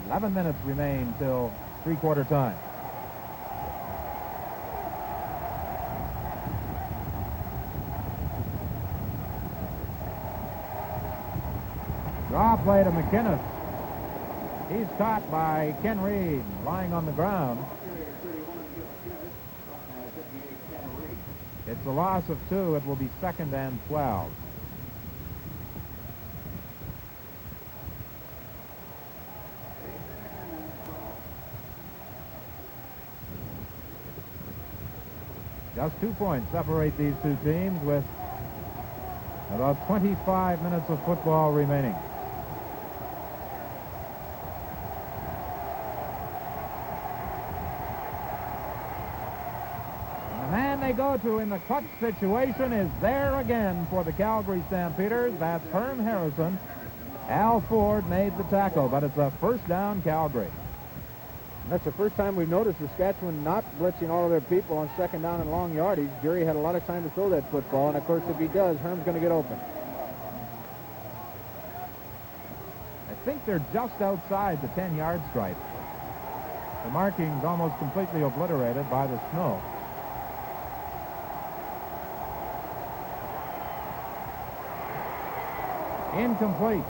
11 minutes remain till three-quarter time. Draw play to McInnes. He's caught by Ken Reed, lying on the ground. It's a loss of 2. It will be 2nd and 12. Just 2 points separate these two teams with about 25 minutes of football remaining. They go to in the clutch situation is there again for the Calgary Stampeders. That's Herm Harrison. Al Ford made the tackle, but it's a first down Calgary. That's the first time we've noticed Saskatchewan not blitzing all of their people on 2nd down and long yardage. Jerry had a lot of time to throw that football, and of course if he does, Herm's going to get open. I think they're just outside the 10-yard stripe. The marking's almost completely obliterated by the snow. Incomplete.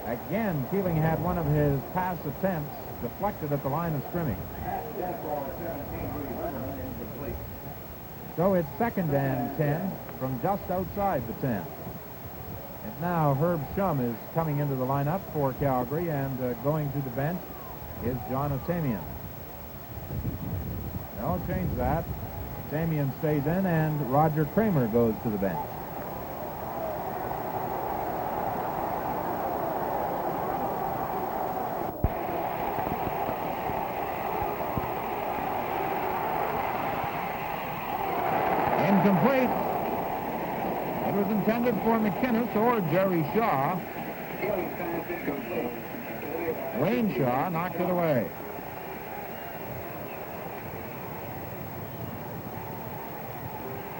Again, Keeling had one of his pass attempts deflected at the line of scrimmage. So it's 2nd and 10 from just outside the 10. And now Herb Shum is coming into the lineup for Calgary, and going to the bench is John Otamian. They'll change that. Otamian stays in, and Roger Kramer goes to the bench. Incomplete. It was intended for McInnes or Jerry Shaw. Wayne Shaw knocked it away.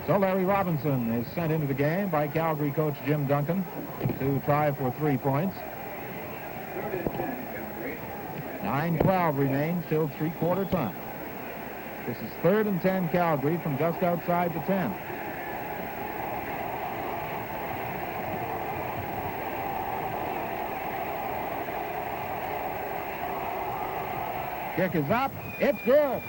So Larry Robinson is sent into the game by Calgary coach Jim Duncan to try for 3 points. 9:12 remains till three-quarter time. This is 3rd and 10 Calgary from just outside the 10. Kick is up. It's good.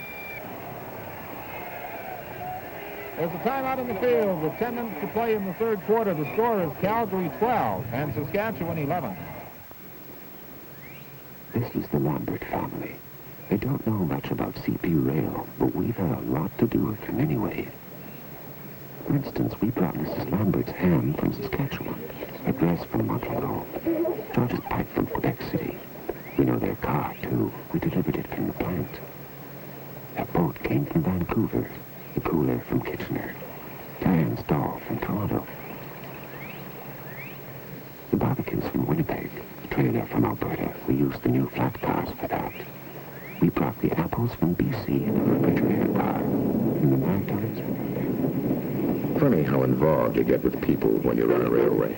There's a timeout in the field with 10 minutes to play in the 3rd quarter. The score is Calgary 12 and Saskatchewan 11. This is the Lambert family. They don't know much about CP Rail, but we've had a lot to do with them anyway. For instance, we brought Mrs. Lambert's ham from Saskatchewan, a dress from Montreal, George's pipe from Quebec City. We know their car, too. We delivered it from the plant. Their boat came from Vancouver, the cooler from Kitchener, Diane's doll from Toronto. The barbecue's from Winnipeg, the trailer from Alberta. We used the new flat cars for that. We brought the apples from BC in a refrigerator car from the Maritimes. Funny how involved you get with people when you run a railway.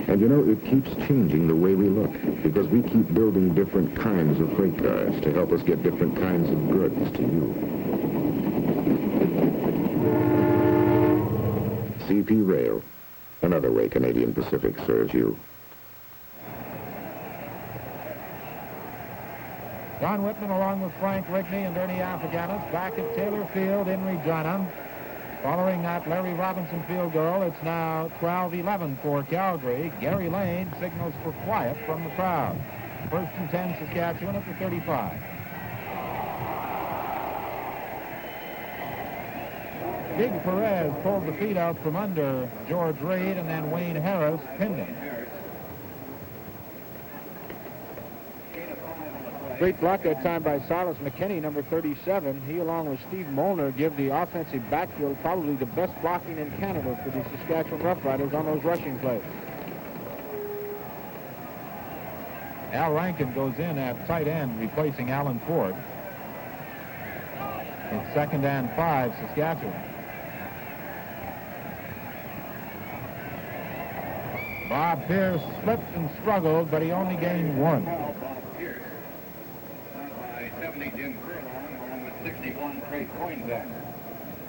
And you know, it keeps changing the way we look, because we keep building different kinds of freight cars to help us get different kinds of goods to you. CP Rail, another way Canadian Pacific serves you. John Whitman along with Frank Rigney and Ernie Afghani's back at Taylor Field in Regina. Following that Larry Robinson field goal, it's now 12-11 for Calgary. Gary Lane signals for quiet from the crowd. 1st and 10 Saskatchewan at the 35. Big Perez pulled the feet out from under George Reed, and then Wayne Harris pinned him. Great block that time by Silas McKinney, number 37. He, along with Steve Molnar, give the offensive backfield probably the best blocking in Canada for the Saskatchewan Roughriders on those rushing plays. Al Rankin goes in at tight end, replacing Alan Ford. It's 2nd and 5, Saskatchewan. Bob Pierce slipped and struggled, but he only gained 1.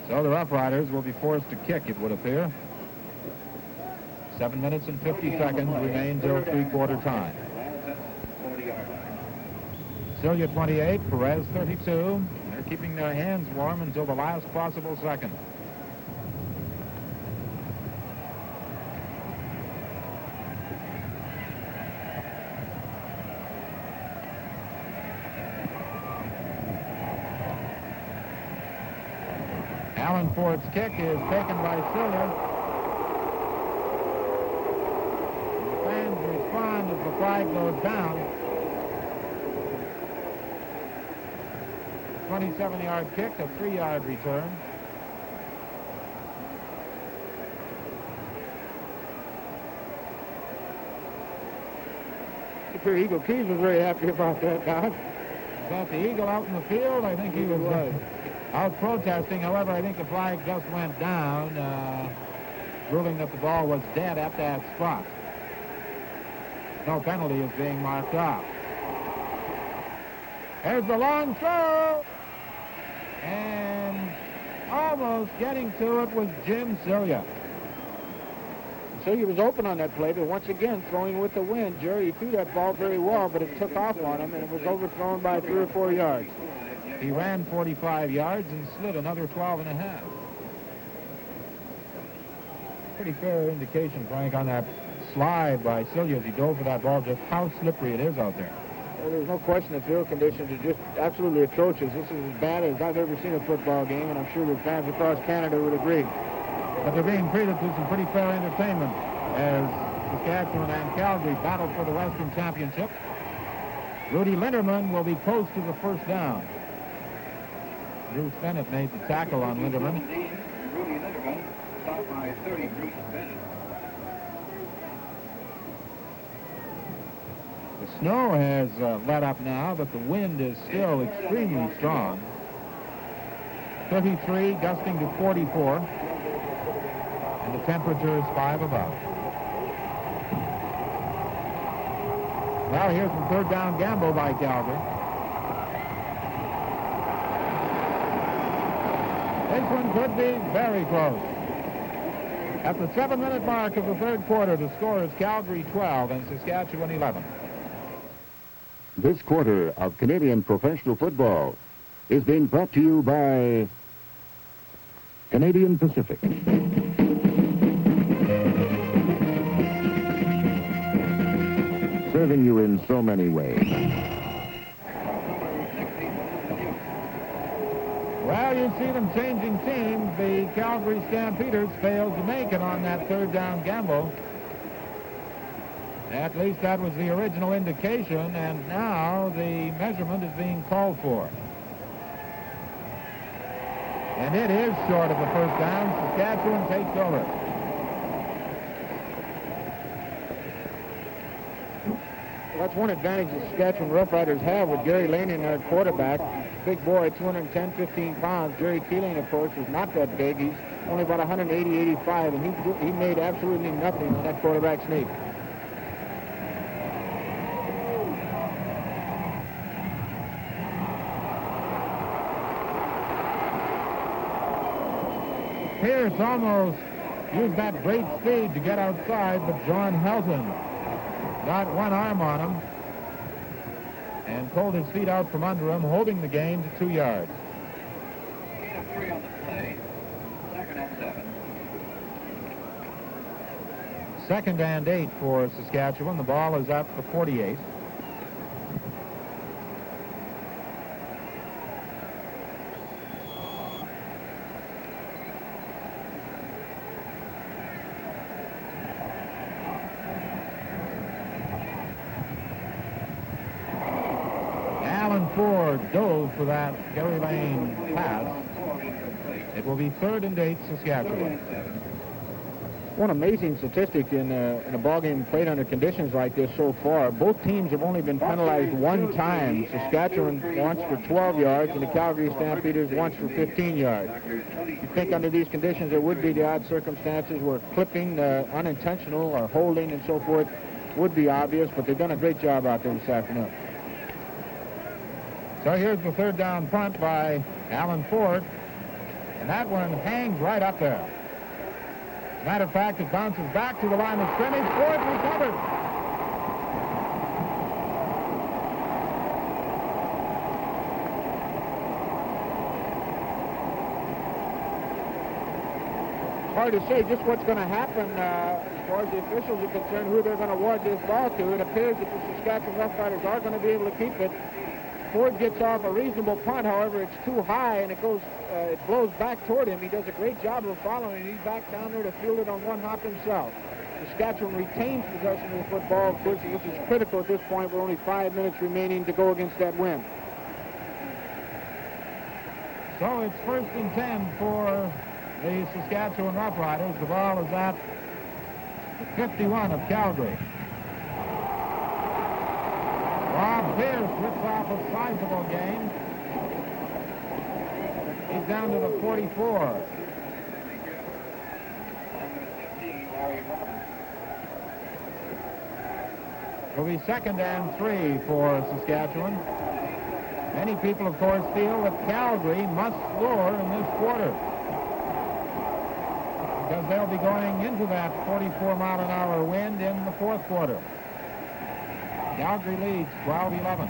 So the Roughriders will be forced to kick, it would appear. 7 minutes and 50 seconds remain till three-quarter time. Celia 28, Perez 32. They're keeping their hands warm until the last possible second. Alan Ford's kick is taken by Celia. The fans respond as the flag goes down. 27-yard kick, a 3-yard return. Superior Eagle Keys was very happy about that, Don. Is that the Eagle out in the field? I think he was out protesting. However, I think the flag just went down, ruling that the ball was dead at that spot. No penalty is being marked off. There's the long throw. And almost getting to it was Jim Celia. Celia was open on that play, but once again, throwing with the wind. Jerry threw that ball very well, but it took off on him, and it was overthrown by 3 or 4 yards. He ran 45 yards and slid another 12 and a half. Pretty fair indication, Frank, on that slide by Celia as he dove for that ball, just how slippery it is out there. Well, there's no question the field conditions are just absolutely atrocious. This is as bad as I've ever seen a football game, and I'm sure the fans across Canada would agree. But they're being treated to some pretty fair entertainment as Saskatchewan and Calgary battle for the Western Championship. Rudy Linderman will be close to the first down. Bruce Bennett made the tackle on Linderman. Rudy Linderman, stopped by 30, Bruce Bennett. The snow has let up now, but the wind is still extremely strong. 33, gusting to 44. And the temperature is 5 above. Well, here's the 3rd down gamble by Calgary. This one could be very close. At the 7-minute mark of the 3rd quarter, the score is Calgary 12 and Saskatchewan 11. This quarter of Canadian professional football is being brought to you by Canadian Pacific. Serving you in so many ways. Well, you see them changing teams. The Calgary Stampeders failed to make it on that 3rd down gamble. At least that was the original indication, and now the measurement is being called for. And it is short of the 1st down. Saskatchewan takes over. That's one advantage the Saskatchewan Roughriders have with Gary Lane in their quarterback. Big boy, 210, 15 pounds. Jerry Keeling, of course, is not that big. He's only about 180, 85, and he made absolutely nothing on that quarterback sneak. Pierce almost used that great speed to get outside, but John Helton got one arm on him and pulled his feet out from under him, holding the gain to 2 yards. 3 on the play. 2nd and 7. 2nd and 8 for Saskatchewan. The ball is at the 48. Ford dove for that Gary Lane pass. It will be 3rd and 8, Saskatchewan. One amazing statistic in a ball game played under conditions like this so far. Both teams have only been penalized one time. Saskatchewan once for 12 yards and the Calgary Stampeders once for 15 yards. You think under these conditions there would be the odd circumstances where clipping, unintentional or holding and so forth would be obvious, but they've done a great job out there this afternoon. So here's the 3rd down punt by Alan Ford, and that one hangs right up there. As a matter of fact, it bounces back to the line of scrimmage. Ford recovered. It's hard to say just what's going to happen as far as the officials are concerned, who they're going to award this ball to. It appears that the Saskatchewan Roughriders are going to be able to keep it. Ford gets off a reasonable punt, however, it's too high, and it blows back toward him. He does a great job of following. He's back down there to field it on one hop himself. Saskatchewan retains possession of the football, of course, which is critical at this point with only 5 minutes remaining to go against that win. So it's 1st and 10 for the Saskatchewan Roughriders. The ball is at the 51 of Calgary. Rob Pierce rips off a sizable gain. He's down to the 44. It'll be 2nd and 3 for Saskatchewan. Many people, of course, feel that Calgary must score in this quarter because they'll be going into that 44-mile-an-hour wind in the 4th quarter. Calgary leads 12-11.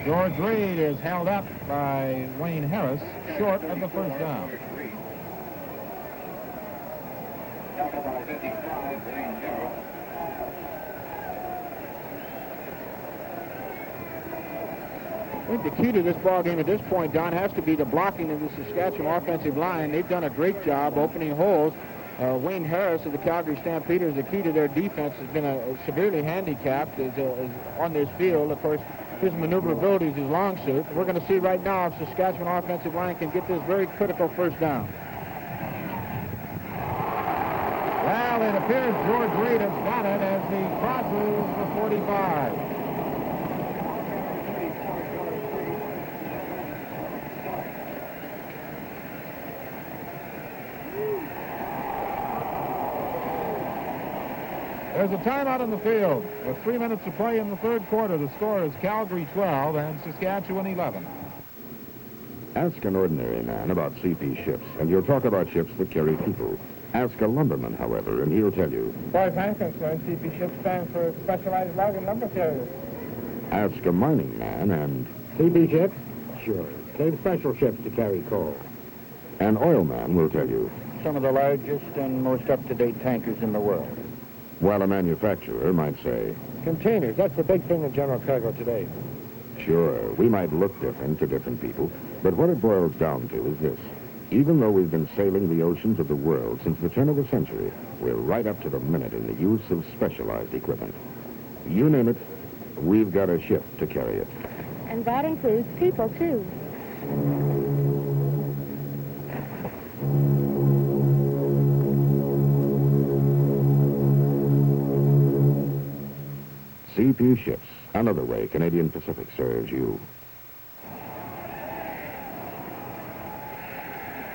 George Reed is held up by Wayne Harris, short of the 1st down. I think the key to this ball game at this point, Don, has to be the blocking of the Saskatchewan offensive line. They've done a great job opening holes. Wayne Harris of the Calgary Stampeders, the key to their defense, has been severely handicapped is on this field. Of course, his maneuverability is his long suit. We're going to see right now if Saskatchewan offensive line can get this very critical 1st down. Well, it appears George Reed has got it as he crosses the 45. There's a timeout on the field. With 3 minutes to play in the 3rd quarter, the score is Calgary 12 and Saskatchewan 11. Ask an ordinary man about CP ships, and you'll talk about ships that carry people. Ask a lumberman, however, and he'll tell you. As far as I'm concerned, CP ships stand for specialized log and lumber carriers. Ask a mining man, and... CP ships? Sure. They're special ships to carry coal. An oil man will tell you. Some of the largest and most up-to-date tankers in the world. While a manufacturer might say... Containers, that's the big thing in general cargo today. Sure, we might look different to different people, but what it boils down to is this. Even though we've been sailing the oceans of the world since the turn of the century, we're right up to the minute in the use of specialized equipment. You name it, we've got a ship to carry it. And that includes people, too. CP ships, another way Canadian Pacific serves you.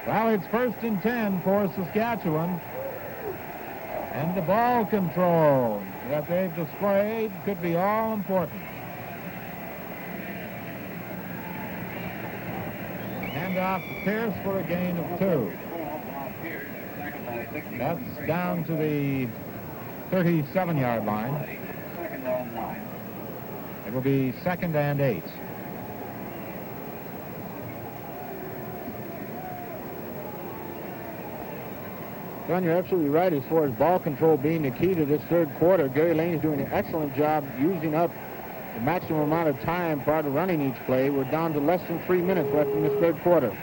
Well, it's 1st and 10 for Saskatchewan. And the ball control that they've displayed could be all important. And handoff to Pierce for a gain of 2. That's down to the 37-yard line. It will be 2nd and 8. John, you're absolutely right as far as ball control being the key to this third quarter. Gary Lane is doing an excellent job using up the maximum amount of time prior to running each play. We're down to less than 3 minutes left in this third quarter.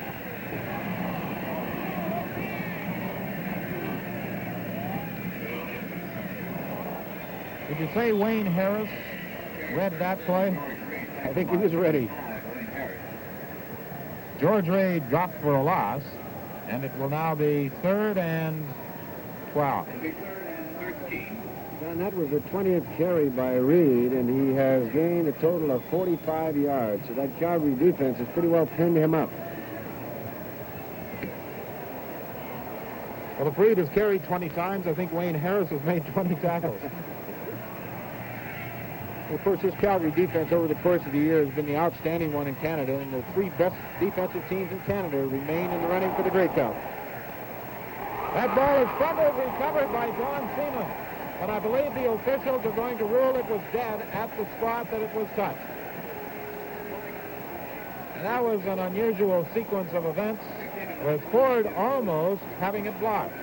Did you say Wayne Harris read that play? I think he was ready. George Reed dropped for a loss, and it will now be 3rd and 12. And that was the 20th carry by Reed, and he has gained a total of 45 yards. So that Calgary defense has pretty well pinned him up. Well, if Reed has carried 20 times, I think Wayne Harris has made 20 tackles. Of course, this Calgary defense over the course of the year has been the outstanding one in Canada, and the 3 best defensive teams in Canada remain in the running for the Grey Cup. That ball is fumbled, recovered by Don Seaman. But I believe the officials are going to rule it was dead at the spot that it was touched. And that was an unusual sequence of events, with Ford almost having it blocked.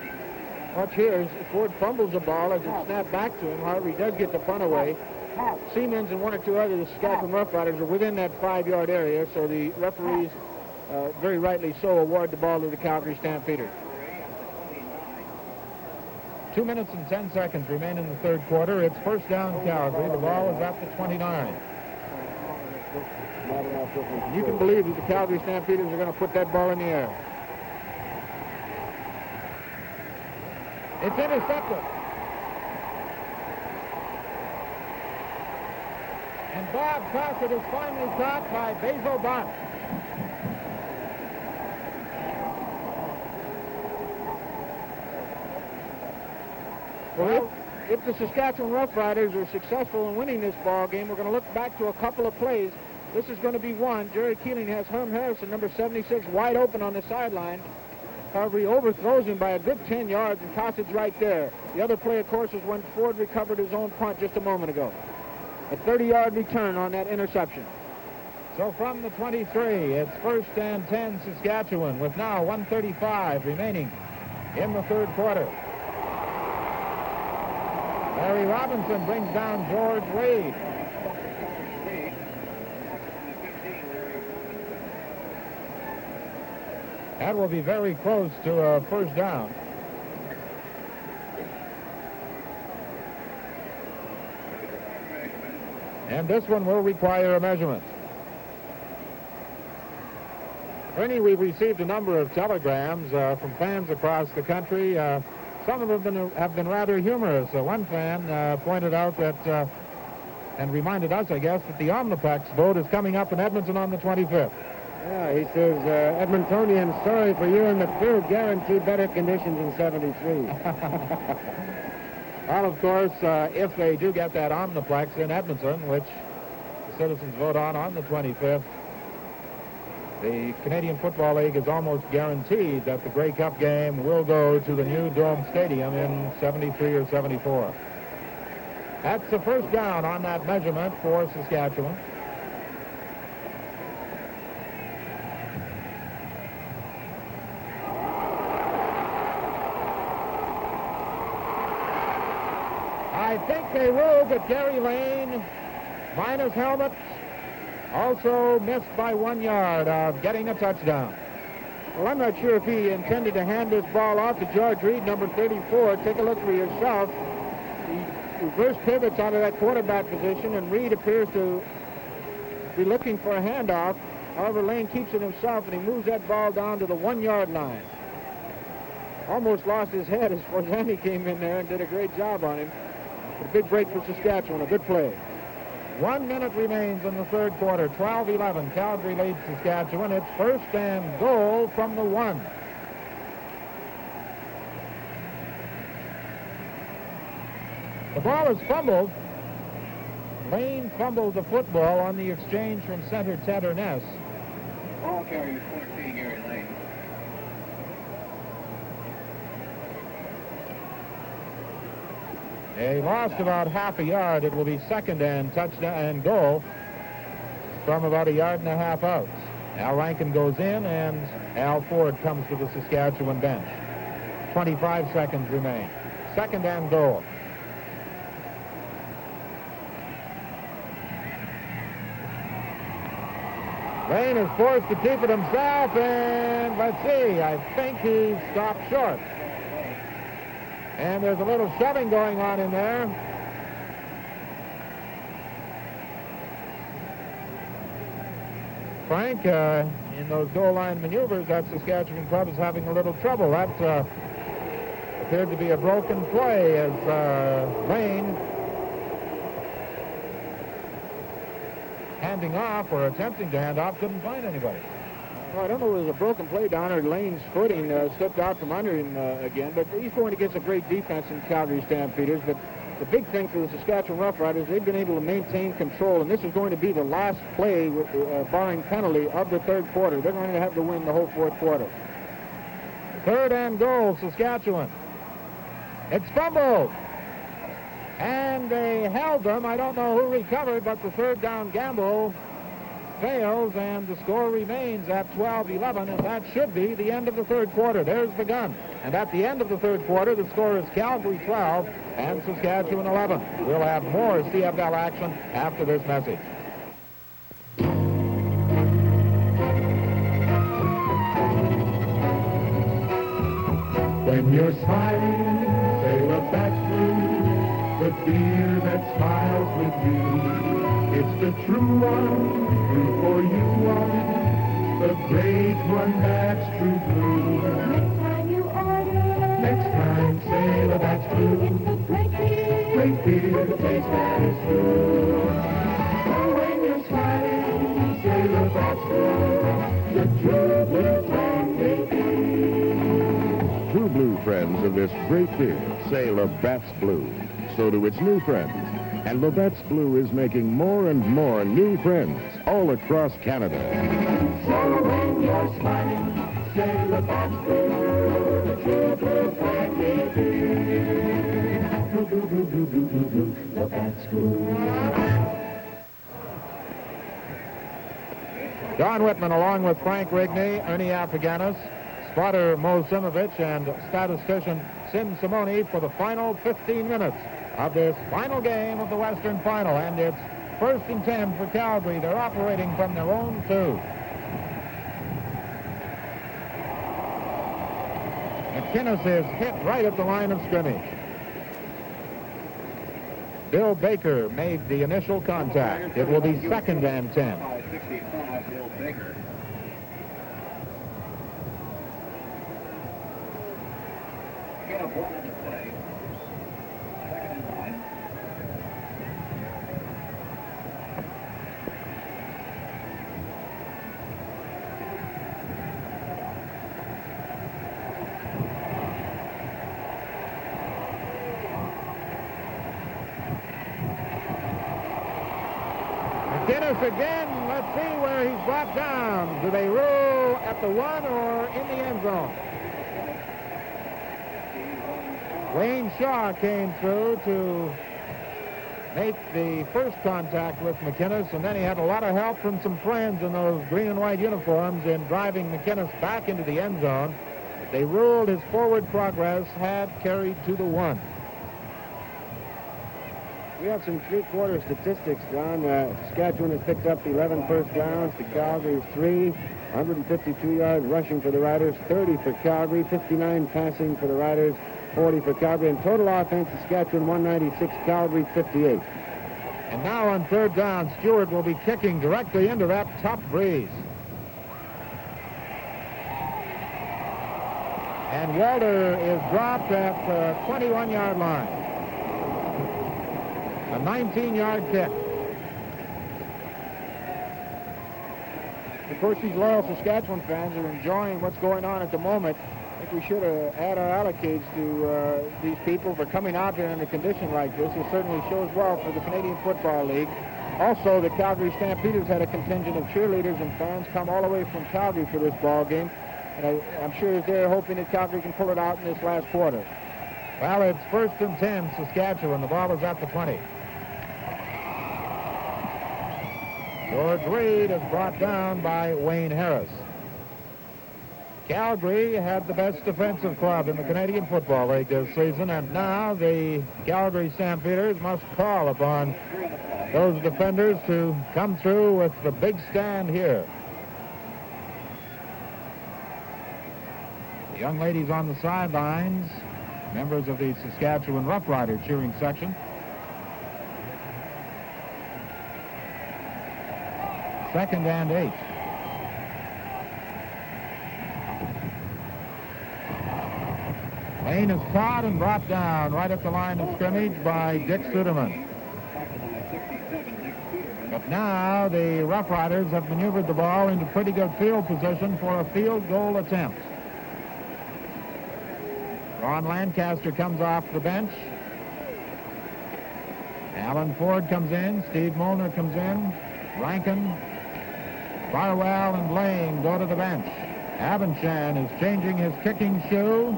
Watch here, as Ford fumbles the ball as it snapped back to him. However, he does get the punt away. Siemens and 1 or 2 others, the Saskatchewan Roughriders, are within that 5-yard area, so the referees, very rightly so, award the ball to the Calgary Stampeders. 2 minutes and 10 seconds remain in the third quarter. It's first down Calgary. The ball is at the 29. You can believe that the Calgary Stampeders are going to put that ball in the air. It's intercepted. And Bob Cosset is finally caught by Basil Bott. Well, if the Saskatchewan Roughriders are successful in winning this ball game, we're going to look back to a couple of plays. This is going to be one. Jerry Keeling has Herm Harrison, number 76, wide open on the sideline. However, he overthrows him by a good 10 yards, and Cosset's right there. The other play, of course, is when Ford recovered his own punt just a moment ago. A 30-yard return on that interception. So from the 23, it's 1st and 10 Saskatchewan, with now 1:35 remaining in the third quarter. Larry Robinson brings down George Reed. That will be very close to a first down. And this one will require a measurement. Ernie, we've received a number of telegrams from fans across the country. Some of them have been rather humorous. One fan pointed out that, and reminded us, I guess, that the Omniplex boat is coming up in Edmonton on the 25th. Yeah, he says, Edmontonians, sorry for you and the crew, guarantee better conditions in 73. Well, of course, if they do get that Omniplex in Edmonton, which the citizens vote on the 25th, the Canadian Football League is almost guaranteed that the Grey Cup game will go to the new Dome Stadium in 73 or 74. That's the first down on that measurement for Saskatchewan. I think they ruled that Gary Lane, minus helmet, also missed by 1 yard of getting a touchdown. Well, I'm not sure if he intended to hand this ball off to George Reed, number 34. Take a look for yourself. He reverse pivots out of that quarterback position, and Reed appears to be looking for a handoff. However, Lane keeps it himself, and he moves that ball down to the 1 yard line. Almost lost his head as Forzani came in there and did a great job on him. A big break for Saskatchewan, a good play. 1 minute remains in the third quarter. 12-11. Calgary leads Saskatchewan. It's first and goal from the 1. The ball is fumbled. Lane fumbled the football on the exchange from center Ted Ernest. ball carrier is corner feeding Gary Lane. They lost about half a yard. It will be second and touchdown and goal from about a yard and a half out. Al Rankin goes in, and Al Ford comes to the Saskatchewan bench. 25 seconds remain. Second and goal. Lane is forced to keep it himself, and let's see, I think he stopped short. And there's a little shoving going on in there. Frank, in those goal line maneuvers, that Saskatchewan club is having a little trouble. That appeared to be a broken play as Lane, handing off or attempting to hand off, couldn't find anybody. Well, I don't know if it was a broken play down or Lane's footing slipped out from under him again, but he's going against a great defense in Calgary Stampeders. But the big thing for the Saskatchewan Roughriders, they've been able to maintain control, and this is going to be the last play, with, barring penalty, of the third quarter. They're going to have to win the whole fourth quarter. Third and goal, Saskatchewan. It's fumbled. And they held them. I don't know who recovered, but the third down gamble fails, and the score remains at 12-11, and that should be the end of the third quarter. There's the gun. And at the end of the third quarter, the score is Calgary 12 and Saskatchewan 11. We'll have more CFL action after this message. When you're smiling, say look that's blue, the beer that smiles with you. It's the true one, true for you one, the great one that's true blue. Next time you order, next time say that's blue. It's a great beer, tastes as true. So when you're smiling, say that's blue, the true blue friend may be. True blue friends of this great beer say Labatt's Blue. So do its new friends. And Labatt's Blue is making more and more new friends all across Canada. So when you're smiling, say Labatt's Blue, the true blue friend may be. Blue, blue, blue, blue, blue, blue, blue, Labatt's Blue. John Whitman, along with Frank Rigney, Ernie Afghanius, spotter Mo Simovich, and statistician Sim Simone for the final 15 minutes of this final game of the Western Final. And it's 1st and 10 for Calgary. They're operating from their own 2. McInnes is hit right at the line of scrimmage. Bill Baker made the initial contact. It will be 2nd and 10. 65, Bill Baker. Get a ball into play. 2nd and 9. McInnes again. Let's see where he's brought down. Do they rule at the 1 or in the end zone? Wayne Shaw came through to make the first contact with McInnes, and then he had a lot of help from some friends in those green and white uniforms in driving McInnes back into the end zone. They ruled his forward progress had carried to the 1. We have some three-quarter statistics, John. Saskatchewan has picked up 11 first downs to Calgary's 3. 152 yards rushing for the Riders, 30 for Calgary, 59 passing for the Riders, 40 for Calgary. In total offense, Saskatchewan 196, Calgary 58. And now on 3rd down, Stewart will be kicking directly into that top breeze. And Walter is dropped at the 21-yard line. A 19-yard kick. Of course, these loyal Saskatchewan fans are enjoying what's going on at the moment. I think we should add our allocates to these people for coming out here in a condition like this. It certainly shows well for the Canadian Football League. Also, the Calgary Stampeders had a contingent of cheerleaders and fans come all the way from Calgary for this ball game. And I'm sure they're hoping that Calgary can pull it out in this last quarter. Well, it's 1st and 10, Saskatchewan. The ball is at the 20. George Reed is brought down by Wayne Harris. Calgary had the best defensive club in the Canadian Football League this season, and now the Calgary Stampeders must call upon those defenders to come through with the big stand here. The young ladies on the sidelines, members of the Saskatchewan Roughriders cheering section. Second and 8. Lane is caught and brought down right at the line of scrimmage by Dick Suderman. But now the Roughriders have maneuvered the ball into pretty good field position for a field goal attempt. Ron Lancaster comes off the bench. Alan Ford comes in. Steve Molnar comes in. Rankin, Barwell, and Lane go to the bench. Abendshan is changing his kicking shoe.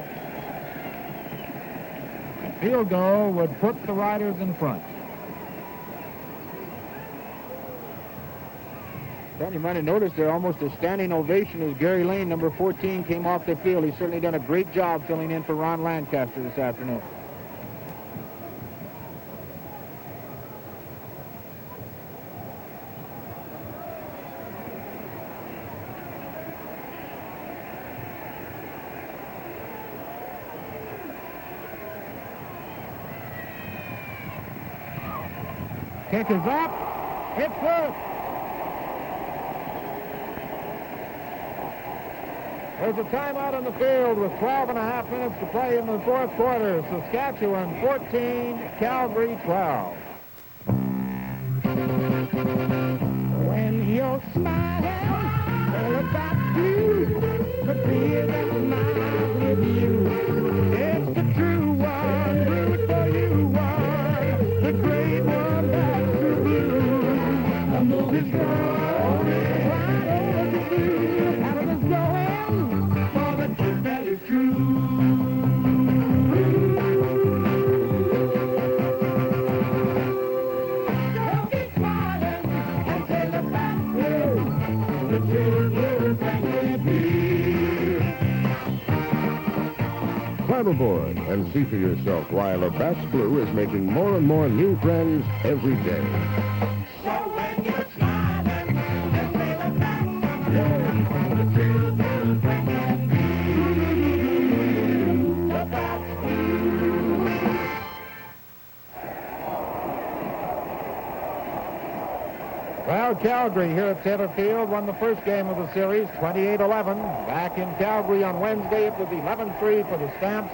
A field goal would put the Riders in front. Well, you might have noticed there almost a standing ovation as Gary Lane, number 14, came off the field. He's certainly done a great job filling in for Ron Lancaster this afternoon. Kick is up. It's good. There's a timeout on the field with 12 and a half minutes to play in the fourth quarter. Saskatchewan 14, Calgary 12. When you're smiling, all about you, the tears that smile with you. It's the true one, good for you one, the great one that's the blue. The movie's going right over the blue. How does it going? For the truth that is true. Climb aboard and see for yourself why Labatt's Blue is making more and more new friends every day. So when you're smiling, and say Labatt's Blue, the truth will bring you peace. Labatt's Blue. Well, Calgary here at Taylor Field won the first game of the series, 28-11. Back in Calgary on Wednesday, it was 11-3 for the Stamps.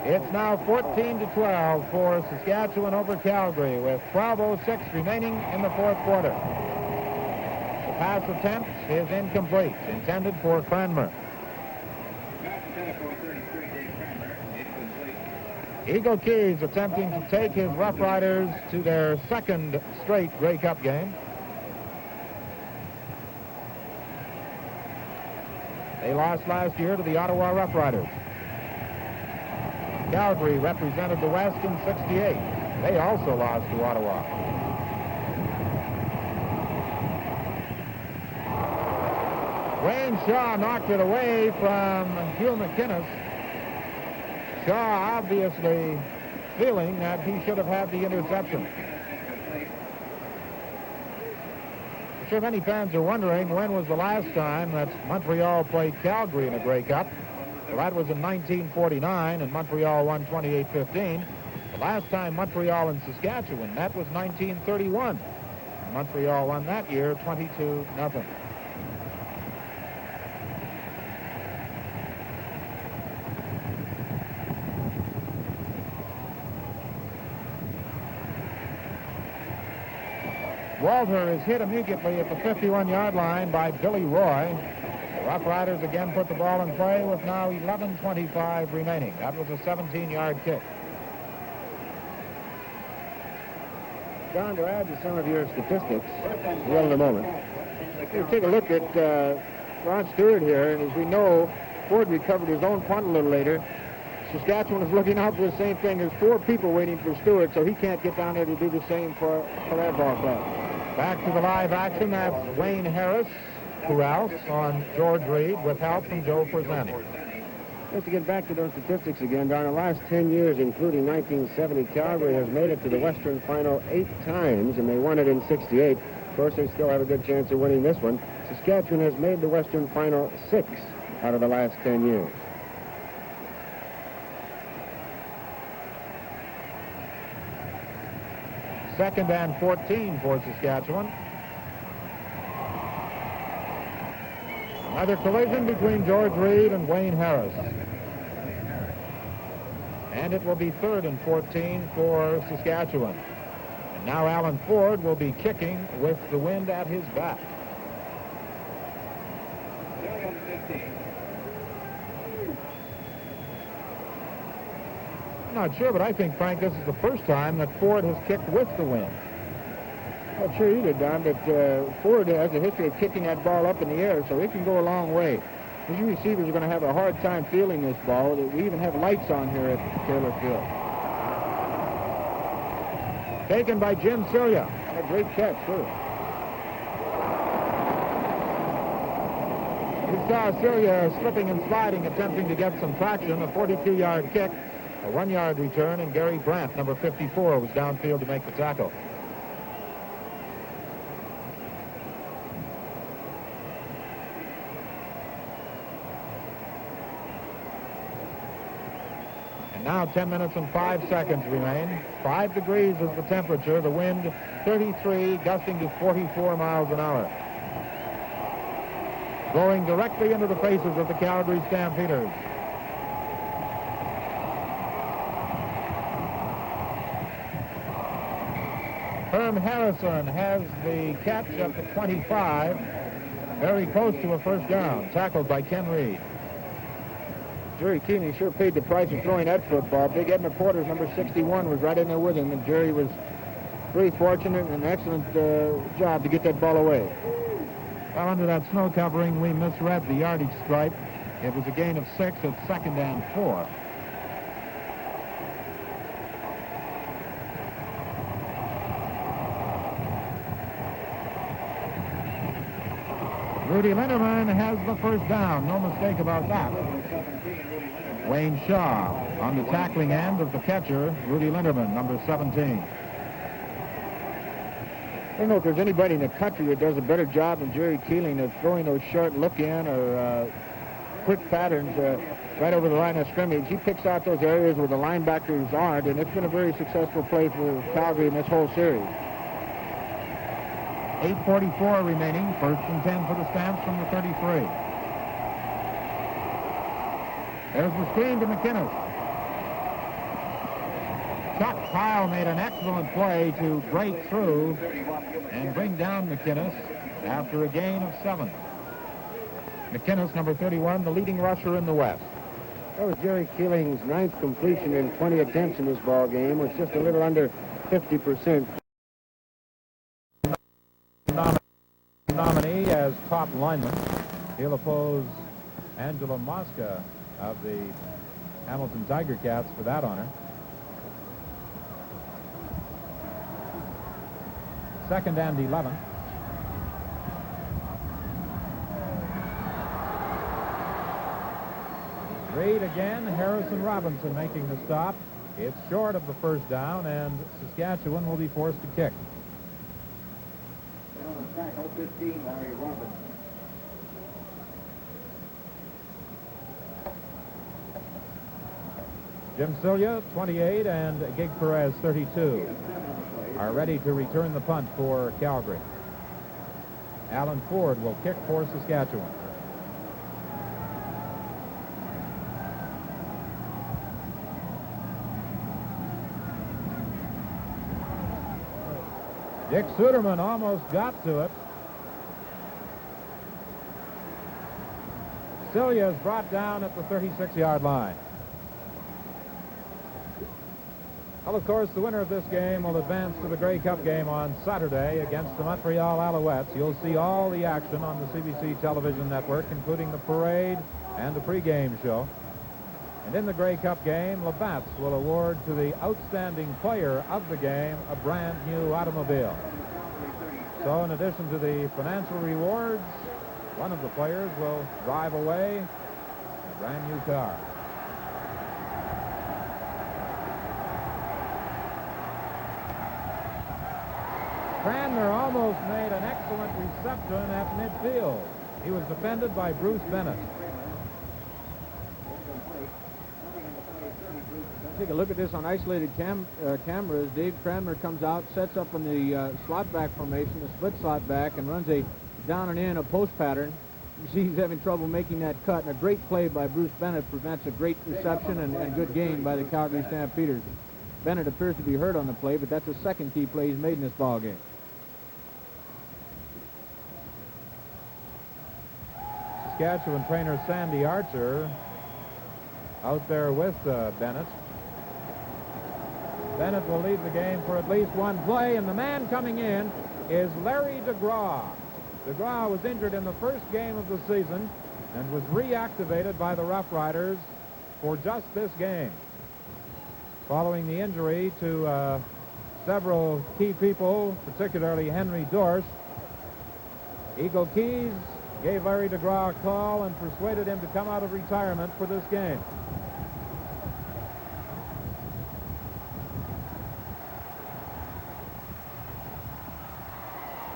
It's now 14-12 for Saskatchewan over Calgary with 12:06 remaining in the fourth quarter. The pass attempt is incomplete, intended for Cranmer. Eagle Keys attempting to take his Rough Riders to their second straight Grey Cup game. They lost last year to the Ottawa Rough Riders. Calgary represented the West in '68. They also lost to Ottawa. Wayne Shaw knocked it away from Hugh McInnes. Shaw obviously feeling that he should have had the interception. I'm sure many fans are wondering when was the last time that Montreal played Calgary in a Grey Cup. Well, that was in 1949, and Montreal won 28-15. The last time Montreal and Saskatchewan, that was 1931. Montreal won that year 22-0. Walter is hit immediately at the 51-yard line by Billy Roy. The Rough Riders again put the ball in play with now 11:25 remaining. That was a 17-yard kick. Don, to add to some of your statistics, well in a moment, we'll take a look at Ron Stewart here, and as we know, Ford recovered his own punt a little later. Saskatchewan is looking out for the same thing. There's 4 people waiting for Stewart, so he can't get down there to do the same for that ball club. Back to the live action. That's Wayne Harris, Rouse on George Reed with help from Joe Fresani. Just to get back to those statistics again, Don, the last 10 years, including 1970, Calgary has made it to the Western Final 8 times, and they won it in '68. Of course, they still have a good chance of winning this one. Saskatchewan has made the Western Final 6 out of the last 10 years. Second and 14 for Saskatchewan. Another collision between George Reed and Wayne Harris. And it will be 3rd and 14 for Saskatchewan. And now Alan Ford will be kicking with the wind at his back. I'm not sure, but I think, Frank, this is the first time that Ford has kicked with the wind. Well, sure you did, Don, but Ford has a history of kicking that ball up in the air, so it can go a long way. These receivers are going to have a hard time fielding this ball. We even have lights on here at Taylor Field. Taken by Jim Cilia. A great catch, too. You saw Cilia slipping and sliding, attempting to get some traction. A 42-yard kick, a 1-yard return, and Gary Brandt, number 54, was downfield to make the tackle. Now 10 minutes and 5 seconds remain. 5 degrees is the temperature. The wind 33, gusting to 44 miles an hour. Blowing directly into the faces of the Calgary Stampeders. Herm Harrison has the catch at the 25. Very close to a first down. Tackled by Ken Reed. Jerry Keeling sure paid the price of throwing that football. Big Ed McQuarters, number 61, was right in there with him, and Jerry was very fortunate and an excellent job to get that ball away. Well, under that snow covering, we misread the yardage stripe. It was a gain of 6 at 2nd and 4. Rudy Linderman has the first down. No mistake about that. Wayne Shaw on the tackling end of the catcher, Rudy Linderman, number 17. I don't know if there's anybody in the country that does a better job than Jerry Keeling of throwing those short look-in or quick patterns right over the line of scrimmage. He picks out those areas where the linebackers aren't, and it's been a very successful play for Calgary in this whole series. 8:44 remaining. 1st and 10 for the Stamps from the 33. There's the screen to McInnes. Chuck Pyle made an excellent play to break through and bring down McInnes after a gain of 7. McInnes, number 31, the leading rusher in the West. That was Jerry Keeling's 9th completion in 20 attempts in this ball game, was just a little under 50%. Nominee as top lineman. He'll oppose Angela Mosca of the Hamilton Tiger Cats for that honor. 2nd and 11. Reed again, Harrison Robinson making the stop. It's short of the first down, and Saskatchewan will be forced to kick. Tackle 15, Larry Robinson. Jim Cilia, 28, and Gig Perez, 32, are ready to return the punt for Calgary. Alan Ford will kick for Saskatchewan. Dick Suderman almost got to it. Cilia is brought down at the 36-yard line. Well, of course, the winner of this game will advance to the Grey Cup game on Saturday against the Montreal Alouettes. You'll see all the action on the CBC television network, including the parade and the pregame show. And in the Grey Cup game, Labatt's will award to the outstanding player of the game a brand new automobile. So in addition to the financial rewards, one of the players will drive away a brand new car. Cranmer almost made an excellent reception at midfield. He was defended by Bruce Bennett. Take a look at this on isolated cameras. Dave Cranmer comes out, sets up in the slot back formation, the split slot back, and runs a down and in, a post pattern. You see he's having trouble making that cut, and a great play by Bruce Bennett prevents a great reception and good gain by the Calgary Stampeders. Bennett appears to be hurt on the play, but that's the second key play he's made in this ball game. Saskatchewan trainer Sandy Archer out there with Bennett. Bennett will lead the game for at least one play, and the man coming in is Larry DeGraw. DeGraw was injured in the first game of the season and was reactivated by the Roughriders for just this game. Following the injury to several key people, particularly Henry Dorsch, Eagle Keys gave Larry DeGraw a call and persuaded him to come out of retirement for this game.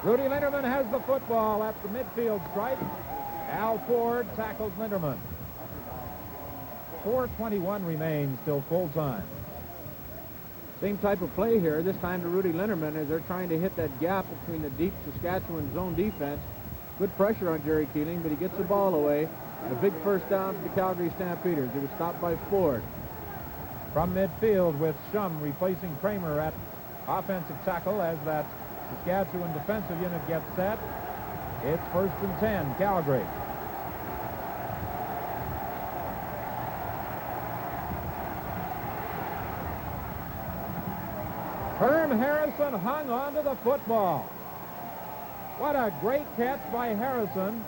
Rudy Linderman has the football at the midfield stripe. Al Ford tackles Linderman. 4:21 remains till full time. Same type of play here, this time to Rudy Linderman as they're trying to hit that gap between the deep Saskatchewan zone defense. Good pressure on Jerry Keeling, but he gets the ball away. And a big first down to the Calgary Stampeders. It was stopped by Ford. From midfield with Shum replacing Kramer at offensive tackle as that Saskatchewan defensive unit gets set. It's 1st and 10, Calgary. Herm Harrison hung on to the football. What a great catch by Harrison,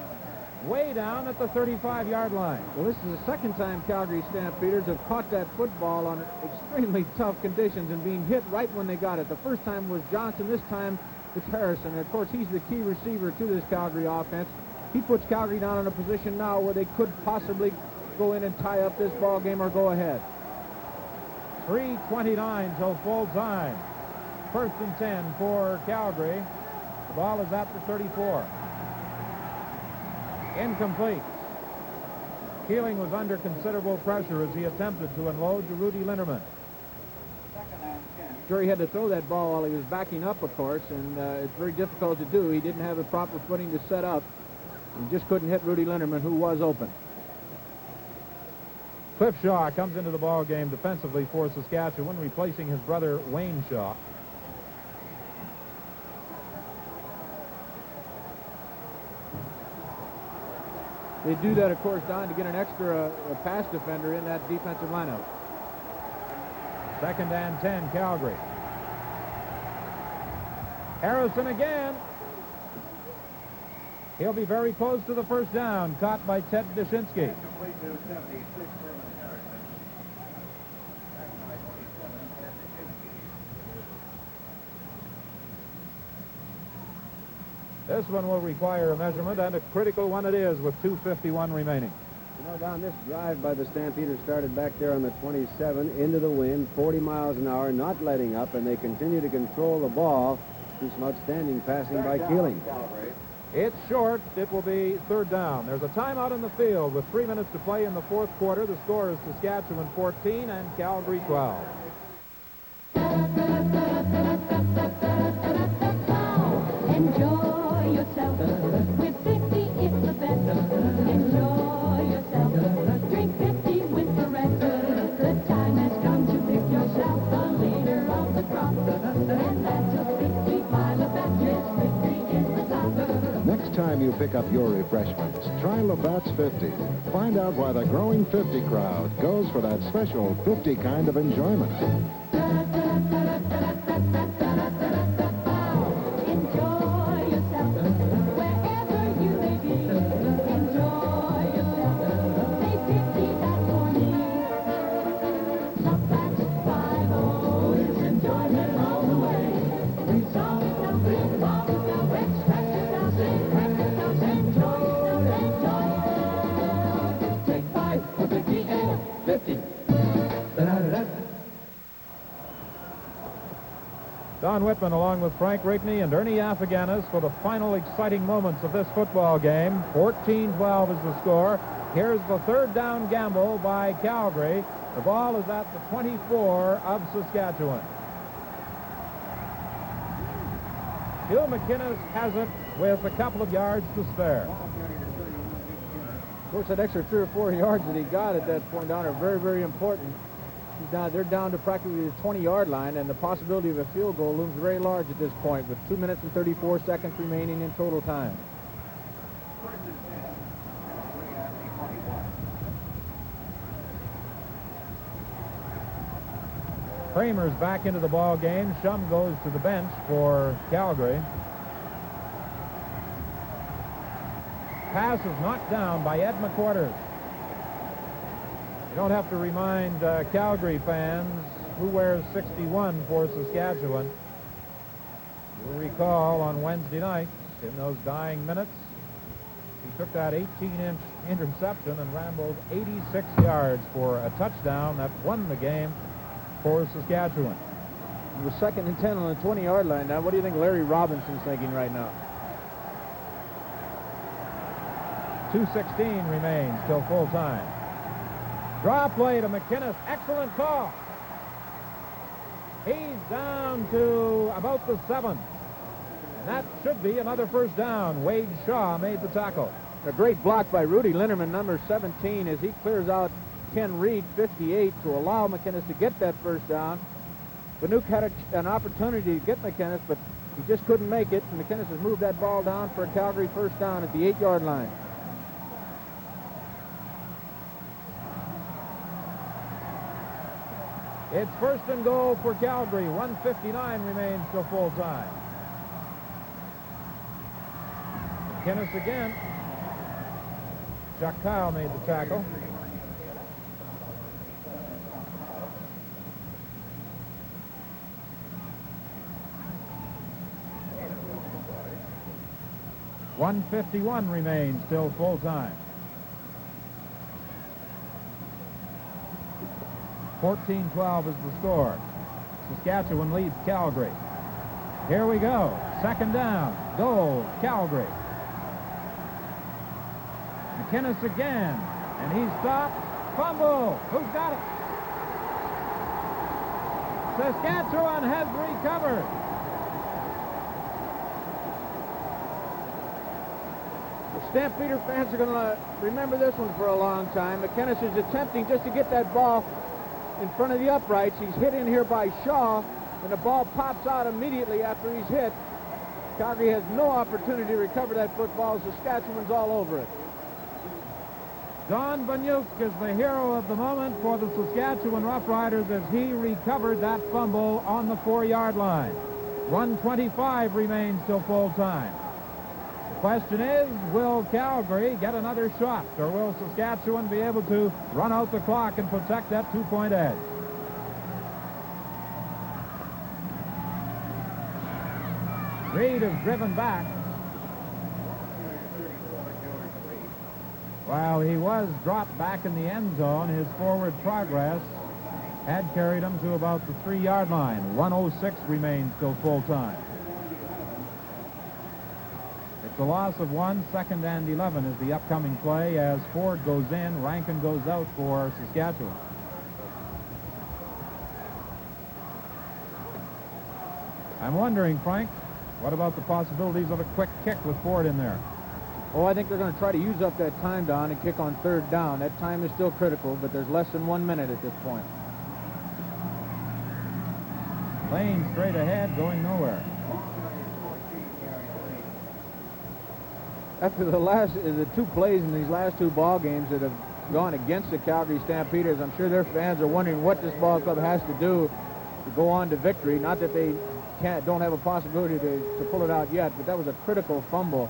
way down at the 35-yard line. Well, this is the second time Calgary Stampeders have caught that football on extremely tough conditions and being hit right when they got it. The first time was Johnson, this time it's Harrison. And of course, he's the key receiver to this Calgary offense. He puts Calgary down in a position now where they could possibly go in and tie up this ball game or go ahead. 3:29 till full time. 1st and 10 for Calgary. The ball is at the 34. Incomplete. Keeling was under considerable pressure as he attempted to unload to Rudy Linderman. Jerry had to throw that ball while he was backing up, of course, and it's very difficult to do. He didn't have the proper footing to set up. He just couldn't hit Rudy Linderman, who was open. Cliff Shaw comes into the ball game defensively for Saskatchewan, replacing his brother Wayne Shaw. They do that, of course, Don, to get an extra pass defender in that defensive lineup. 2nd and 10, Calgary. Harrison again. He'll be very close to the first down, caught by Ted Dushinsky. This one will require a measurement, and a critical one it is with 2:51 remaining. You know, Don, this drive by the Stampeders started back there on the 27, into the wind, 40 miles an hour, not letting up, and they continue to control the ball through some outstanding passing by Keeling. It's short. It will be 3rd down. There's a timeout in the field with 3 minutes to play in the 4th quarter. The score is Saskatchewan 14 and Calgary 12. Enjoy yourself with 50, it's the best. Enjoy yourself, drink 50 with the rest. The time has come to pick yourself the leader of the crop. And that's a 50 by Labatt. Yes, 50 is the top. Next time you pick up your refreshments, try Labatt's 50. Find out why the growing 50 crowd goes for that special 50 kind of enjoyment. Don Whitman along with Frank Rigney and Ernie Affiganis for the final exciting moments of this football game. 14-12 is the score. Here's the third down gamble by Calgary. The ball is at the 24 of Saskatchewan. Hugh McInnes has it with a couple of yards to spare. Of course, that extra 3 or 4 yards that he got at that point down are very, very important. They're down to practically the 20-yard line, and the possibility of a field goal looms very large at this point with 2 minutes and 34 seconds remaining in total time. Kramer's back into the ball game. Shum goes to the bench for Calgary. Pass is knocked down by Ed McQuarters. You don't have to remind Calgary fans who wears 61 for Saskatchewan. You'll recall on Wednesday night, in those dying minutes, he took that 18-inch interception and rambled 86 yards for a touchdown that won the game for Saskatchewan. It was 2nd and 10 on the 20-yard line. Now, what do you think Larry Robinson's thinking right now? 2:16 remains till full time. Draw play to McInnes. Excellent call. He's down to about the 7. And that should be another first down. Wade Shaw made the tackle. A great block by Rudy Linderman, number 17, as he clears out Ken Reed, 58, to allow McInnes to get that first down. Banuk had an opportunity to get McInnes, but he just couldn't make it. And McInnes has moved that ball down for a Calgary first down at the 8-yard line. It's first and goal for Calgary. 1:59 remains till full time. McInnes again. Chuck Kyle made the tackle. $1:51 remains till full time. 14-12 is the score. Saskatchewan leads Calgary. Here we go. Second down. Goal. Calgary. McInnes again. And he's stopped. Fumble. Who's got it? Saskatchewan has recovered. The Stampeder fans are going to remember this one for a long time. McInnes is attempting just to get that ball in front of the uprights. He's hit in here by Shaw, and the ball pops out immediately after he's hit. Calgary has no opportunity to recover that football. Saskatchewan's all over it. Don Banuk is the hero of the moment for the Saskatchewan Roughriders as he recovered that fumble on the 4-yard line. 1:25 remains till full time. The question is, will Calgary get another shot, or will Saskatchewan be able to run out the clock and protect that 2-point edge? Reed is driven back. While he was dropped back in the end zone, his forward progress had carried him to about the 3-yard line. 1:06 remains till full time. It's a loss of 1. 2nd and 11 is the upcoming play as Ford goes in, Rankin goes out for Saskatchewan. I'm wondering, Frank, what about the possibilities of a quick kick with Ford in there? Oh, I think they're going to try to use up that time down and kick on 3rd down. That time is still critical, but there's less than 1 minute at this point. Lane straight ahead, going nowhere. After the 2 plays in these last 2 ball games that have gone against the Calgary Stampeders, I'm sure their fans are wondering what this ball club has to do to go on to victory. Not that they don't have a possibility to pull it out yet, but that was a critical fumble.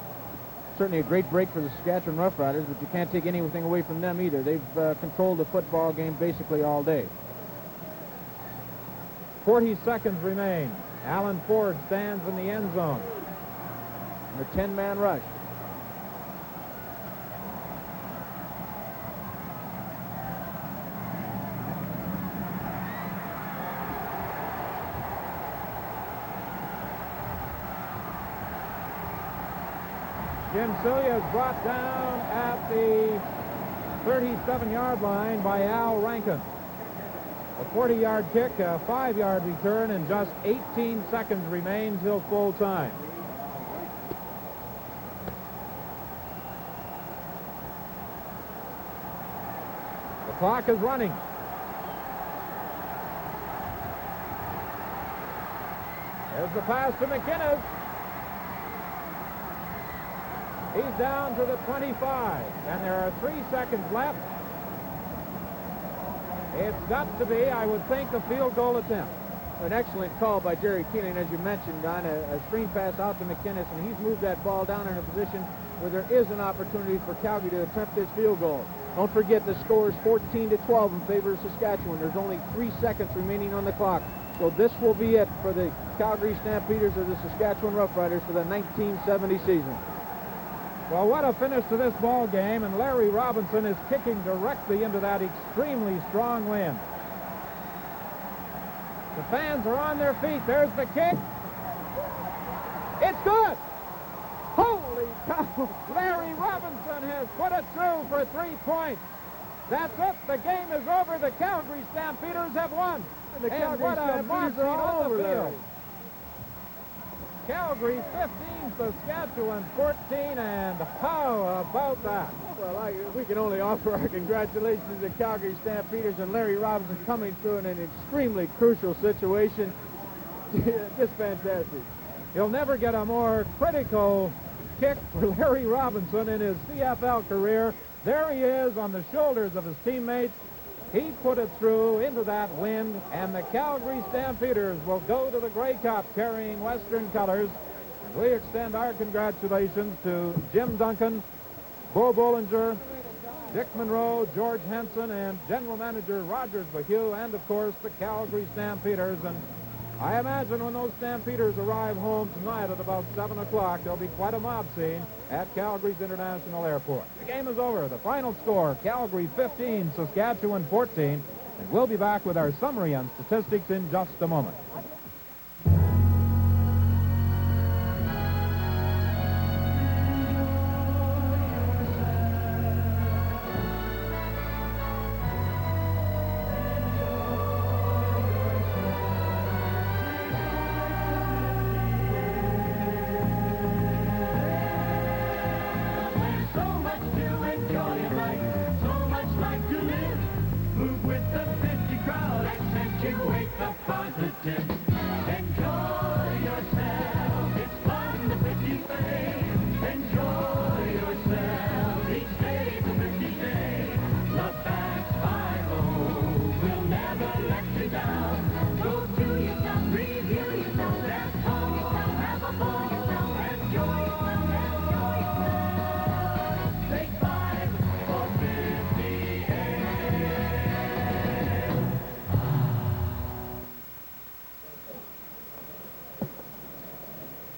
Certainly a great break for the Saskatchewan Roughriders, but you can't take anything away from them either. They've controlled the football game basically all day. 40 seconds remain. Alan Ford stands in the end zone. The 10-man rush. Jim Cilia is brought down at the 37-yard line by Al Rankin. A 40-yard kick, a 5-yard return, and just 18 seconds remain till full time. The clock is running. There's the pass to McInnes. He's down to the 25, and there are 3 seconds left. It's got to be, I would think, a field goal attempt. An excellent call by Jerry Keeling, as you mentioned, on a screen pass out to McInnes, and he's moved that ball down in a position where there is an opportunity for Calgary to attempt this field goal. Don't forget the score is 14-12 in favor of Saskatchewan. There's only 3 seconds remaining on the clock. So this will be it for the Calgary Stampeders of the Saskatchewan Roughriders for the 1970 season. Well, what a finish to this ball game, and Larry Robinson is kicking directly into that extremely strong wind. The fans are on their feet. There's the kick. It's good. Holy cow. Larry Robinson has put it through for 3 points. That's it. The game is over. The Calgary Stampeders have won. And the Calgary what a Stampeders are all over there. Calgary 15, Saskatchewan 14, and how about that? Well, we can only offer our congratulations to the Calgary Stampeders and Larry Robinson coming through in an extremely crucial situation. Just fantastic. He'll never get a more critical kick for Larry Robinson in his CFL career. There he is on the shoulders of his teammates. He put it through into that wind, and the Calgary Stampeders will go to the Grey Cup carrying Western colors. And we extend our congratulations to Jim Duncan, Bo Bollinger, Dick Monroe, George Henson, and General Manager Rogers Behue, and, of course, the Calgary Stampeders. And I imagine when those Stampeders arrive home tonight at about 7 o'clock, there'll be quite a mob scene at Calgary's International Airport. The game is over. The final score, Calgary 15, Saskatchewan 14. And we'll be back with our summary on statistics in just a moment.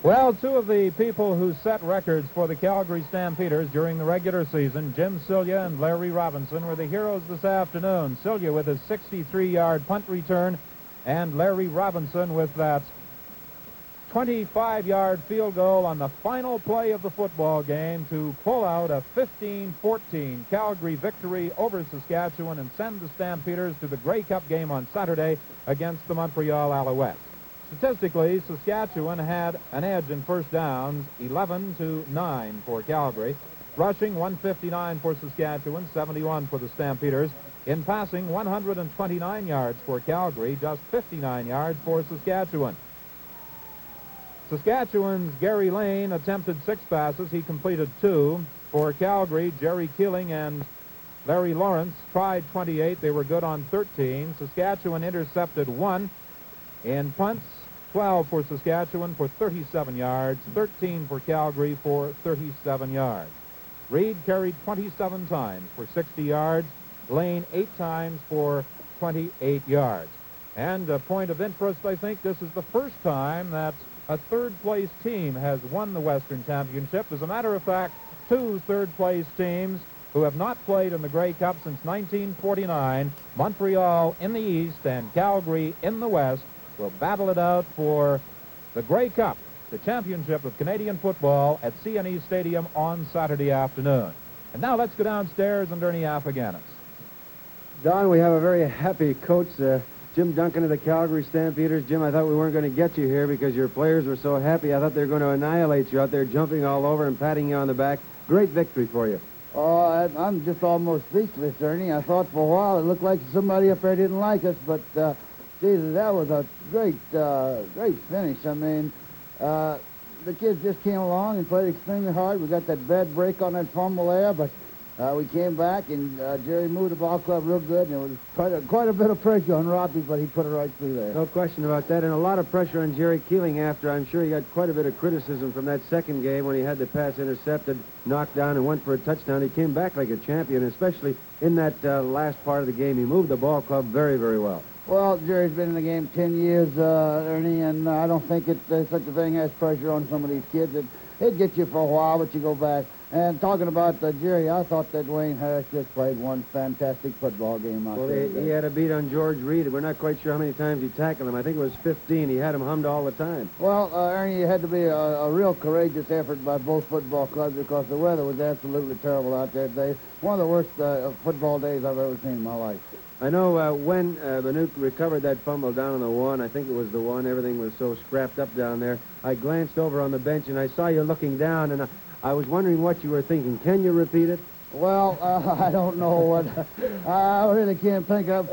Well, two of the people who set records for the Calgary Stampeders during the regular season, Jim Cilia and Larry Robinson, were the heroes this afternoon. Cilia with his 63-yard punt return, and Larry Robinson with that 25-yard field goal on the final play of the football game to pull out a 15-14 Calgary victory over Saskatchewan and send the Stampeders to the Grey Cup game on Saturday against the Montreal Alouettes. Statistically, Saskatchewan had an edge in first downs, 11-9 for Calgary. Rushing, 159 for Saskatchewan, 71 for the Stampeders. In passing, 129 yards for Calgary, just 59 yards for Saskatchewan. Saskatchewan's Gary Lane attempted 6 passes. He completed 2. For Calgary, Jerry Keeling and Larry Lawrence tried 28. They were good on 13. Saskatchewan intercepted 1. In punts, 12 for Saskatchewan for 37 yards, 13 for Calgary for 37 yards. Reed carried 27 times for 60 yards, Lane 8 times for 28 yards. And a point of interest, I think this is the first time that a third-place team has won the Western Championship. As a matter of fact, 2 third-place teams who have not played in the Grey Cup since 1949, Montreal in the East and Calgary in the West, will battle it out for the Grey Cup, the championship of Canadian football at CNE Stadium on Saturday afternoon. And now let's go downstairs and Ernie Afghani's. Don, we have a very happy coach, Jim Duncan of the Calgary Stampeders. Jim, I thought we weren't going to get you here because your players were so happy. I thought they were going to annihilate you out there, jumping all over and patting you on the back. Great victory for you. Oh, I'm just almost speechless, Ernie. I thought for a while it looked like somebody up there didn't like us, but Jesus, that was a great finish. I mean, the kids just came along and played extremely hard. We got that bad break on that fumble there, but we came back and Jerry moved the ball club real good, and it was quite a bit of pressure on Robbie, but he put it right through there. No question about that, and a lot of pressure on Jerry Keeling after. I'm sure he got quite a bit of criticism from that second game when he had the pass intercepted, knocked down, and went for a touchdown. He came back like a champion, especially in that last part of the game. He moved the ball club very, very well. Well, Jerry's been in the game 10 years, Ernie, and I don't think such a thing has pressure on some of these kids. It gets you for a while, but you go back. And talking about Jerry, I thought that Wayne Harris just played one fantastic football game out there. Well, he had a beat on George Reed. We're not quite sure how many times he tackled him. I think it was 15. He had him hummed all the time. Well, Ernie, it had to be a real courageous effort by both football clubs because the weather was absolutely terrible out there today. One of the worst football days I've ever seen in my life. I know when Banuk recovered that fumble down on the one, I think it was the one, everything was so scrapped up down there. I glanced over on the bench and I saw you looking down, and I was wondering what you were thinking. Can you repeat it? Well, I don't know what. I really can't think of,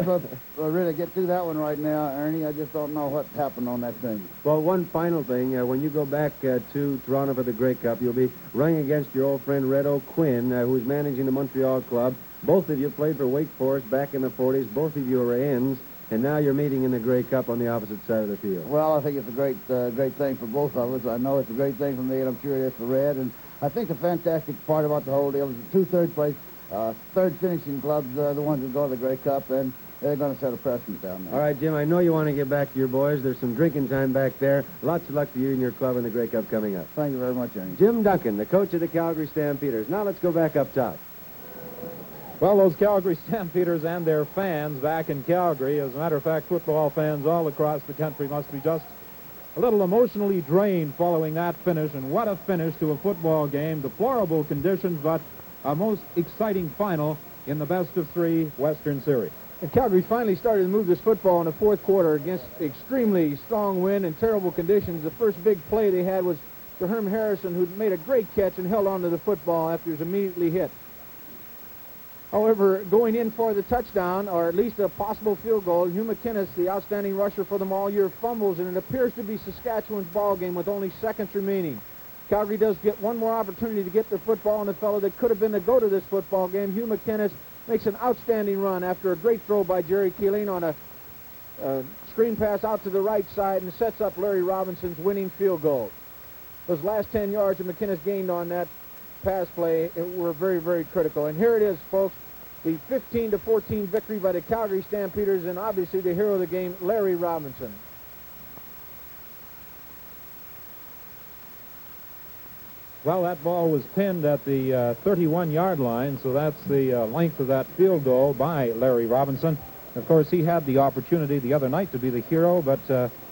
really get through that one right now, Ernie. I just don't know what happened on that thing. Well, one final thing. When you go back to Toronto for the Grey Cup, you'll be running against your old friend Red O'Quinn, who's managing the Montreal club. Both of you played for Wake Forest back in the 40s. Both of you are ends, and now you're meeting in the Grey Cup on the opposite side of the field. Well, I think it's a great thing for both of us. I know it's a great thing for me, and I'm sure it is for Red. And I think the fantastic part about the whole deal is the 2 third-place, third finishing clubs are the ones that go to the Grey Cup, and they're going to set a precedent down there. All right, Jim, I know you want to get back to your boys. There's some drinking time back there. Lots of luck to you and your club in the Grey Cup coming up. Thank you very much, Ernie. Jim Duncan, the coach of the Calgary Stampeders. Now let's go back up top. Well, those Calgary Stampeders and their fans back in Calgary, as a matter of fact, football fans all across the country must be just a little emotionally drained following that finish, and what a finish to a football game. Deplorable conditions, but a most exciting final in the best-of-3 Western Series. And Calgary finally started to move this football in the fourth quarter against extremely strong wind and terrible conditions. The first big play they had was to Herm Harrison, who made a great catch and held on to the football after he was immediately hit. However, going in for the touchdown, or at least a possible field goal, Hugh McInnes, the outstanding rusher for them all year, fumbles, and it appears to be Saskatchewan's ball game with only seconds remaining. Calgary does get one more opportunity to get the football, and the fellow that could have been the go to this football game, Hugh McInnes, makes an outstanding run after a great throw by Jerry Keeling on a screen pass out to the right side and sets up Larry Robinson's winning field goal. Those last 10 yards that McInnes gained on that pass play were very, very critical. And here it is, folks. The 15-14 victory by the Calgary Stampeders, and obviously the hero of the game, Larry Robinson. Well, that ball was pinned at the 31-yard line, so that's the length of that field goal by Larry Robinson. Of course, he had the opportunity the other night to be the hero, but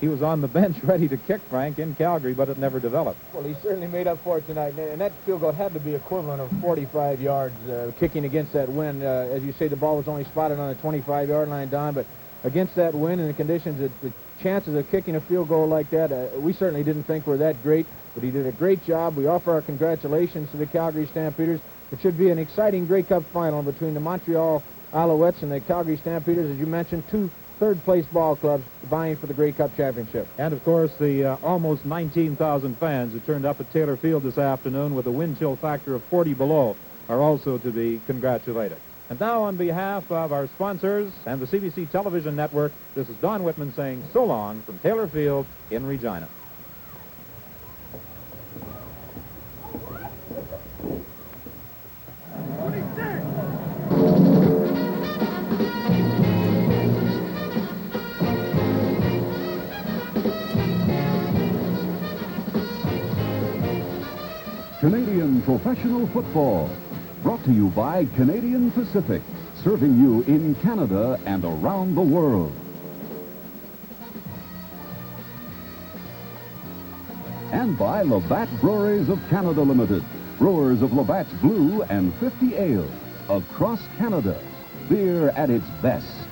he was on the bench ready to kick, Frank, in Calgary, but it never developed. Well, he certainly made up for it tonight, and that field goal had to be equivalent of 45 yards kicking against that wind. As you say, the ball was only spotted on the 25-yard line, Don, but against that wind and the conditions, the chances of kicking a field goal like that, we certainly didn't think were that great, but he did a great job. We offer our congratulations to the Calgary Stampeders. It should be an exciting Grey Cup final between the Montreal Alouettes and the Calgary Stampeders, as you mentioned, 2 third-place ball clubs vying for the Grey Cup championship. And, of course, the almost 19,000 fans who turned up at Taylor Field this afternoon with a wind chill factor of 40 below are also to be congratulated. And now, on behalf of our sponsors and the CBC Television Network, this is Don Whitman saying so long from Taylor Field in Regina. Canadian Professional Football, brought to you by Canadian Pacific, serving you in Canada and around the world. And by Labatt Breweries of Canada Limited, brewers of Labatt's Blue and 50 Ale, across Canada, beer at its best.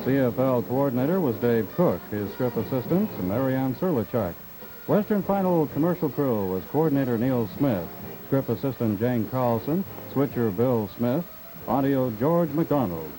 CFL coordinator was Dave Cook. His script assistants, Marianne Serlichuk. Western Final commercial crew was coordinator Neil Smith, script assistant Jane Carlson, switcher Bill Smith, audio George McDonald.